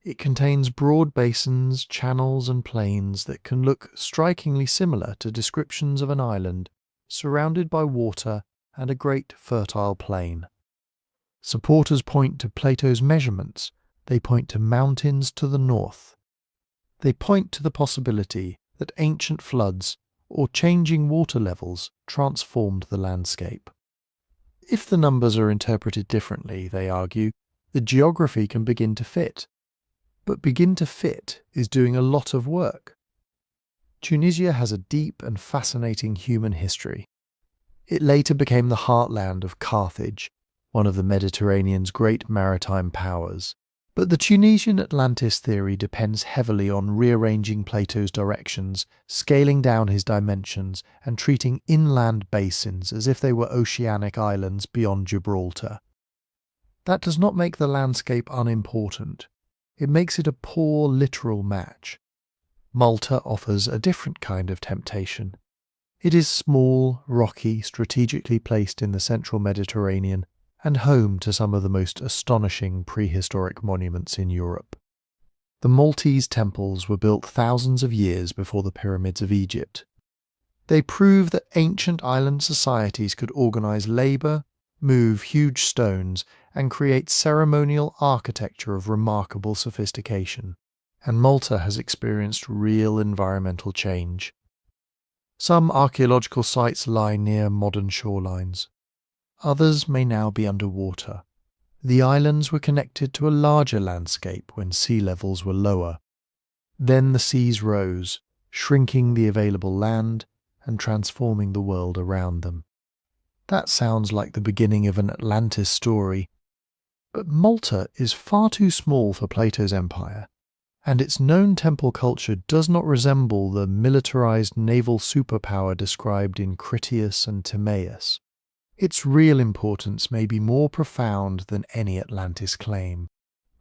It contains broad basins, channels, and plains that can look strikingly similar to descriptions of an island surrounded by water and a great fertile plain. Supporters point to Plato's measurements. They point to mountains to the north. They point to the possibility that ancient floods or changing water levels transformed the landscape. If the numbers are interpreted differently, they argue, the geography can begin to fit. But begin to fit is doing a lot of work. Tunisia has a deep and fascinating human history. It later became the heartland of Carthage, one of the Mediterranean's great maritime powers. But the Tunisian Atlantis theory depends heavily on rearranging Plato's directions, scaling down his dimensions, and treating inland basins as if they were oceanic islands beyond Gibraltar. That does not make the landscape unimportant. It makes it a poor literal match. Malta offers a different kind of temptation. It is small, rocky, strategically placed in the central Mediterranean, and home to some of the most astonishing prehistoric monuments in Europe. The Maltese temples were built thousands of years before the pyramids of Egypt. They prove that ancient island societies could organize labour, move huge stones, and create ceremonial architecture of remarkable sophistication. And Malta has experienced real environmental change. Some archaeological sites lie near modern shorelines. Others may now be underwater. The islands were connected to a larger landscape when sea levels were lower. Then the seas rose, shrinking the available land and transforming the world around them. That sounds like the beginning of an Atlantis story. But Malta is far too small for Plato's empire, and its known temple culture does not resemble the militarized naval superpower described in Critias and Timaeus. Its real importance may be more profound than any Atlantis claim.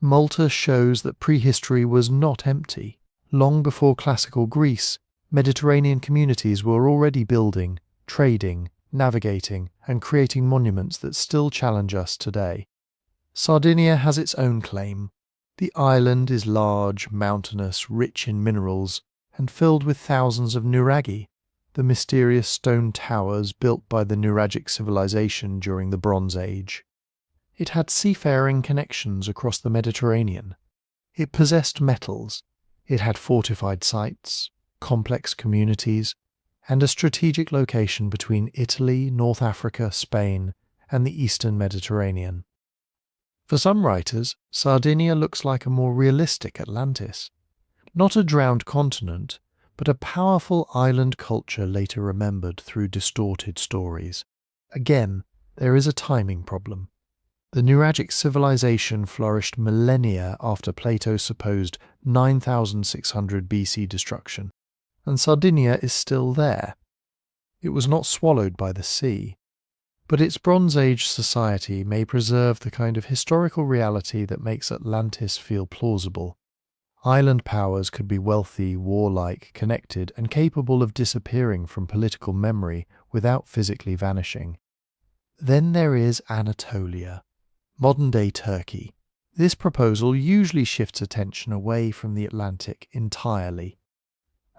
Malta shows that prehistory was not empty. Long before classical Greece, Mediterranean communities were already building, trading, navigating, and creating monuments that still challenge us today. Sardinia has its own claim. The island is large, mountainous, rich in minerals, and filled with thousands of nuraghi, the mysterious stone towers built by the Nuragic civilization during the Bronze Age. It had seafaring connections across the Mediterranean. It possessed metals. It had fortified sites, complex communities, and a strategic location between Italy, North Africa, Spain, and the Eastern Mediterranean. For some writers, Sardinia looks like a more realistic Atlantis. Not a drowned continent, but a powerful island culture later remembered through distorted stories. Again, there is a timing problem. The Nuragic civilization flourished millennia after Plato's supposed 9600 BC destruction, and Sardinia is still there. It was not swallowed by the sea, but its Bronze Age society may preserve the kind of historical reality that makes Atlantis feel plausible. Island powers could be wealthy, warlike, connected, and capable of disappearing from political memory without physically vanishing. Then there is Anatolia, modern-day Turkey. This proposal usually shifts attention away from the Atlantic entirely.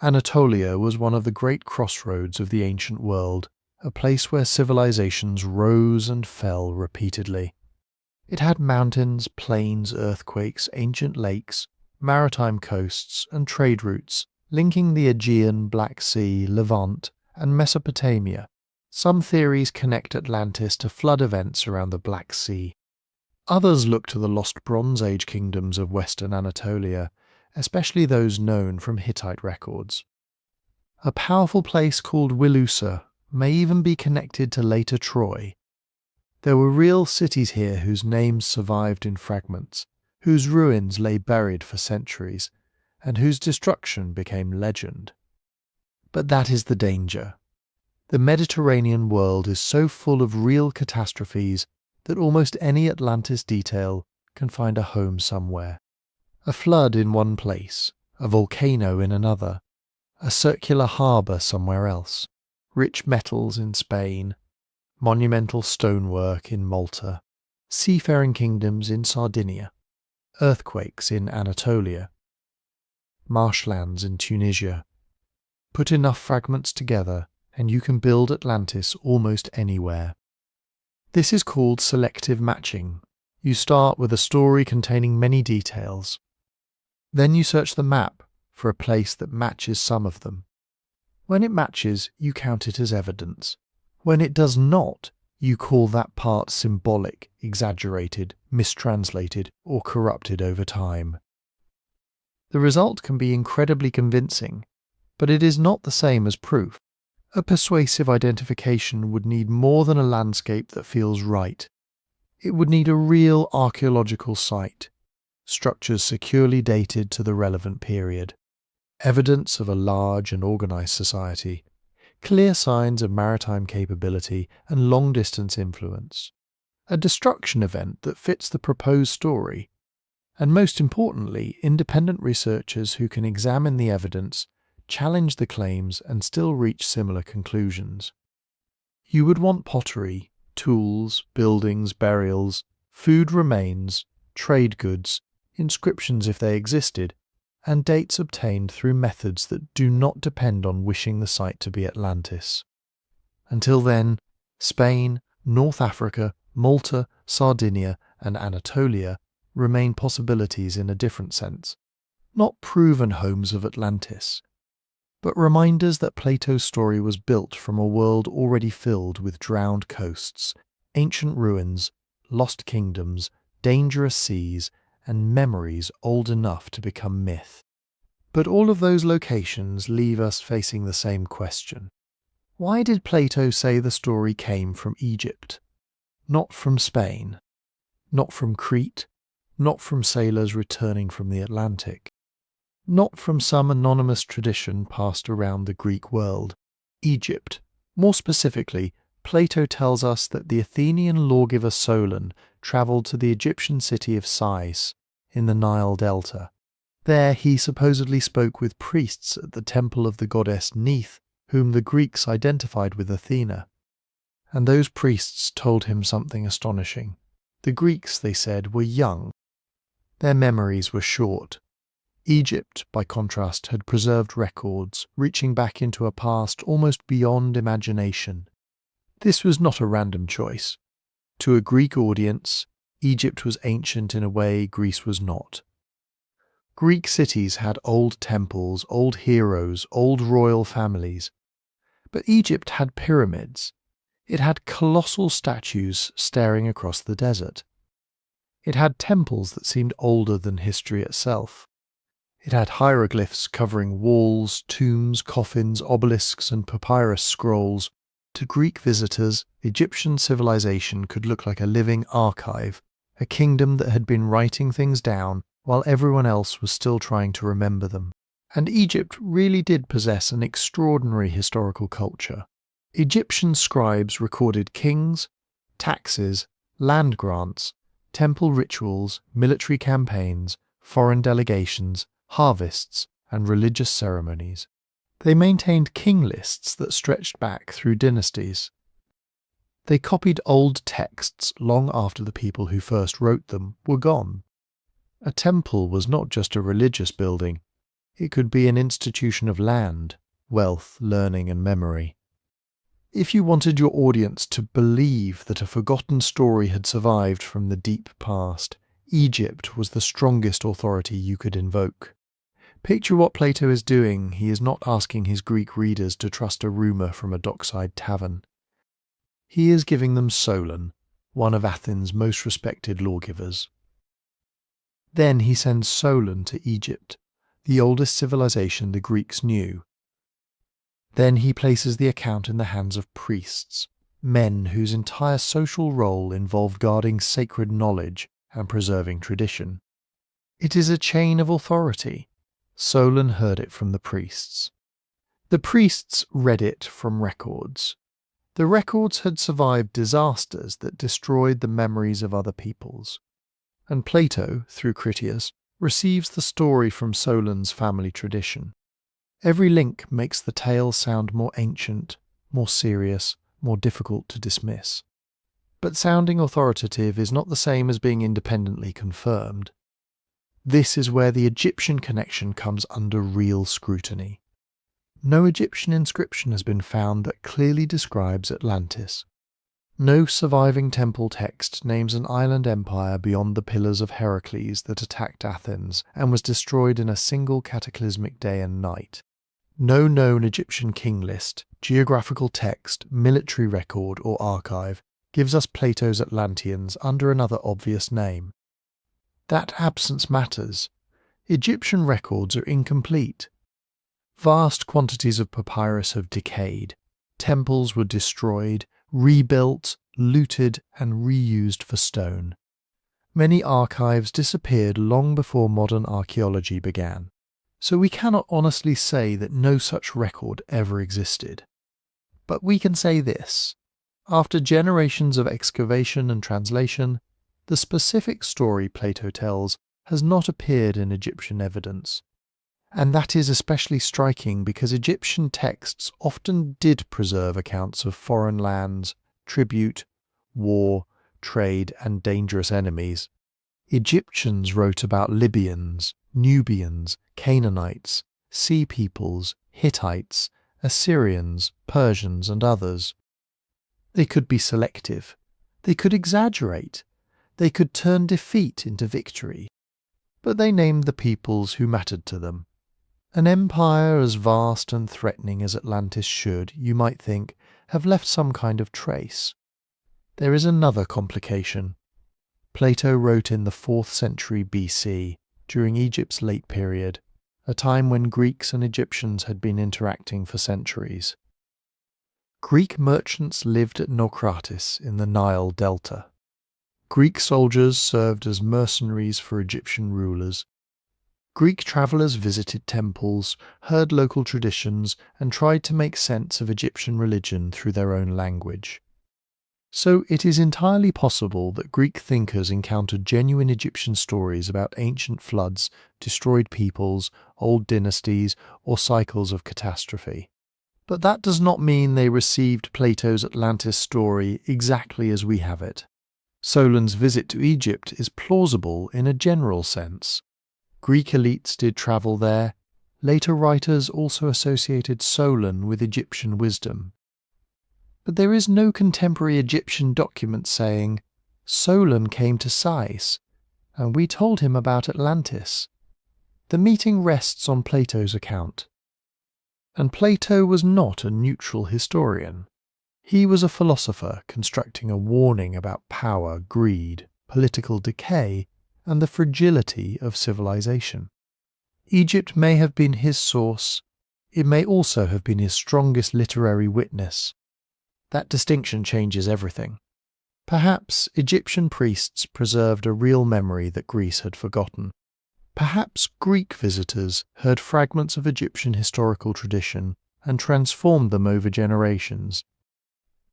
Anatolia was one of the great crossroads of the ancient world, a place where civilizations rose and fell repeatedly. It had mountains, plains, earthquakes, ancient lakes, maritime coasts, and trade routes linking the Aegean, Black Sea, Levant, and Mesopotamia. Some theories connect Atlantis to flood events around the Black Sea. Others look to the lost Bronze Age kingdoms of Western Anatolia, especially those known from Hittite records. A powerful place called Wilusa may even be connected to later Troy. There were real cities here whose names survived in fragments, whose ruins lay buried for centuries, and whose destruction became legend. But that is the danger. The Mediterranean world is so full of real catastrophes that almost any Atlantis detail can find a home somewhere. A flood in one place, a volcano in another, a circular harbour somewhere else, rich metals in Spain, monumental stonework in Malta, seafaring kingdoms in Sardinia, earthquakes in Anatolia, marshlands in Tunisia. Put enough fragments together and you can build Atlantis almost anywhere. This is called selective matching. You start with a story containing many details. Then you search the map for a place that matches some of them. When it matches, you count it as evidence. When it does not, you call that part symbolic, exaggerated, mistranslated, or corrupted over time. The result can be incredibly convincing, but it is not the same as proof. A persuasive identification would need more than a landscape that feels right. It would need a real archaeological site, structures securely dated to the relevant period, evidence of a large and organized society, clear signs of maritime capability and long-distance influence, a destruction event that fits the proposed story, and most importantly, independent researchers who can examine the evidence, challenge the claims, and still reach similar conclusions. You would want pottery, tools, buildings, burials, food remains, trade goods, inscriptions if they existed, and dates obtained through methods that do not depend on wishing the site to be Atlantis. Until then, Spain, North Africa, Malta, Sardinia, and Anatolia remain possibilities in a different sense, not proven homes of Atlantis, but reminders that Plato's story was built from a world already filled with drowned coasts, ancient ruins, lost kingdoms, dangerous seas, and memories old enough to become myth. But all of those locations leave us facing the same question. Why did Plato say the story came from Egypt? Not from Spain, not from Crete, not from sailors returning from the Atlantic, not from some anonymous tradition passed around the Greek world. Egypt. More specifically, Plato tells us that the Athenian lawgiver Solon travelled to the Egyptian city of Sais in the Nile Delta. There he supposedly spoke with priests at the temple of the goddess Neith, whom the Greeks identified with Athena. And those priests told him something astonishing. The Greeks, they said, were young. Their memories were short. Egypt, by contrast, had preserved records, reaching back into a past almost beyond imagination. This was not a random choice. To a Greek audience, Egypt was ancient in a way Greece was not. Greek cities had old temples, old heroes, old royal families. But Egypt had pyramids. It had colossal statues staring across the desert. It had temples that seemed older than history itself. It had hieroglyphs covering walls, tombs, coffins, obelisks, and papyrus scrolls. To Greek visitors, Egyptian civilization could look like a living archive, a kingdom that had been writing things down while everyone else was still trying to remember them. And Egypt really did possess an extraordinary historical culture. Egyptian scribes recorded kings, taxes, land grants, temple rituals, military campaigns, foreign delegations, harvests, and religious ceremonies. They maintained king lists that stretched back through dynasties. They copied old texts long after the people who first wrote them were gone. A temple was not just a religious building. It could be an institution of land, wealth, learning, and memory. If you wanted your audience to believe that a forgotten story had survived from the deep past, Egypt was the strongest authority you could invoke. Picture what Plato is doing. He is not asking his Greek readers to trust a rumour from a dockside tavern. He is giving them Solon, one of Athens' most respected lawgivers. Then he sends Solon to Egypt, the oldest civilization the Greeks knew. Then he places the account in the hands of priests, men whose entire social role involved guarding sacred knowledge and preserving tradition. It is a chain of authority. Solon heard it from the priests. The priests read it from records. The records had survived disasters that destroyed the memories of other peoples. And Plato, through Critias, receives the story from Solon's family tradition. Every link makes the tale sound more ancient, more serious, more difficult to dismiss. But sounding authoritative is not the same as being independently confirmed. This is where the Egyptian connection comes under real scrutiny. No Egyptian inscription has been found that clearly describes Atlantis. No surviving temple text names an island empire beyond the Pillars of Heracles that attacked Athens and was destroyed in a single cataclysmic day and night. No known Egyptian king list, geographical text, military record, or archive gives us Plato's Atlanteans under another obvious name. That absence matters. Egyptian records are incomplete. Vast quantities of papyrus have decayed. Temples were destroyed, rebuilt, looted, and reused for stone. Many archives disappeared long before modern archaeology began, so we cannot honestly say that no such record ever existed. But we can say this: after generations of excavation and translation, the specific story Plato tells has not appeared in Egyptian evidence. And that is especially striking because Egyptian texts often did preserve accounts of foreign lands, tribute, war, trade, and dangerous enemies. Egyptians wrote about Libyans, Nubians, Canaanites, Sea Peoples, Hittites, Assyrians, Persians, and others. They could be selective. They could exaggerate. They could turn defeat into victory. But they named the peoples who mattered to them. An empire as vast and threatening as Atlantis should, you might think, have left some kind of trace. There is another complication. Plato wrote in the 4th century BC, during Egypt's late period, a time when Greeks and Egyptians had been interacting for centuries. Greek merchants lived at Naucratis in the Nile Delta. Greek soldiers served as mercenaries for Egyptian rulers. Greek travellers visited temples, heard local traditions, and tried to make sense of Egyptian religion through their own language. So it is entirely possible that Greek thinkers encountered genuine Egyptian stories about ancient floods, destroyed peoples, old dynasties, or cycles of catastrophe. But that does not mean they received Plato's Atlantis story exactly as we have it. Solon's visit to Egypt is plausible in a general sense. Greek elites did travel there. Later writers also associated Solon with Egyptian wisdom. But there is no contemporary Egyptian document saying, Solon came to Sais, and we told him about Atlantis. The meeting rests on Plato's account. And Plato was not a neutral historian. He was a philosopher constructing a warning about power, greed, political decay, and the fragility of civilization. Egypt may have been his source. It may also have been his strongest literary witness. That distinction changes everything. Perhaps Egyptian priests preserved a real memory that Greece had forgotten. Perhaps Greek visitors heard fragments of Egyptian historical tradition and transformed them over generations.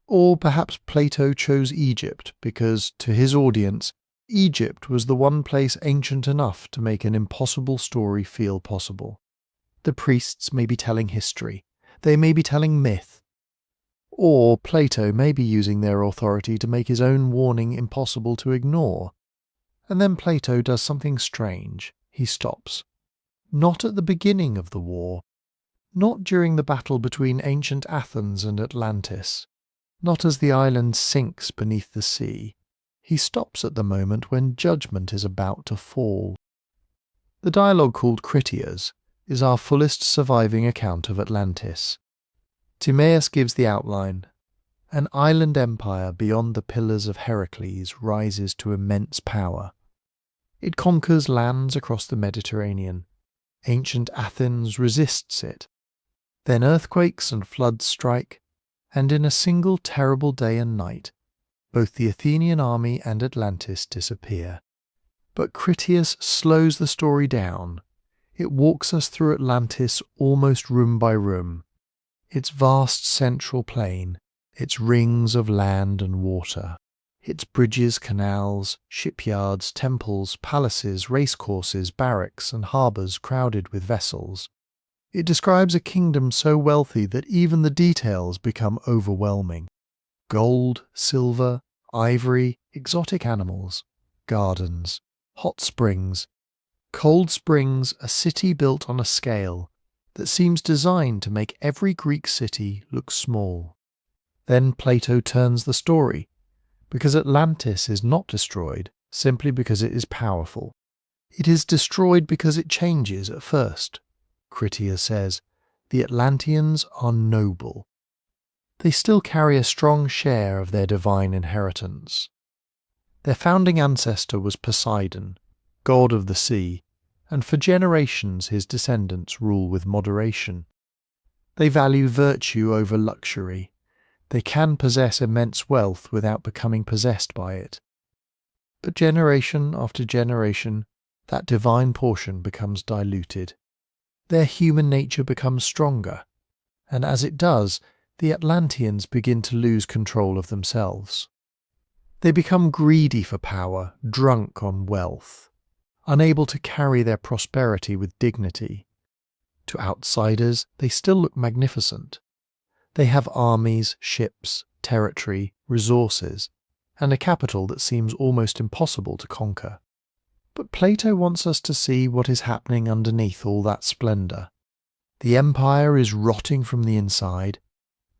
Or perhaps Plato chose Egypt because, to his audience, Egypt was the one place ancient enough to make an impossible story feel possible. The priests may be telling history. They may be telling myth. Or Plato may be using their authority to make his own warning impossible to ignore. And then Plato does something strange. He stops. Not at the beginning of the war. Not during the battle between ancient Athens and Atlantis. Not as the island sinks beneath the sea. He stops at the moment when judgment is about to fall. The dialogue called Critias is our fullest surviving account of Atlantis. Timaeus gives the outline. An island empire beyond the Pillars of Heracles rises to immense power. It conquers lands across the Mediterranean. Ancient Athens resists it. Then earthquakes and floods strike, and in a single terrible day and night, both the Athenian army and Atlantis disappear. But Critias slows the story down. It walks us through Atlantis almost room by room. Its vast central plain, its rings of land and water, its bridges, canals, shipyards, temples, palaces, racecourses, barracks, and harbours crowded with vessels. It describes a kingdom so wealthy that even the details become overwhelming. Gold, silver, ivory, exotic animals, gardens, hot springs, cold springs, a city built on a scale that seems designed to make every Greek city look small. Then Plato turns the story, because Atlantis is not destroyed simply because it is powerful. It is destroyed because it changes at first. Critias says, the Atlanteans are noble. They still carry a strong share of their divine inheritance. Their founding ancestor was Poseidon, god of the sea, and for generations his descendants rule with moderation. They value virtue over luxury. They can possess immense wealth without becoming possessed by it. But generation after generation, that divine portion becomes diluted. Their human nature becomes stronger, and as it does, the Atlanteans begin to lose control of themselves. They become greedy for power, drunk on wealth, unable to carry their prosperity with dignity. To outsiders, they still look magnificent. They have armies, ships, territory, resources, and a capital that seems almost impossible to conquer. But Plato wants us to see what is happening underneath all that splendour. The empire is rotting from the inside.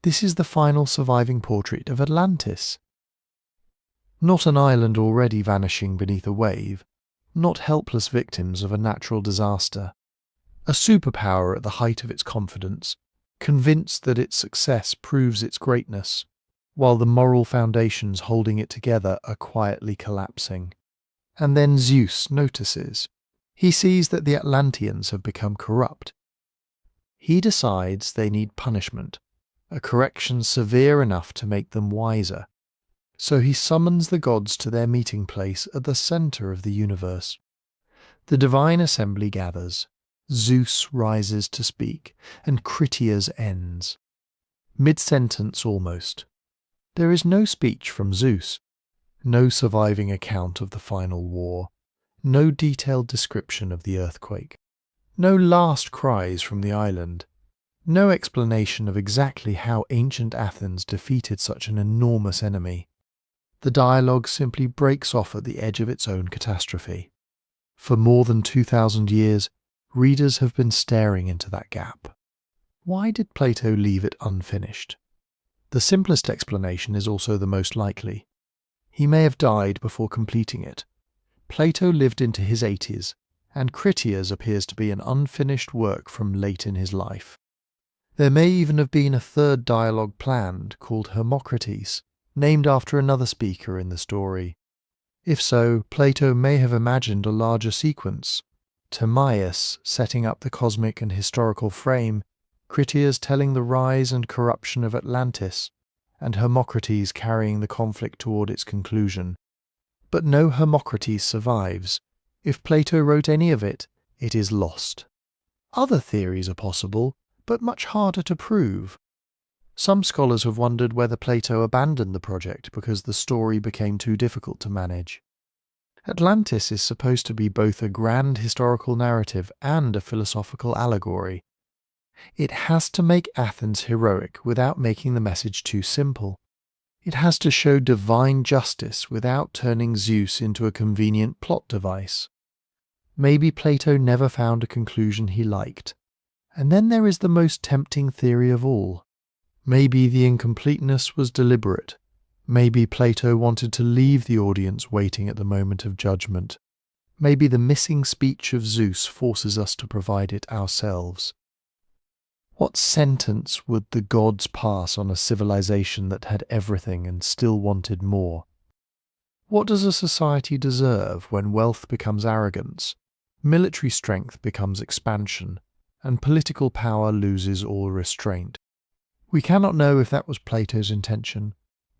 This is the final surviving portrait of Atlantis. Not an island already vanishing beneath a wave, not helpless victims of a natural disaster. A superpower at the height of its confidence, convinced that its success proves its greatness, while the moral foundations holding it together are quietly collapsing. And then Zeus notices. He sees that the Atlanteans have become corrupt. He decides they need punishment, a correction severe enough to make them wiser. So he summons the gods to their meeting place at the centre of the universe. The divine assembly gathers. Zeus rises to speak, and Critias ends. Mid-sentence almost. There is no speech from Zeus, no surviving account of the final war, no detailed description of the earthquake, no last cries from the island, no explanation of exactly how ancient Athens defeated such an enormous enemy. The dialogue simply breaks off at the edge of its own catastrophe. For more than 2,000 years, readers have been staring into that gap. Why did Plato leave it unfinished? The simplest explanation is also the most likely. He may have died before completing it. Plato lived into his 80s, and Critias appears to be an unfinished work from late in his life. There may even have been a third dialogue planned, called Hermocrates, named after another speaker in the story. If so, Plato may have imagined a larger sequence, Timaeus setting up the cosmic and historical frame, Critias telling the rise and corruption of Atlantis, and Hermocrates carrying the conflict toward its conclusion. But no Hermocrates survives. If Plato wrote any of it, it is lost. Other theories are possible, but much harder to prove. Some scholars have wondered whether Plato abandoned the project because the story became too difficult to manage. Atlantis is supposed to be both a grand historical narrative and a philosophical allegory. It has to make Athens heroic without making the message too simple. It has to show divine justice without turning Zeus into a convenient plot device. Maybe Plato never found a conclusion he liked. And then there is the most tempting theory of all. Maybe the incompleteness was deliberate. Maybe Plato wanted to leave the audience waiting at the moment of judgment. Maybe the missing speech of Zeus forces us to provide it ourselves. What sentence would the gods pass on a civilization that had everything and still wanted more? What does a society deserve when wealth becomes arrogance, military strength becomes expansion, and political power loses all restraint? We cannot know if that was Plato's intention.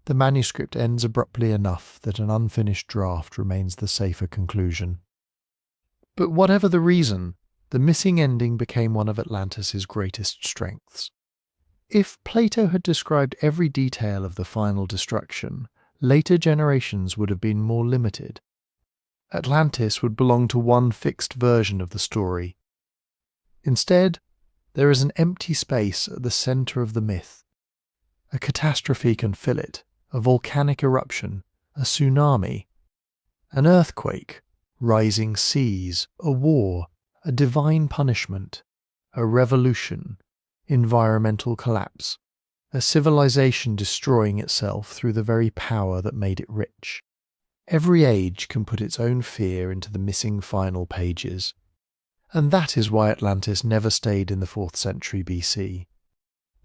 The manuscript ends abruptly enough that an unfinished draft remains the safer conclusion. But whatever the reason, the missing ending became one of Atlantis' greatest strengths. If Plato had described every detail of the final destruction, later generations would have been more limited. Atlantis would belong to one fixed version of the story. Instead, there is an empty space at the centre of the myth. A catastrophe can fill it, a volcanic eruption, a tsunami, an earthquake, rising seas, a war, a divine punishment, a revolution, environmental collapse, a civilization destroying itself through the very power that made it rich. Every age can put its own fear into the missing final pages. And that is why Atlantis never stayed in the 4th century BC.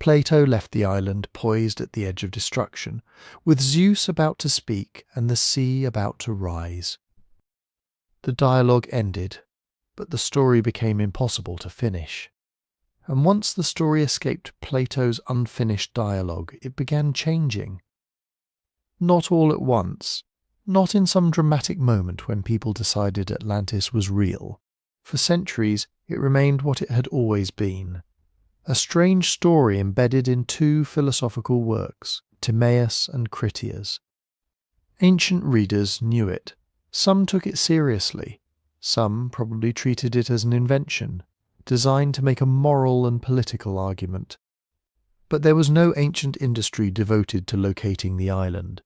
Plato left the island poised at the edge of destruction, with Zeus about to speak and the sea about to rise. The dialogue ended, but the story became impossible to finish. And once the story escaped Plato's unfinished dialogue, it began changing. Not all at once, not in some dramatic moment when people decided Atlantis was real. For centuries, it remained what it had always been. A strange story embedded in two philosophical works, Timaeus and Critias. Ancient readers knew it. Some took it seriously. Some probably treated it as an invention, designed to make a moral and political argument. But there was no ancient industry devoted to locating the island.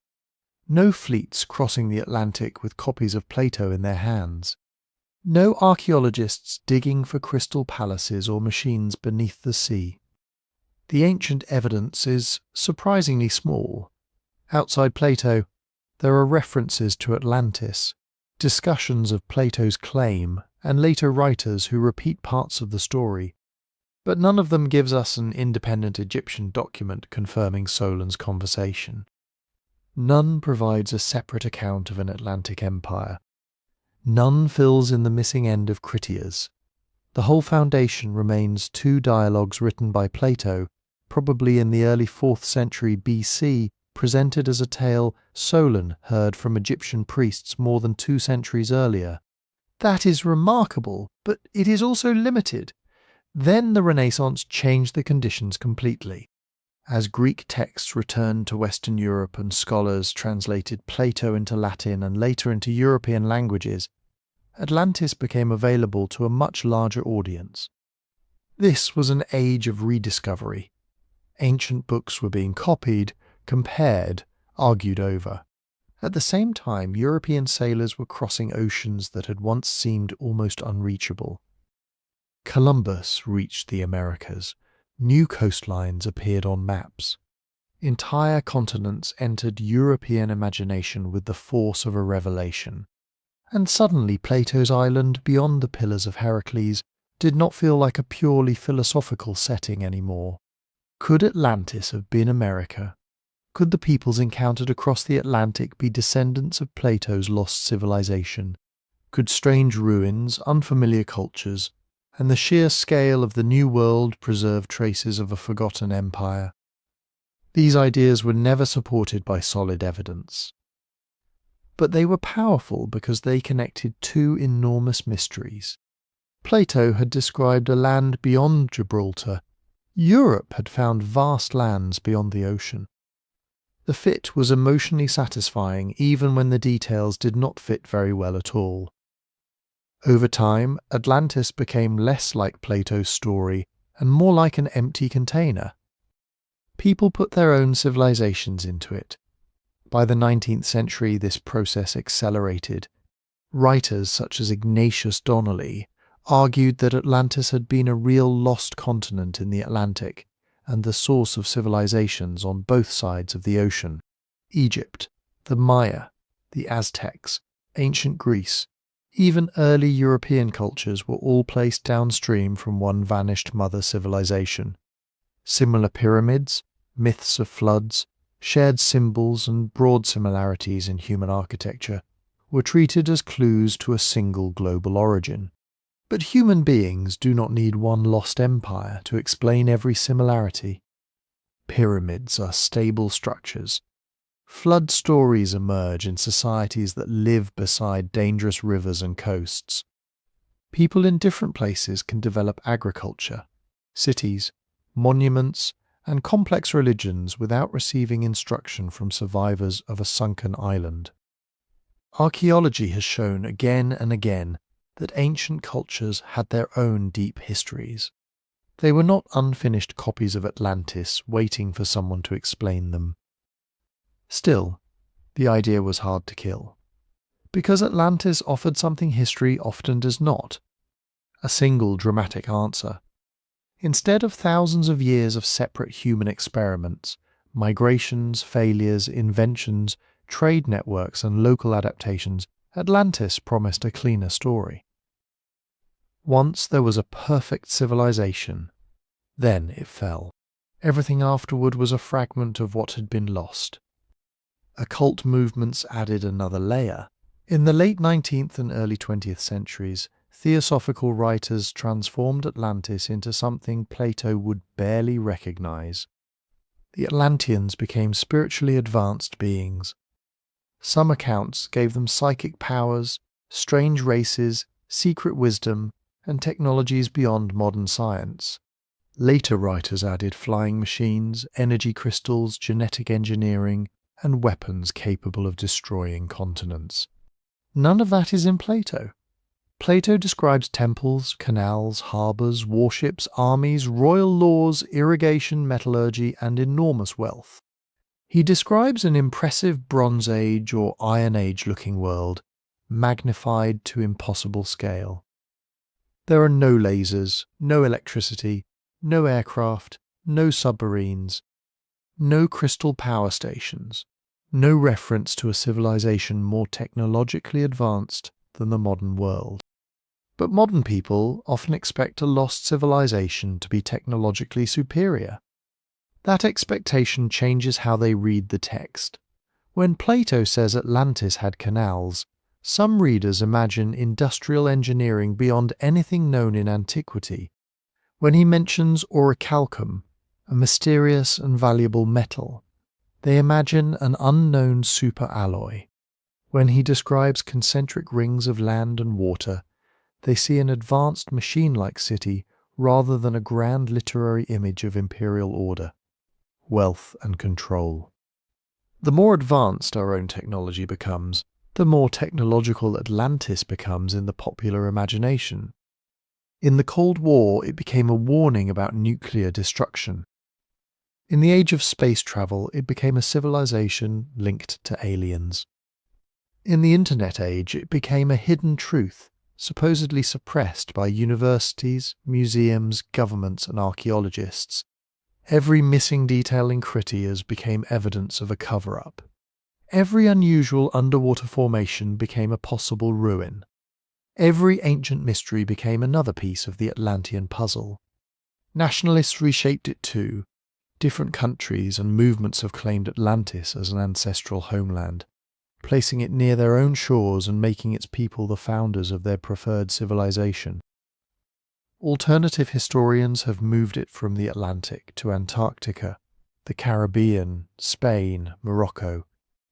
No fleets crossing the Atlantic with copies of Plato in their hands. No archaeologists digging for crystal palaces or machines beneath the sea. The ancient evidence is surprisingly small. Outside Plato, there are references to Atlantis, discussions of Plato's claim, and later writers who repeat parts of the story. But none of them gives us an independent Egyptian document confirming Solon's conversation. None provides a separate account of an Atlantic empire. None fills in the missing end of Critias. The whole foundation remains two dialogues written by Plato, probably in the early 4th century BC, presented as a tale Solon heard from Egyptian priests more than 2 centuries earlier. That is remarkable, but it is also limited. Then the Renaissance changed the conditions completely. As Greek texts returned to Western Europe and scholars translated Plato into Latin and later into European languages, Atlantis became available to a much larger audience. This was an age of rediscovery. Ancient books were being copied, compared, argued over. At the same time, European sailors were crossing oceans that had once seemed almost unreachable. Columbus reached the Americas. New coastlines appeared on maps. Entire continents entered European imagination with the force of a revelation. And suddenly Plato's island beyond the Pillars of Heracles did not feel like a purely philosophical setting anymore. Could Atlantis have been America? Could the peoples encountered across the Atlantic be descendants of Plato's lost civilization? Could strange ruins, unfamiliar cultures, and the sheer scale of the New World preserve traces of a forgotten empire? These ideas were never supported by solid evidence. But they were powerful because they connected two enormous mysteries. Plato had described a land beyond Gibraltar. Europe had found vast lands beyond the ocean. The fit was emotionally satisfying even when the details did not fit very well at all. Over time, Atlantis became less like Plato's story and more like an empty container. People put their own civilizations into it. By the 19th century, this process accelerated. Writers such as Ignatius Donnelly argued that Atlantis had been a real lost continent in the Atlantic and the source of civilizations on both sides of the ocean. Egypt, the Maya, the Aztecs, ancient Greece, even early European cultures were all placed downstream from one vanished mother civilization. Similar pyramids, myths of floods, shared symbols and broad similarities in human architecture were treated as clues to a single global origin. But human beings do not need one lost empire to explain every similarity. Pyramids are stable structures. Flood stories emerge in societies that live beside dangerous rivers and coasts. People in different places can develop agriculture, cities, monuments, and complex religions without receiving instruction from survivors of a sunken island. Archaeology has shown again and again that ancient cultures had their own deep histories. They were not unfinished copies of Atlantis waiting for someone to explain them. Still, the idea was hard to kill, because Atlantis offered something history often does not: a single dramatic answer. Instead of thousands of years of separate human experiments, migrations, failures, inventions, trade networks, and local adaptations, Atlantis promised a cleaner story. Once there was a perfect civilization, then it fell. Everything afterward was a fragment of what had been lost. Occult movements added another layer. In the late 19th and early 20th centuries, theosophical writers transformed Atlantis into something Plato would barely recognize. The Atlanteans became spiritually advanced beings. Some accounts gave them psychic powers, strange races, secret wisdom, and technologies beyond modern science. Later writers added flying machines, energy crystals, genetic engineering, and weapons capable of destroying continents. None of that is in Plato. Plato describes temples, canals, harbours, warships, armies, royal laws, irrigation, metallurgy, and enormous wealth. He describes an impressive Bronze Age or Iron Age-looking world, magnified to impossible scale. There are no lasers, no electricity, no aircraft, no submarines, no crystal power stations, no reference to a civilization more technologically advanced than the modern world. But modern people often expect a lost civilization to be technologically superior. That expectation changes how they read the text. When Plato says Atlantis had canals, some readers imagine industrial engineering beyond anything known in antiquity. When he mentions orichalcum, a mysterious and valuable metal. They imagine an unknown superalloy. When he describes concentric rings of land and water, they see an advanced machine-like city rather than a grand literary image of imperial order, wealth and control. The more advanced our own technology becomes, the more technological Atlantis becomes in the popular imagination. In the Cold War, it became a warning about nuclear destruction. In the age of space travel, it became a civilization linked to aliens. In the Internet age, it became a hidden truth, supposedly suppressed by universities, museums, governments, and archaeologists. Every missing detail in Critias became evidence of a cover-up. Every unusual underwater formation became a possible ruin. Every ancient mystery became another piece of the Atlantean puzzle. Nationalists reshaped it too. Different countries and movements have claimed Atlantis as an ancestral homeland, placing it near their own shores and making its people the founders of their preferred civilization. Alternative historians have moved it from the Atlantic to Antarctica, the Caribbean, Spain, Morocco,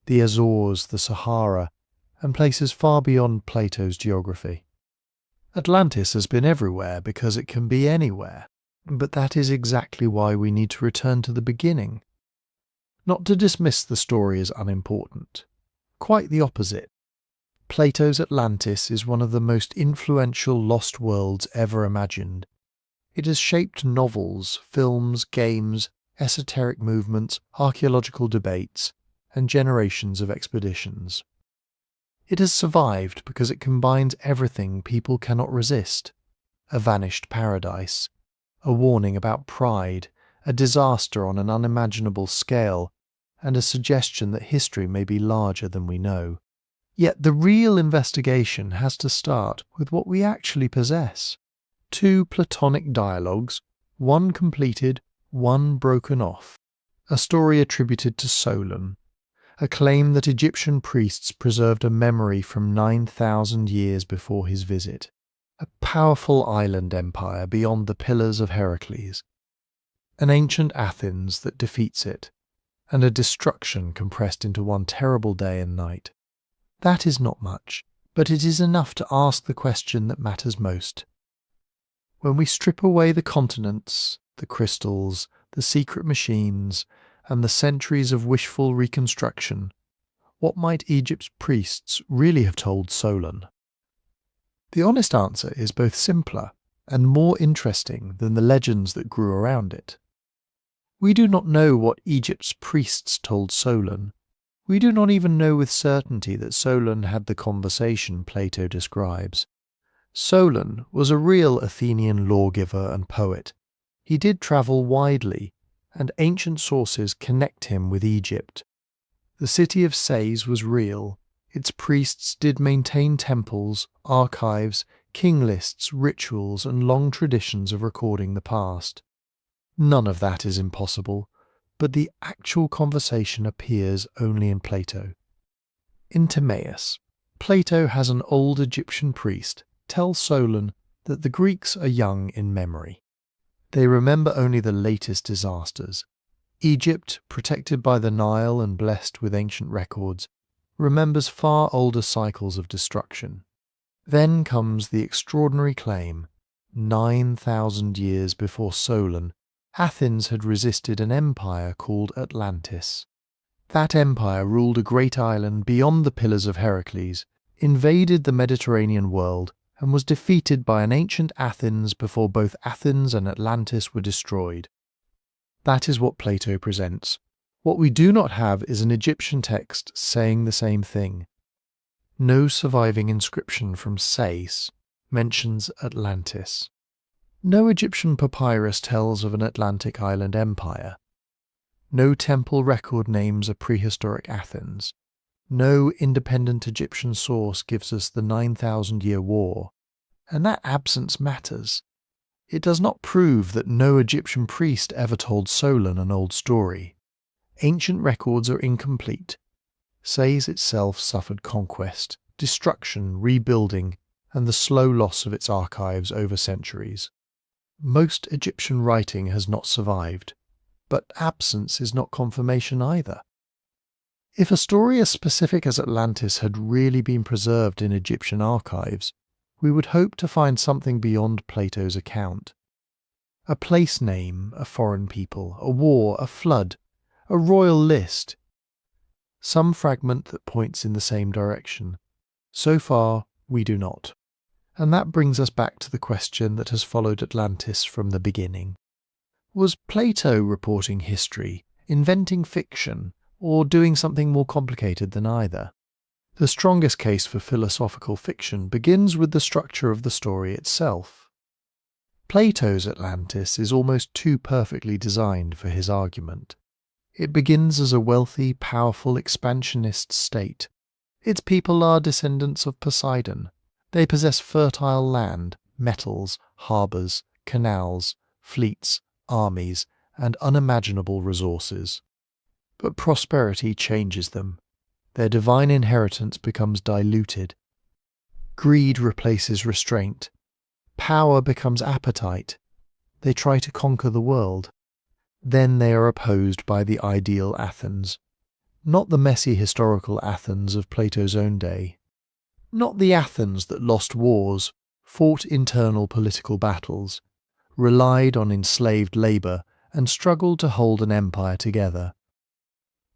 the Azores, the Sahara, and places far beyond Plato's geography. Atlantis has been everywhere because it can be anywhere, but that is exactly why we need to return to the beginning. Not to dismiss the story as unimportant. Quite the opposite. Plato's Atlantis is one of the most influential lost worlds ever imagined. It has shaped novels, films, games, esoteric movements, archaeological debates, and generations of expeditions. It has survived because it combines everything people cannot resist: a vanished paradise, a warning about pride, a disaster on an unimaginable scale, and a suggestion that history may be larger than we know. Yet the real investigation has to start with what we actually possess. 2 Platonic dialogues, one completed, one broken off. A story attributed to Solon. A claim that Egyptian priests preserved a memory from 9,000 years before his visit. A powerful island empire beyond the Pillars of Heracles. An ancient Athens that defeats it, and a destruction compressed into one terrible day and night. That is not much, but it is enough to ask the question that matters most. When we strip away the continents, the crystals, the secret machines, and the centuries of wishful reconstruction, what might Egypt's priests really have told Solon? The honest answer is both simpler and more interesting than the legends that grew around it. We do not know what Egypt's priests told Solon. We do not even know with certainty that Solon had the conversation Plato describes. Solon was a real Athenian lawgiver and poet. He did travel widely, and ancient sources connect him with Egypt. The city of Sais was real. Its priests did maintain temples, archives, king lists, rituals, and long traditions of recording the past. None of that is impossible, but the actual conversation appears only in Plato. In Timaeus, Plato has an old Egyptian priest tell Solon that the Greeks are young in memory. They remember only the latest disasters. Egypt, protected by the Nile and blessed with ancient records, remembers far older cycles of destruction. Then comes the extraordinary claim: 9,000 years before Solon, Athens had resisted an empire called Atlantis. That empire ruled a great island beyond the Pillars of Heracles, invaded the Mediterranean world, and was defeated by an ancient Athens before both Athens and Atlantis were destroyed. That is what Plato presents. What we do not have is an Egyptian text saying the same thing. No surviving inscription from Sais mentions Atlantis. No Egyptian papyrus tells of an Atlantic island empire. No temple record names a prehistoric Athens. No independent Egyptian source gives us the 9,000-year war. And that absence matters. It does not prove that no Egyptian priest ever told Solon an old story. Ancient records are incomplete. Sais itself suffered conquest, destruction, rebuilding, and the slow loss of its archives over centuries. Most Egyptian writing has not survived. but absence is not confirmation either. If a story as specific as Atlantis had really been preserved in Egyptian archives, we would hope to find something beyond Plato's account. A place name, a foreign people, a war, a flood, a royal list. Some fragment that points in the same direction. So far, we do not. And that brings us back to the question that has followed Atlantis from the beginning. Was Plato reporting history, inventing fiction, or doing something more complicated than either? The strongest case for philosophical fiction begins with the structure of the story itself. Plato's Atlantis is almost too perfectly designed for his argument. It begins as a wealthy, powerful, expansionist state. Its people are descendants of Poseidon. They possess fertile land, metals, harbours, canals, fleets, armies, and unimaginable resources. But prosperity changes them. Their divine inheritance becomes diluted. Greed replaces restraint. Power becomes appetite. They try to conquer the world. Then they are opposed by the ideal Athens. Not the messy historical Athens of Plato's own day. Not the Athens that lost wars, fought internal political battles, relied on enslaved labour, and struggled to hold an empire together.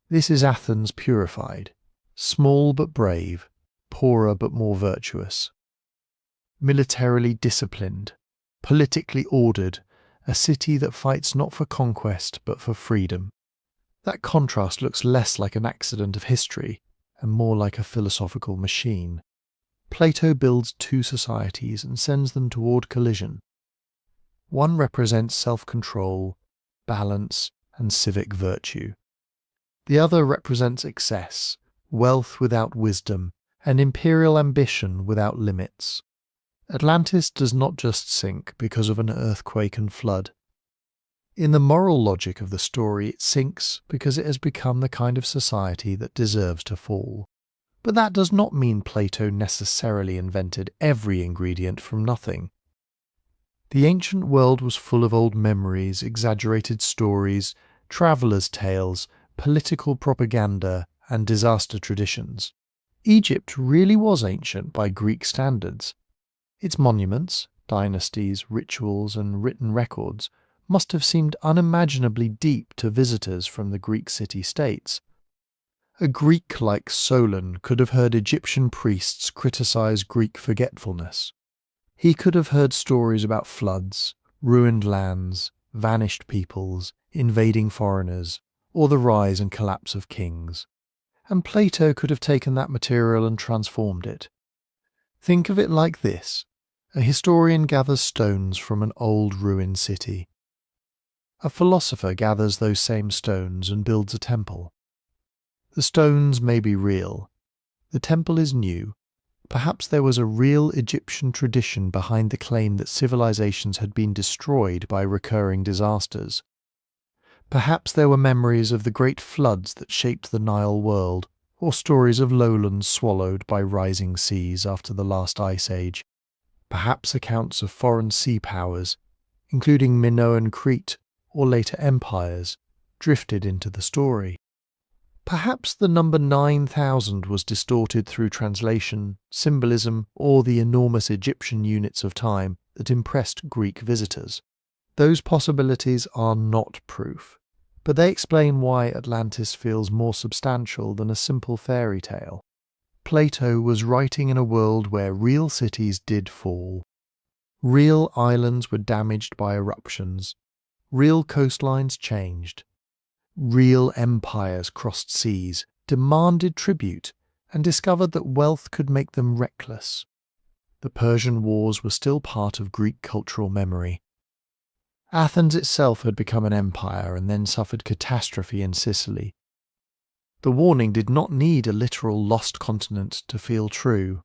This is Athens purified, small but brave, poorer but more virtuous. Militarily disciplined, politically ordered, a city that fights not for conquest but for freedom. That contrast looks less like an accident of history and more like a philosophical machine. Plato builds two societies and sends them toward collision. One represents self-control, balance, and civic virtue. The other represents excess, wealth without wisdom, and imperial ambition without limits. Atlantis does not just sink because of an earthquake and flood. In the moral logic of the story, it sinks because it has become the kind of society that deserves to fall. But that does not mean Plato necessarily invented every ingredient from nothing. The ancient world was full of old memories, exaggerated stories, travellers' tales, political propaganda, and disaster traditions. Egypt really was ancient by Greek standards. Its monuments, dynasties, rituals, and written records must have seemed unimaginably deep to visitors from the Greek city-states. A Greek like Solon could have heard Egyptian priests criticize Greek forgetfulness. He could have heard stories about floods, ruined lands, vanished peoples, invading foreigners, or the rise and collapse of kings. And Plato could have taken that material and transformed it. Think of it like this. A historian gathers stones from an old ruined city. A philosopher gathers those same stones and builds a temple. The stones may be real. The temple is new. Perhaps there was a real Egyptian tradition behind the claim that civilizations had been destroyed by recurring disasters. Perhaps there were memories of the great floods that shaped the Nile world, or stories of lowlands swallowed by rising seas after the last ice age. Perhaps accounts of foreign sea powers, including Minoan Crete or later empires, drifted into the story. Perhaps the number 9,000 was distorted through translation, symbolism, or the enormous Egyptian units of time that impressed Greek visitors. Those possibilities are not proof, but they explain why Atlantis feels more substantial than a simple fairy tale. Plato was writing in a world where real cities did fall. Real islands were damaged by eruptions. Real coastlines changed. Real empires crossed seas, demanded tribute, and discovered that wealth could make them reckless. The Persian Wars were still part of Greek cultural memory. Athens itself had become an empire and then suffered catastrophe in Sicily. The warning did not need a literal lost continent to feel true.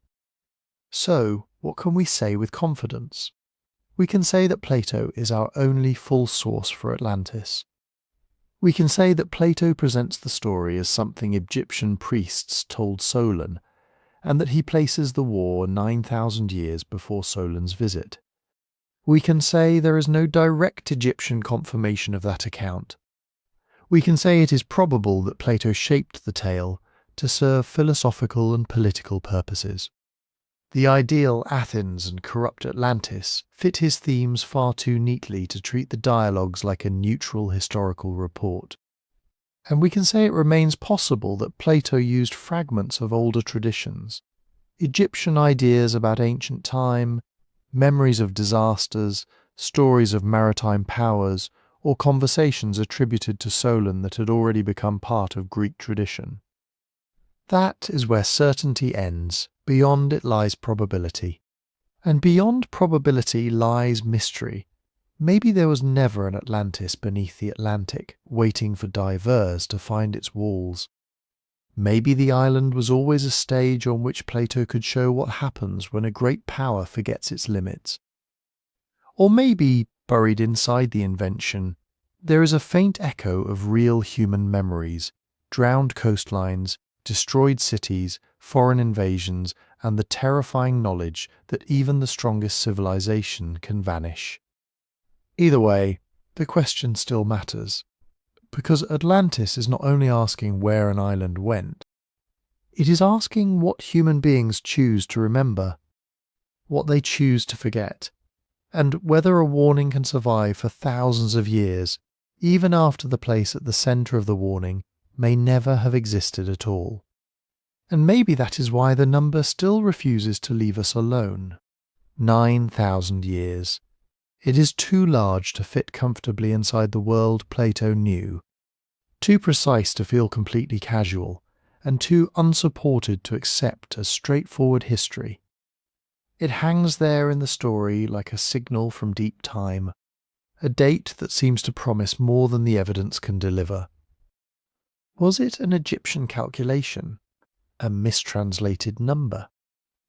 So, what can we say with confidence? We can say that Plato is our only full source for Atlantis. We can say that Plato presents the story as something Egyptian priests told Solon, and that he places the war 9,000 years before Solon's visit. We can say there is no direct Egyptian confirmation of that account, We can say it is probable that Plato shaped the tale to serve philosophical and political purposes. The ideal Athens and corrupt Atlantis fit his themes far too neatly to treat the dialogues like a neutral historical report. And we can say it remains possible that Plato used fragments of older traditions, Egyptian ideas about ancient time, memories of disasters, stories of maritime powers, or conversations attributed to Solon that had already become part of Greek tradition. That is where certainty ends. Beyond it lies probability. And beyond probability lies mystery. Maybe there was never an Atlantis beneath the Atlantic, waiting for divers to find its walls. Maybe the island was always a stage on which Plato could show what happens when a great power forgets its limits. Or maybe, buried inside the invention, there is a faint echo of real human memories, drowned coastlines, destroyed cities, foreign invasions, and the terrifying knowledge that even the strongest civilization can vanish. Either way, the question still matters, because Atlantis is not only asking where an island went, it is asking what human beings choose to remember, what they choose to forget, and whether a warning can survive for thousands of years, even after the place at the centre of the warning may never have existed at all. And maybe that is why the number still refuses to leave us alone. 9,000 years. It is too large to fit comfortably inside the world Plato knew, too precise to feel completely casual, and too unsupported to accept as straightforward history. It hangs there in the story like a signal from deep time, a date that seems to promise more than the evidence can deliver. Was it an Egyptian calculation? A mistranslated number?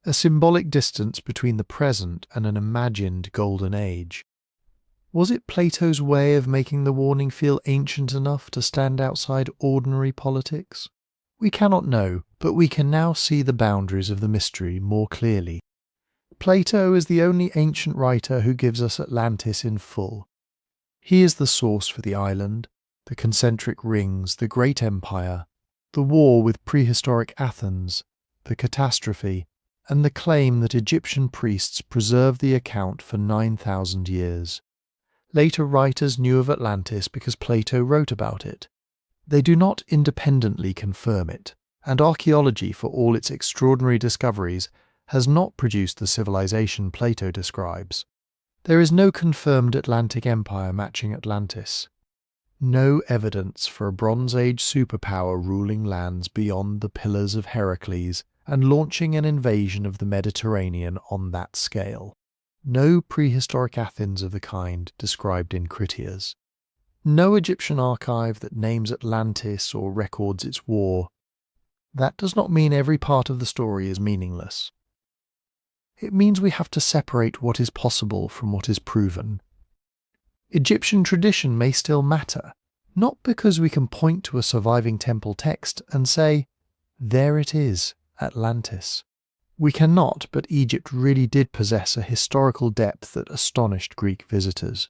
A symbolic distance between the present and an imagined golden age? Was it Plato's way of making the warning feel ancient enough to stand outside ordinary politics? We cannot know, but we can now see the boundaries of the mystery more clearly. Plato is the only ancient writer who gives us Atlantis in full. He is the source for the island, the concentric rings, the great empire, the war with prehistoric Athens, the catastrophe, and the claim that Egyptian priests preserved the account for 9,000 years. Later writers knew of Atlantis because Plato wrote about it. They do not independently confirm it, and archaeology, for all its extraordinary discoveries, has not produced the civilization Plato describes. There is no confirmed Atlantic empire matching Atlantis. No evidence for a Bronze Age superpower ruling lands beyond the Pillars of Heracles and launching an invasion of the Mediterranean on that scale. No prehistoric Athens of the kind described in Critias. No Egyptian archive that names Atlantis or records its war. That does not mean every part of the story is meaningless. It means we have to separate what is possible from what is proven. Egyptian tradition may still matter, not because we can point to a surviving temple text and say, there it is, Atlantis. We cannot, but Egypt really did possess a historical depth that astonished Greek visitors.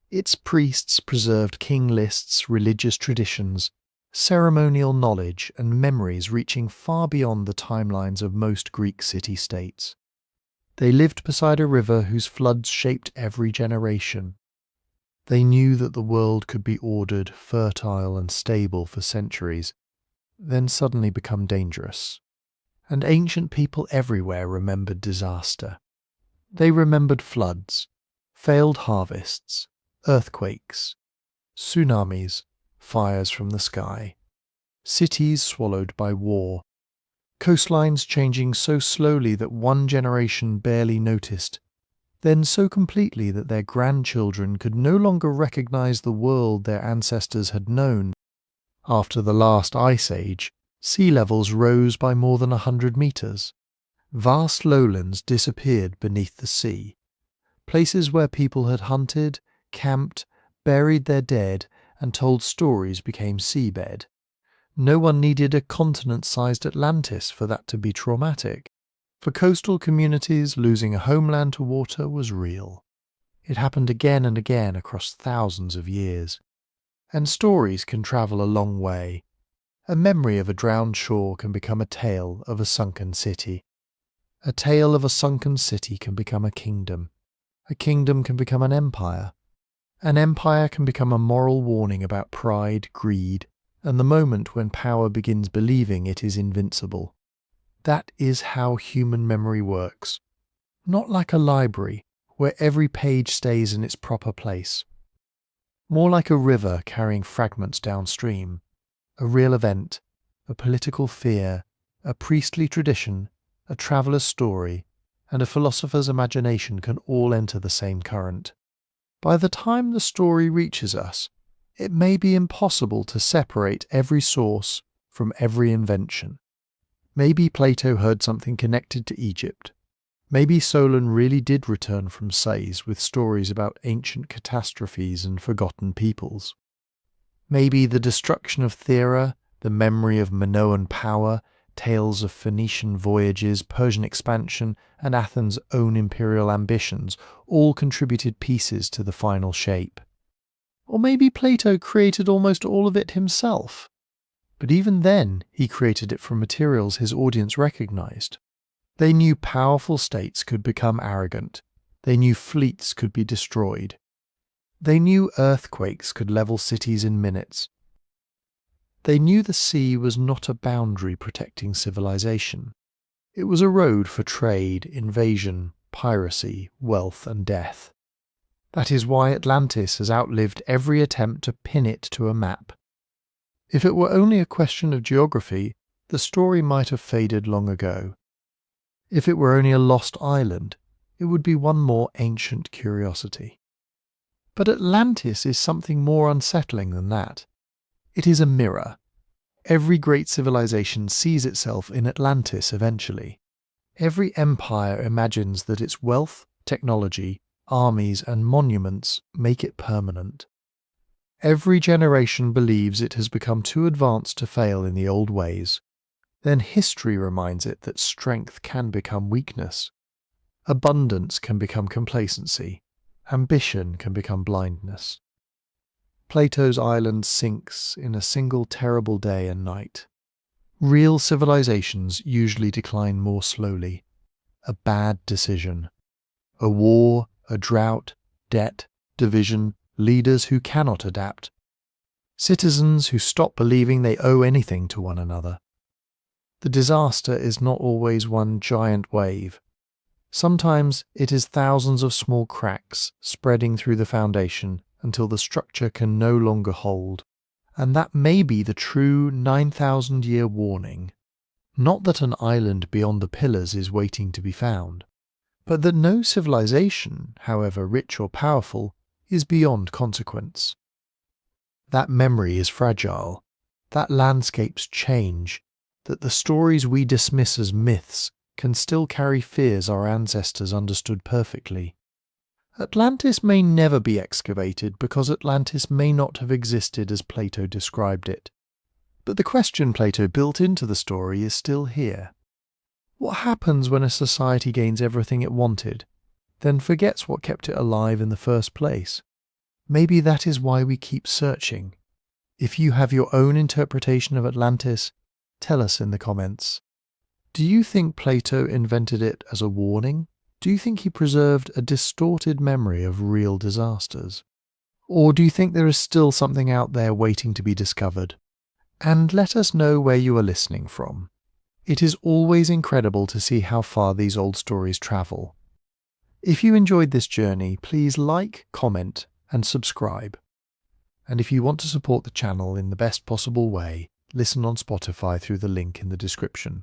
Its priests preserved king lists, religious traditions, ceremonial knowledge, and memories reaching far beyond the timelines of most Greek city-states. They lived beside a river whose floods shaped every generation. They knew that the world could be ordered, fertile, and stable for centuries, then suddenly become dangerous. And ancient people everywhere remembered disaster. They remembered floods, failed harvests, earthquakes, tsunamis, fires from the sky, cities swallowed by war, coastlines changing so slowly that one generation barely noticed, then so completely that their grandchildren could no longer recognize the world their ancestors had known. After the last ice age, sea levels rose by more than 100 meters. Vast lowlands disappeared beneath the sea. Places where people had hunted, camped, buried their dead, and told stories became seabed. No one needed a continent-sized Atlantis for that to be traumatic. For coastal communities, losing a homeland to water was real. It happened again and again across thousands of years. And stories can travel a long way. A memory of a drowned shore can become a tale of a sunken city. A tale of a sunken city can become a kingdom. A kingdom can become an empire. An empire can become a moral warning about pride, greed, and the moment when power begins believing it is invincible. That is how human memory works. Not like a library, where every page stays in its proper place. More like a river carrying fragments downstream. A real event, a political fear, a priestly tradition, a traveller's story, and a philosopher's imagination can all enter the same current. By the time the story reaches us, it may be impossible to separate every source from every invention. Maybe Plato heard something connected to Egypt. Maybe Solon really did return from Sais with stories about ancient catastrophes and forgotten peoples. Maybe the destruction of Thera, the memory of Minoan power, tales of Phoenician voyages, Persian expansion, and Athens' own imperial ambitions all contributed pieces to the final shape. Or maybe Plato created almost all of it himself. But even then, he created it from materials his audience recognized. They knew powerful states could become arrogant. They knew fleets could be destroyed. They knew earthquakes could level cities in minutes. They knew the sea was not a boundary protecting civilization. It was a road for trade, invasion, piracy, wealth, and death. That is why Atlantis has outlived every attempt to pin it to a map. If it were only a question of geography, the story might have faded long ago. If it were only a lost island, it would be one more ancient curiosity. But Atlantis is something more unsettling than that. It is a mirror. Every great civilization sees itself in Atlantis eventually. Every empire imagines that its wealth, technology, armies, and monuments make it permanent. Every generation believes it has become too advanced to fail in the old ways. Then history reminds it that strength can become weakness. Abundance can become complacency. Ambition can become blindness. Plato's island sinks in a single terrible day and night. Real civilizations usually decline more slowly. A bad decision. A war, a drought, debt, division, leaders who cannot adapt. Citizens who stop believing they owe anything to one another. The disaster is not always one giant wave. Sometimes it is thousands of small cracks spreading through the foundation until the structure can no longer hold. And that may be the true 9,000-year warning. Not that an island beyond the pillars is waiting to be found, but that no civilization, however rich or powerful, is beyond consequence. That memory is fragile, that landscapes change, that the stories we dismiss as myths can still carry fears our ancestors understood perfectly. Atlantis may never be excavated because Atlantis may not have existed as Plato described it. But the question Plato built into the story is still here. What happens when a society gains everything it wanted, then forgets what kept it alive in the first place? Maybe that is why we keep searching. If you have your own interpretation of Atlantis, tell us in the comments. Do you think Plato invented it as a warning? Do you think he preserved a distorted memory of real disasters? Or do you think there is still something out there waiting to be discovered? And let us know where you are listening from. It is always incredible to see how far these old stories travel. If you enjoyed this journey, please like, comment, and subscribe. And if you want to support the channel in the best possible way, listen on Spotify through the link in the description.